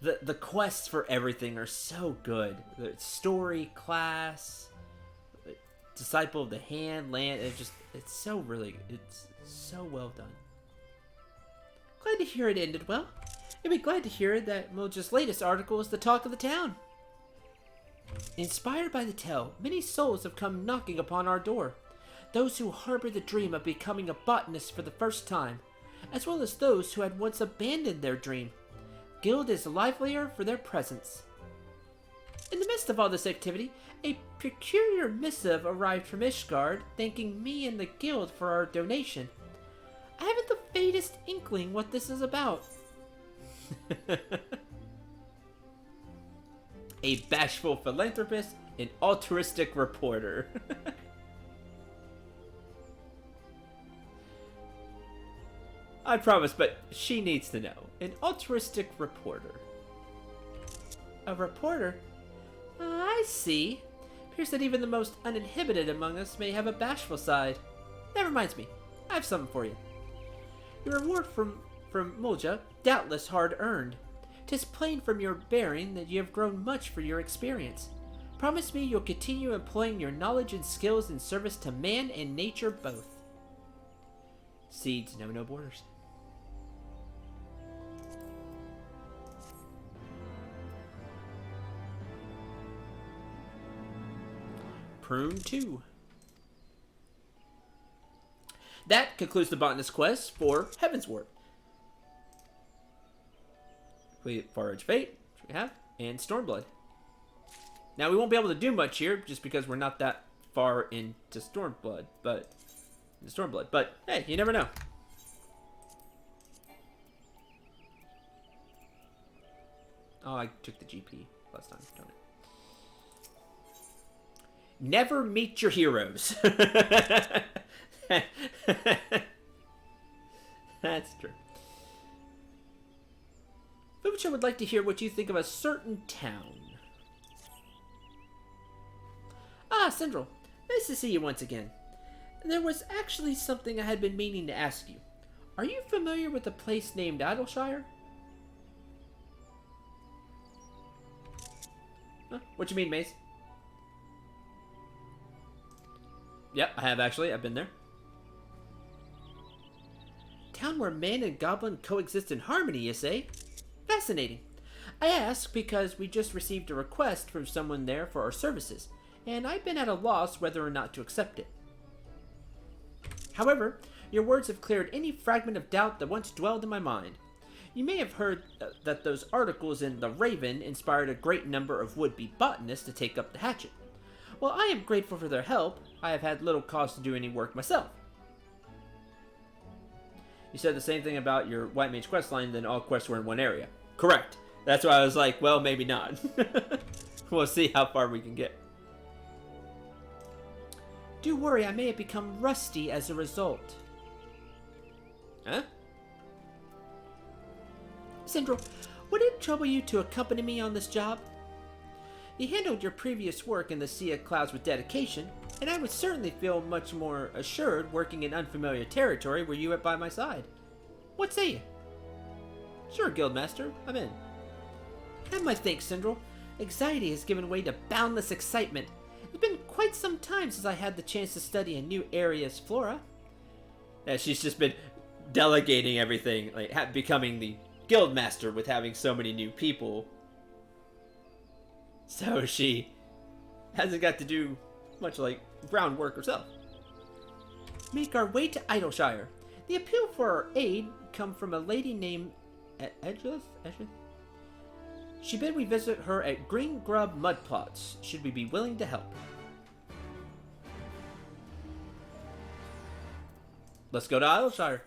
The quests for everything are so good. The story, class, disciple of the hand, land. It's so well done. Glad to hear it ended well. You'll be glad to hear that Moja's latest article is the talk of the town. Inspired by the tale, many souls have come knocking upon our door. Those who harbor the dream of becoming a botanist for the first time, as well as those who had once abandoned their dream. Guild is livelier for their presence. In the midst of all this activity, a peculiar missive arrived from Ishgard, thanking me and the guild for our donation. I haven't the faintest inkling what this is about. A bashful philanthropist, an altruistic reporter. I promise, but she needs to know. An altruistic reporter. A reporter? I see. Appears that even the most uninhibited among us may have a bashful side. That reminds me, I have something for you. Your reward from Mulja, doubtless hard earned. 'Tis plain from your bearing that you have grown much for your experience. Promise me you'll continue employing your knowledge and skills in service to man and nature both. Seeds know no borders. Prune 2. That concludes the botanist quest for Heavensward. Complete Far Edge Fate, which we have, and Stormblood. Now we won't be able to do much here just because we're not that far into Stormblood, but the Stormblood. But hey, you never know. Oh, I took the GP last time, don't it? Never meet your heroes. That's true. Fubucha would like to hear what you think of a certain town. Ah, Syndrome. Nice to see you once again. There was actually something I had been meaning to ask you. Are you familiar with a place named Idleshire? Huh? What you mean, Mace? Yep, I have actually. I've been there. Town where man and goblin coexist in harmony, you say? Fascinating. I ask because we just received a request from someone there for our services, and I've been at a loss whether or not to accept it. However, your words have cleared any fragment of doubt that once dwelled in my mind. You may have heard that those articles in The Raven inspired a great number of would-be botanists to take up the hatchet. While I am grateful for their help, I have had little cause to do any work myself. You said the same thing about your White Mage questline, then all quests were in one area. Correct. That's why I was like, well, maybe not. We'll see how far we can get. Do worry, I may have become rusty as a result. Huh? Syndrome, would it trouble you to accompany me on this job? You handled your previous work in the Sea of Clouds with dedication, and I would certainly feel much more assured working in unfamiliar territory were you by my side. What say you? Sure, Guildmaster, I'm in. Have my thanks, Syndrome. Anxiety has given way to boundless excitement. It's been quite some time since I had the chance to study a new area's flora. Yeah, she's just been delegating everything, like becoming the Guildmaster with having so many new people. So she hasn't got to do much like groundwork herself. Make our way to Idleshire. The appeal for our aid come from a lady named Edgeth? She bid we visit her at Green Grub Mudplots, should we be willing to help. Let's go to Idleshire.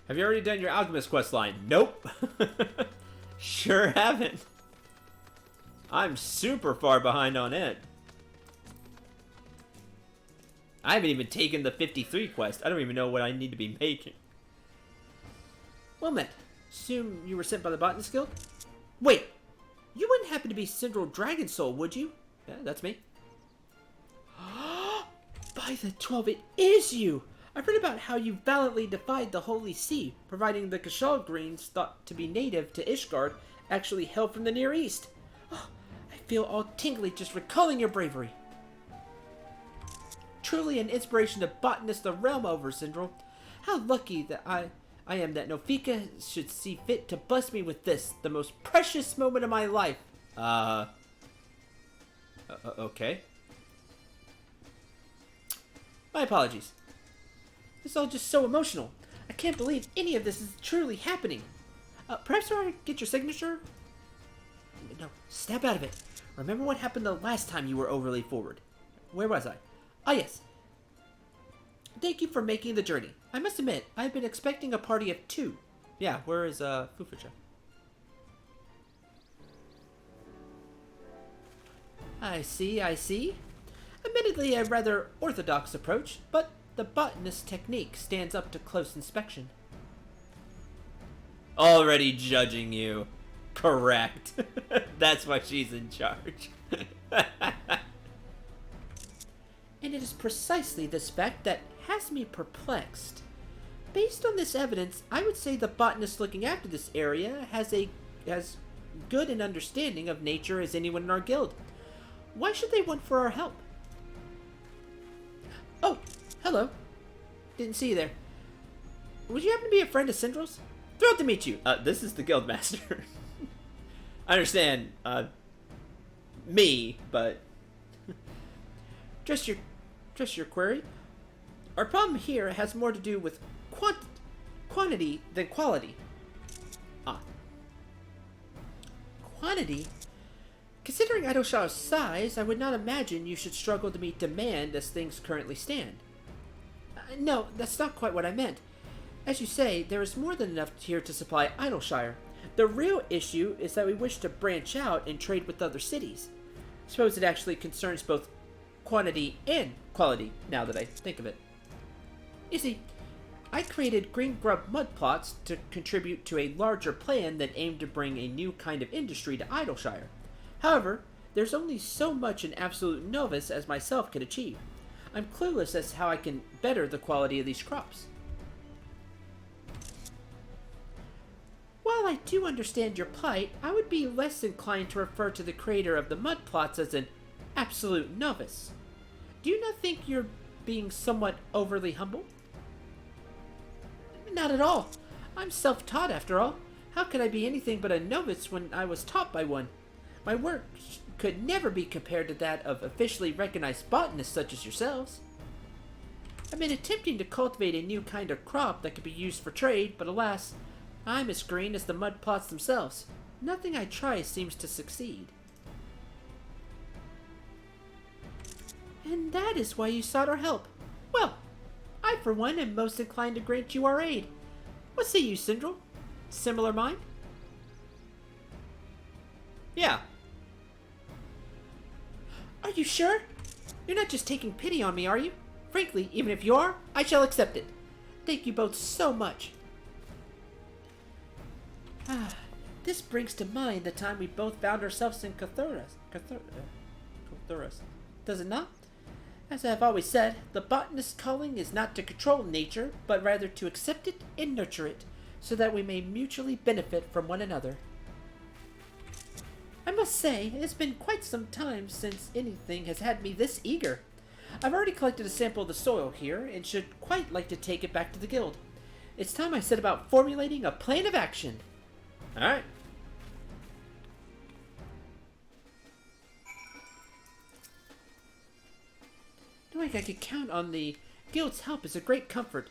Have you already done your Alchemist questline? Nope. Sure haven't. I'm super far behind on it. I haven't even taken the 53 quest. I don't even know what I need to be making. Well met. Assume you were sent by the Botanist Guild? Wait! You wouldn't happen to be Syndrome Dragonsoul, would you? Yeah, that's me. By the 12, it is you! I've heard about how you valiantly defied the Holy See, providing the Kashal greens thought to be native to Ishgard actually hail from the Near East. Oh, I feel all tingly just recalling your bravery. Truly an inspiration to botanists the realm over, Syndrome. How lucky that I am that Nofika should see fit to bless me with this, the most precious moment of my life. Okay. My apologies. It's all just so emotional. I can't believe any of this is truly happening. Perhaps I get your signature? No, snap out of it. Remember what happened the last time you were overly forward. Where was I? Ah, yes. Thank you for making the journey. I must admit, I've been expecting a party of 2. Yeah, where is Fufucha? I see. Admittedly, a rather orthodox approach, but the botanist's technique stands up to close inspection. Already judging you. Correct. That's why she's in charge. And it is precisely this fact that has me perplexed. Based on this evidence, I would say the botanist looking after this area has good an understanding of nature as anyone in our guild. Why should they want for our help? Oh, hello. Didn't see you there. Would you happen to be a friend of Syndral's? Thrilled to meet you. This is the Guildmaster. I understand, me, but... Just your query? Our problem here has more to do with quantity than quality. Quantity? Considering Idleshire's size, I would not imagine you should struggle to meet demand as things currently stand. No, that's not quite what I meant. As you say, there is more than enough here to supply Idleshire. The real issue is that we wish to branch out and trade with other cities. Suppose it actually concerns both quantity and quality, now that I think of it. You see, I created green grub mud plots to contribute to a larger plan that aimed to bring a new kind of industry to Idleshire. However, there's only so much an absolute novice as myself can achieve. I'm clueless as to how I can better the quality of these crops. While I do understand your plight, I would be less inclined to refer to the creator of the mud plots as an absolute novice. Do you not think you're being somewhat overly humble? Not at all. I'm self-taught after all. How could I be anything but a novice when I was taught by one? My work could never be compared to that of officially recognized botanists such as yourselves. I've been attempting to cultivate a new kind of crop that could be used for trade, but alas, I'm as green as the mud plots themselves. Nothing I try seems to succeed. And that is why you sought our help. Well, I for one am most inclined to grant you our aid. What say you, Syndral? Similar mind? Yeah. Are you sure? You're not just taking pity on me, are you? Frankly, even if you are, I shall accept it. Thank you both so much. This brings to mind the time we both found ourselves in Cthulhu. Does it not? As I have always said, the botanist's calling is not to control nature, but rather to accept it and nurture it, so that we may mutually benefit from one another. I must say, it has been quite some time since anything has had me this eager. I've already collected a sample of the soil here, and should quite like to take it back to the guild. It's time I set about formulating a plan of action. Alright. Knowing I could count on the guild's help is a great comfort.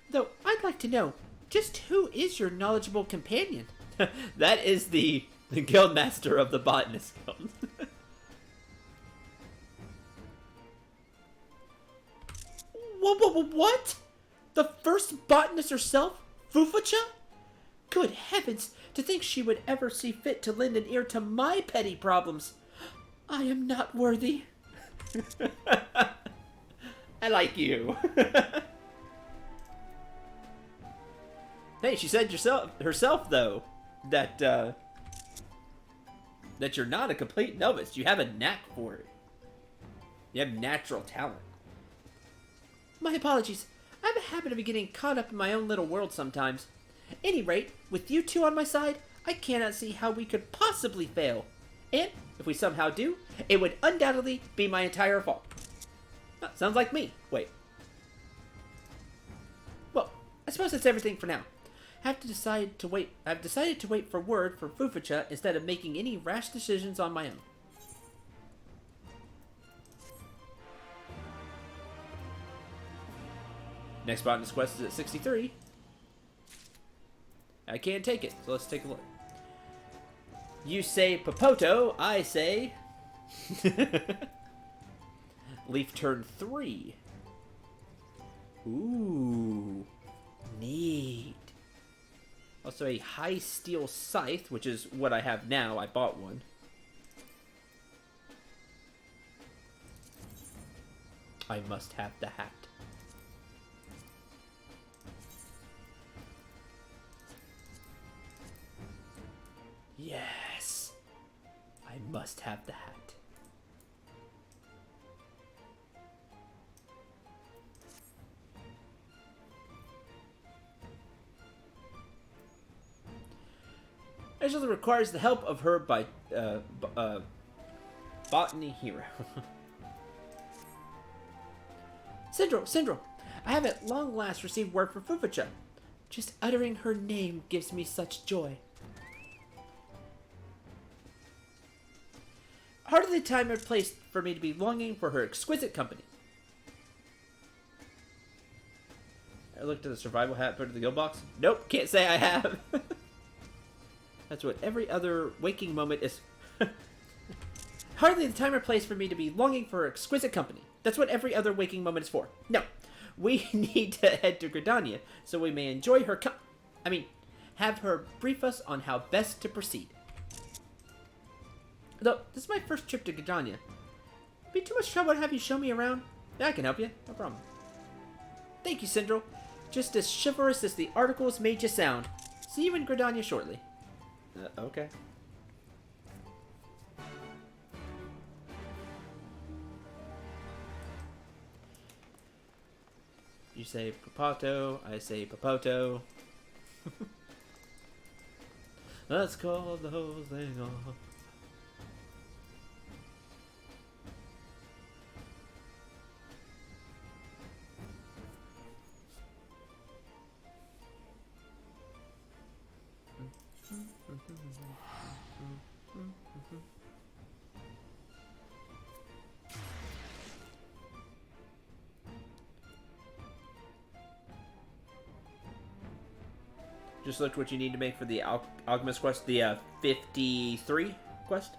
Though, I'd like to know, just who is your knowledgeable companion? That is the Guildmaster of the Botanist Guild. What? The first botanist herself? Fufucha? Good heavens, to think she would ever see fit to lend an ear to my petty problems. I am not worthy. I like you. Hey, she said herself though that that you're not a complete novice. You have a knack for it. You have natural talent. My apologies. I have a habit of getting caught up in my own little world sometimes. At any rate, with you two on my side, I cannot see how we could possibly fail. And, if we somehow do, it would undoubtedly be my entire fault. Sounds like me. Wait. Well, I suppose that's everything for now. I've decided to wait for word from Fufucha instead of making any rash decisions on my own. Next botanist quest is at 63. I can't take it, so let's take a look. You say Popoto, I say... Leaf turn 3. Ooh. Neat. Also a high steel scythe, which is what I have now. I bought one. I must have the hat. Yes. I must have the hat. Actually requires the help of her by botany hero. Syndrome, I have at long last received word for Fufucha. Just uttering her name gives me such joy. Hardly time or place for me to be longing for her exquisite company. I looked at the survival hat put in the guild box. Nope, can't say I have. That's what every other waking moment is. Hardly the time or place for me to be longing for her exquisite company. That's what every other waking moment is for. No, we need to head to Gridania so we may enjoy her have her brief us on how best to proceed. Though, this is my first trip to Gridania. Be too much trouble to have you show me around? Yeah, I can help you. No problem. Thank you, Syndrome. Just as chivalrous as the articles made you sound. See you in Gridania shortly. Okay. You say Papato, I say Papoto. Let's call the whole thing off. Just looked what you need to make for the Alchemist quest, the 53 quest.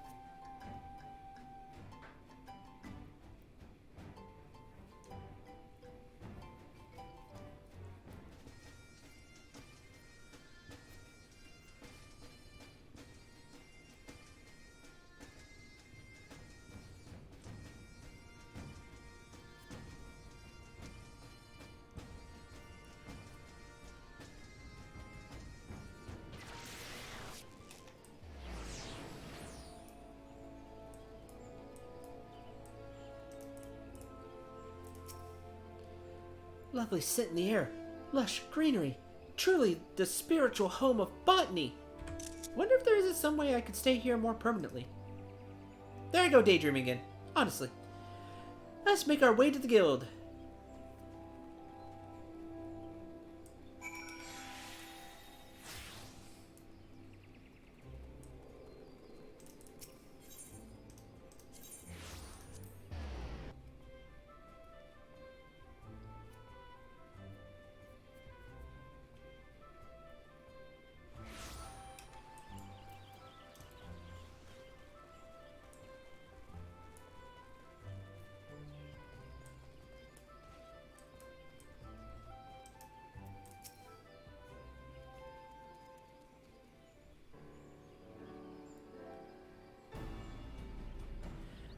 Lovely scent in the air, lush greenery, truly the spiritual home of botany. Wonder if there isn't some way I could stay here more permanently. There I go daydreaming again, honestly. Let's make our way to the guild.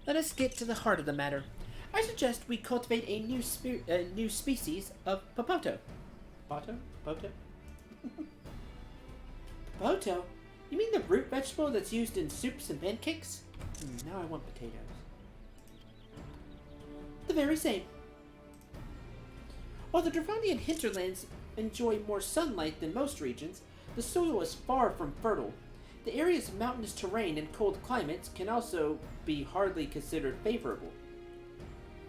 Let us get to the heart of the matter. I suggest we cultivate a new species of Papoto. Papoto? Papoto? Papoto? You mean the root vegetable that's used in soups and pancakes? Now I want potatoes. The very same. While the Dravonian hinterlands enjoy more sunlight than most regions, the soil is far from fertile. The area's mountainous terrain and cold climates can also be hardly considered favorable.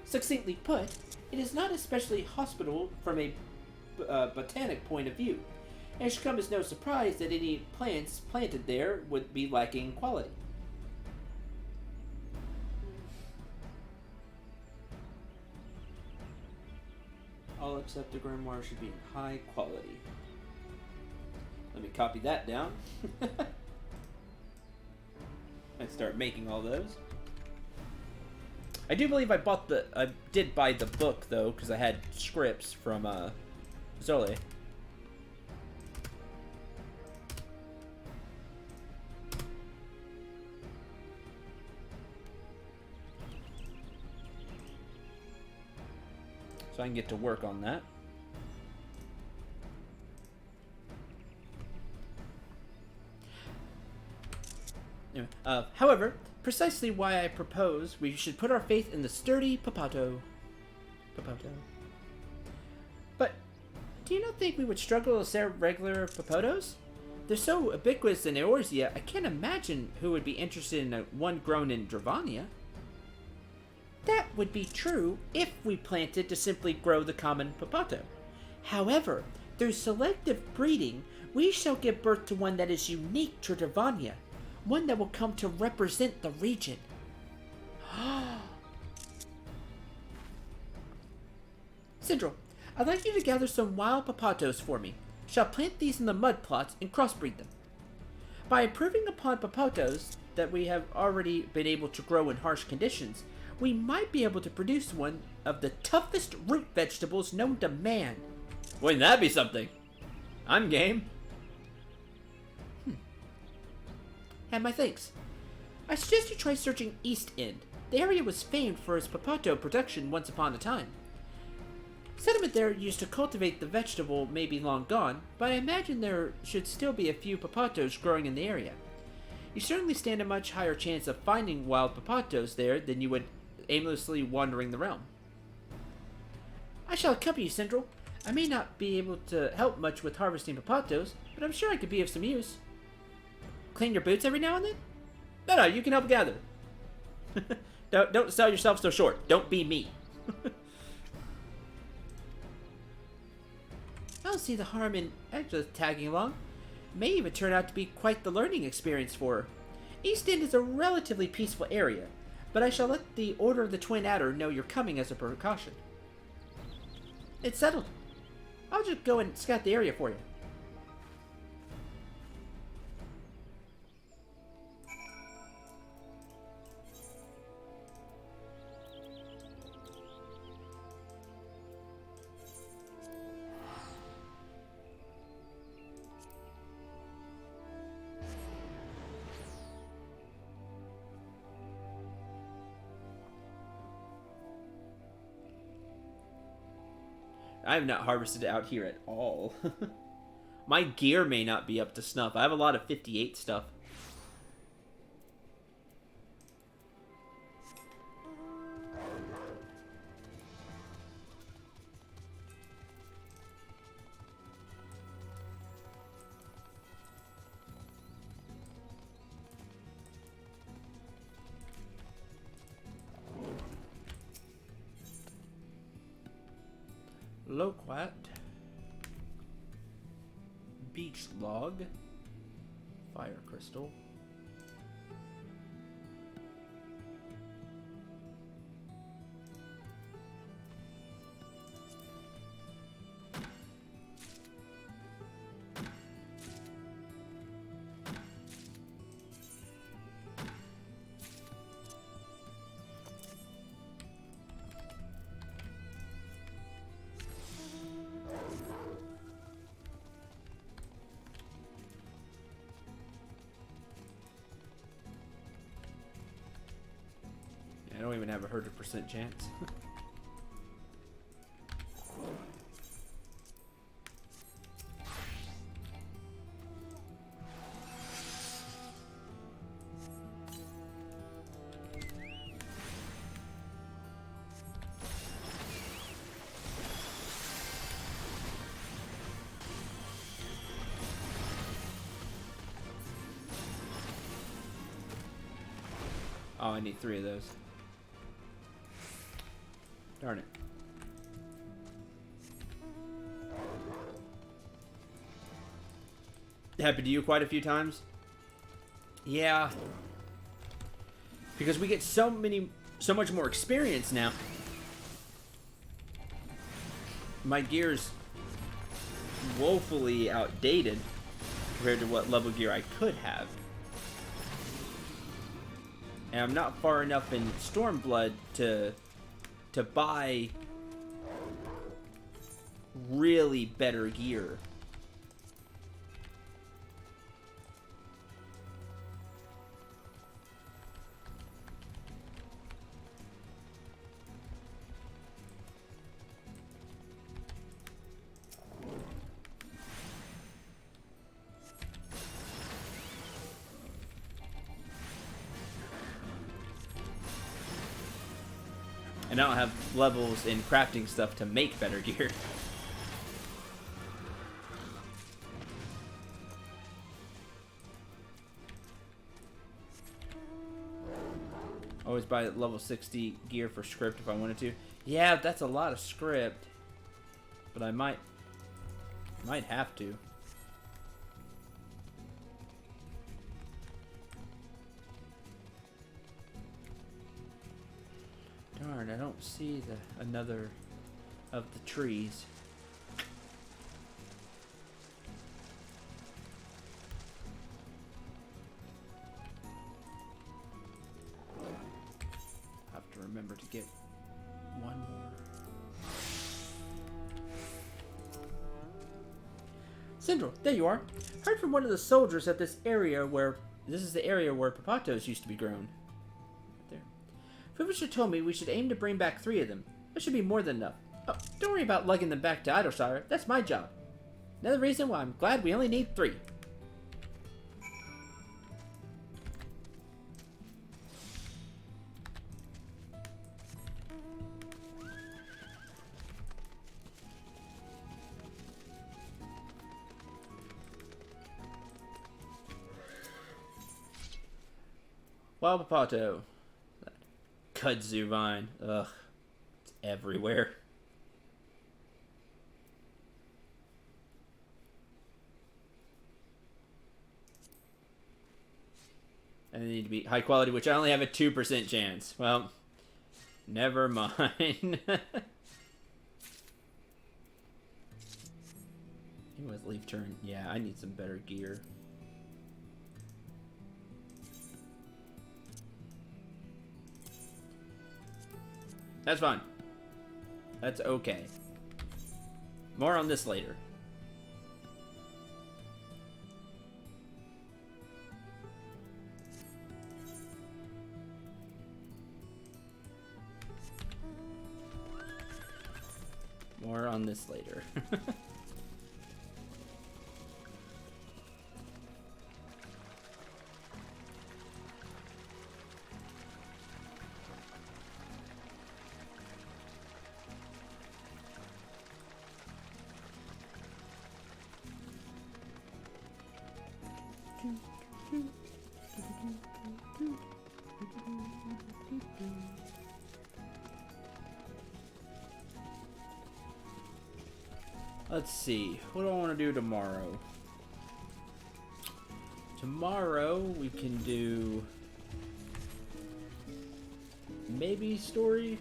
Succinctly put, it is not especially hospitable from a botanic point of view, and it should come as no surprise that any plants planted there would be lacking quality. All except the grimoire should be high quality. Let me copy that down. And start making all those. I do believe I did buy the book though, because I had scripts from Zole. So I can get to work on that. Anyway, however, precisely why I propose we should put our faith in the sturdy Papato. But do you not think we would struggle to sell regular Papatos? They're so ubiquitous in Eorzea, I can't imagine who would be interested in one grown in Dravania. That would be true if we planted to simply grow the common Papato. However, through selective breeding, we shall give birth to one that is unique to Dravania, one that will come to represent the region. Sindral, I'd like you to gather some wild Papatos for me. Shall plant these in the mud plots and crossbreed them. By improving upon Papatos that we have already been able to grow in harsh conditions, we might be able to produce one of the toughest root vegetables known to man. Wouldn't that be something? I'm game. And my thanks. I suggest you try searching East End. The area was famed for its Papato production once upon a time. Settlement there used to cultivate the vegetable may be long gone, but I imagine there should still be a few Papatos growing in the area. You certainly stand a much higher chance of finding wild Papatos there than you would aimlessly wandering the realm. I shall accompany you, Sindral. I may not be able to help much with harvesting Papatos, but I'm sure I could be of some use. Clean your boots every now and then? No, you can help gather. Don't sell yourself so short. Don't be me. I don't see the harm in Angela tagging along. May even turn out to be quite the learning experience for her. East End is a relatively peaceful area, but I shall let the Order of the Twin Adder know you're coming as a precaution. It's settled. I'll just go and scout the area for you. I have not harvested it out here at all. My gear may not be up to snuff. I have a lot of 58 stuff. Loquat, beach log, fire crystal, I don't even have a 100% chance. Oh, I need 3 of those. Darn it. Happened to you quite a few times? Yeah. Because we get so much more experience now. My gear's woefully outdated compared to what level gear I could have. And I'm not far enough in Stormblood to buy really better gear. And I don't have levels in crafting stuff to make better gear. Always buy level 60 gear for script if I wanted to. Yeah, that's a lot of script. But I might have to. Darn, I don't see another of the trees. Have to remember to get one more. Syndrome, there you are. Heard from one of the soldiers that this is the area where papatos used to be grown. There. Fubushi told me we should aim to bring back 3 of them. That should be more than enough. Oh, don't worry about lugging them back to Idleshire. That's my job. Another reason why I'm glad we only need 3. Wild Papato. That kudzu vine. Ugh. It's everywhere. And they need to be high quality, which I only have a 2% chance. Well, never mind. He was leaf turn. Yeah, I need some better gear. That's fine. That's okay. More on this later. More on this later. Let's see. What do I want to do tomorrow? Tomorrow we can do maybe story.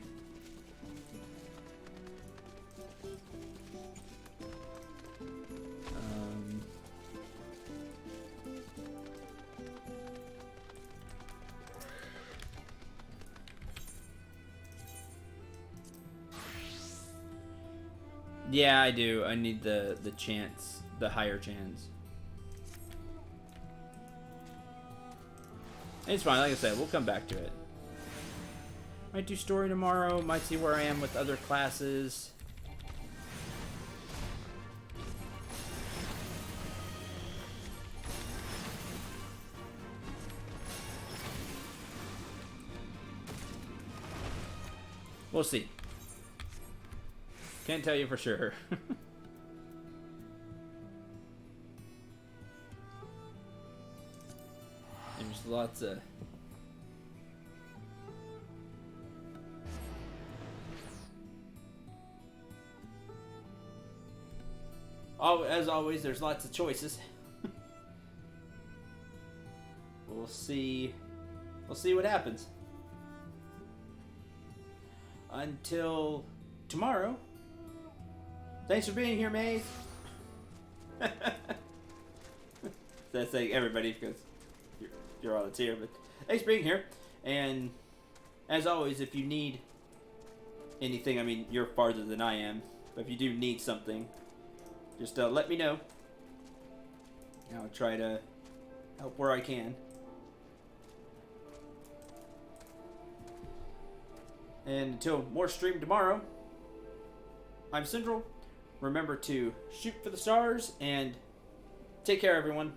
Yeah, I do. I need the chance, the higher chance. It's fine. Like I said, we'll come back to it. Might do story tomorrow. Might see where I am with other classes. We'll see. Can't tell you for sure. There's lots of... Oh, as always, there's lots of choices. We'll see. We'll see what happens. Until tomorrow. Thanks for being here, Maze. That's like everybody because you're all that's here. But thanks for being here. And as always, if you need anything, I mean, you're farther than I am. But if you do need something, just let me know. I'll try to help where I can. And until more stream tomorrow, I'm Central. Remember to shoot for the stars and take care, everyone.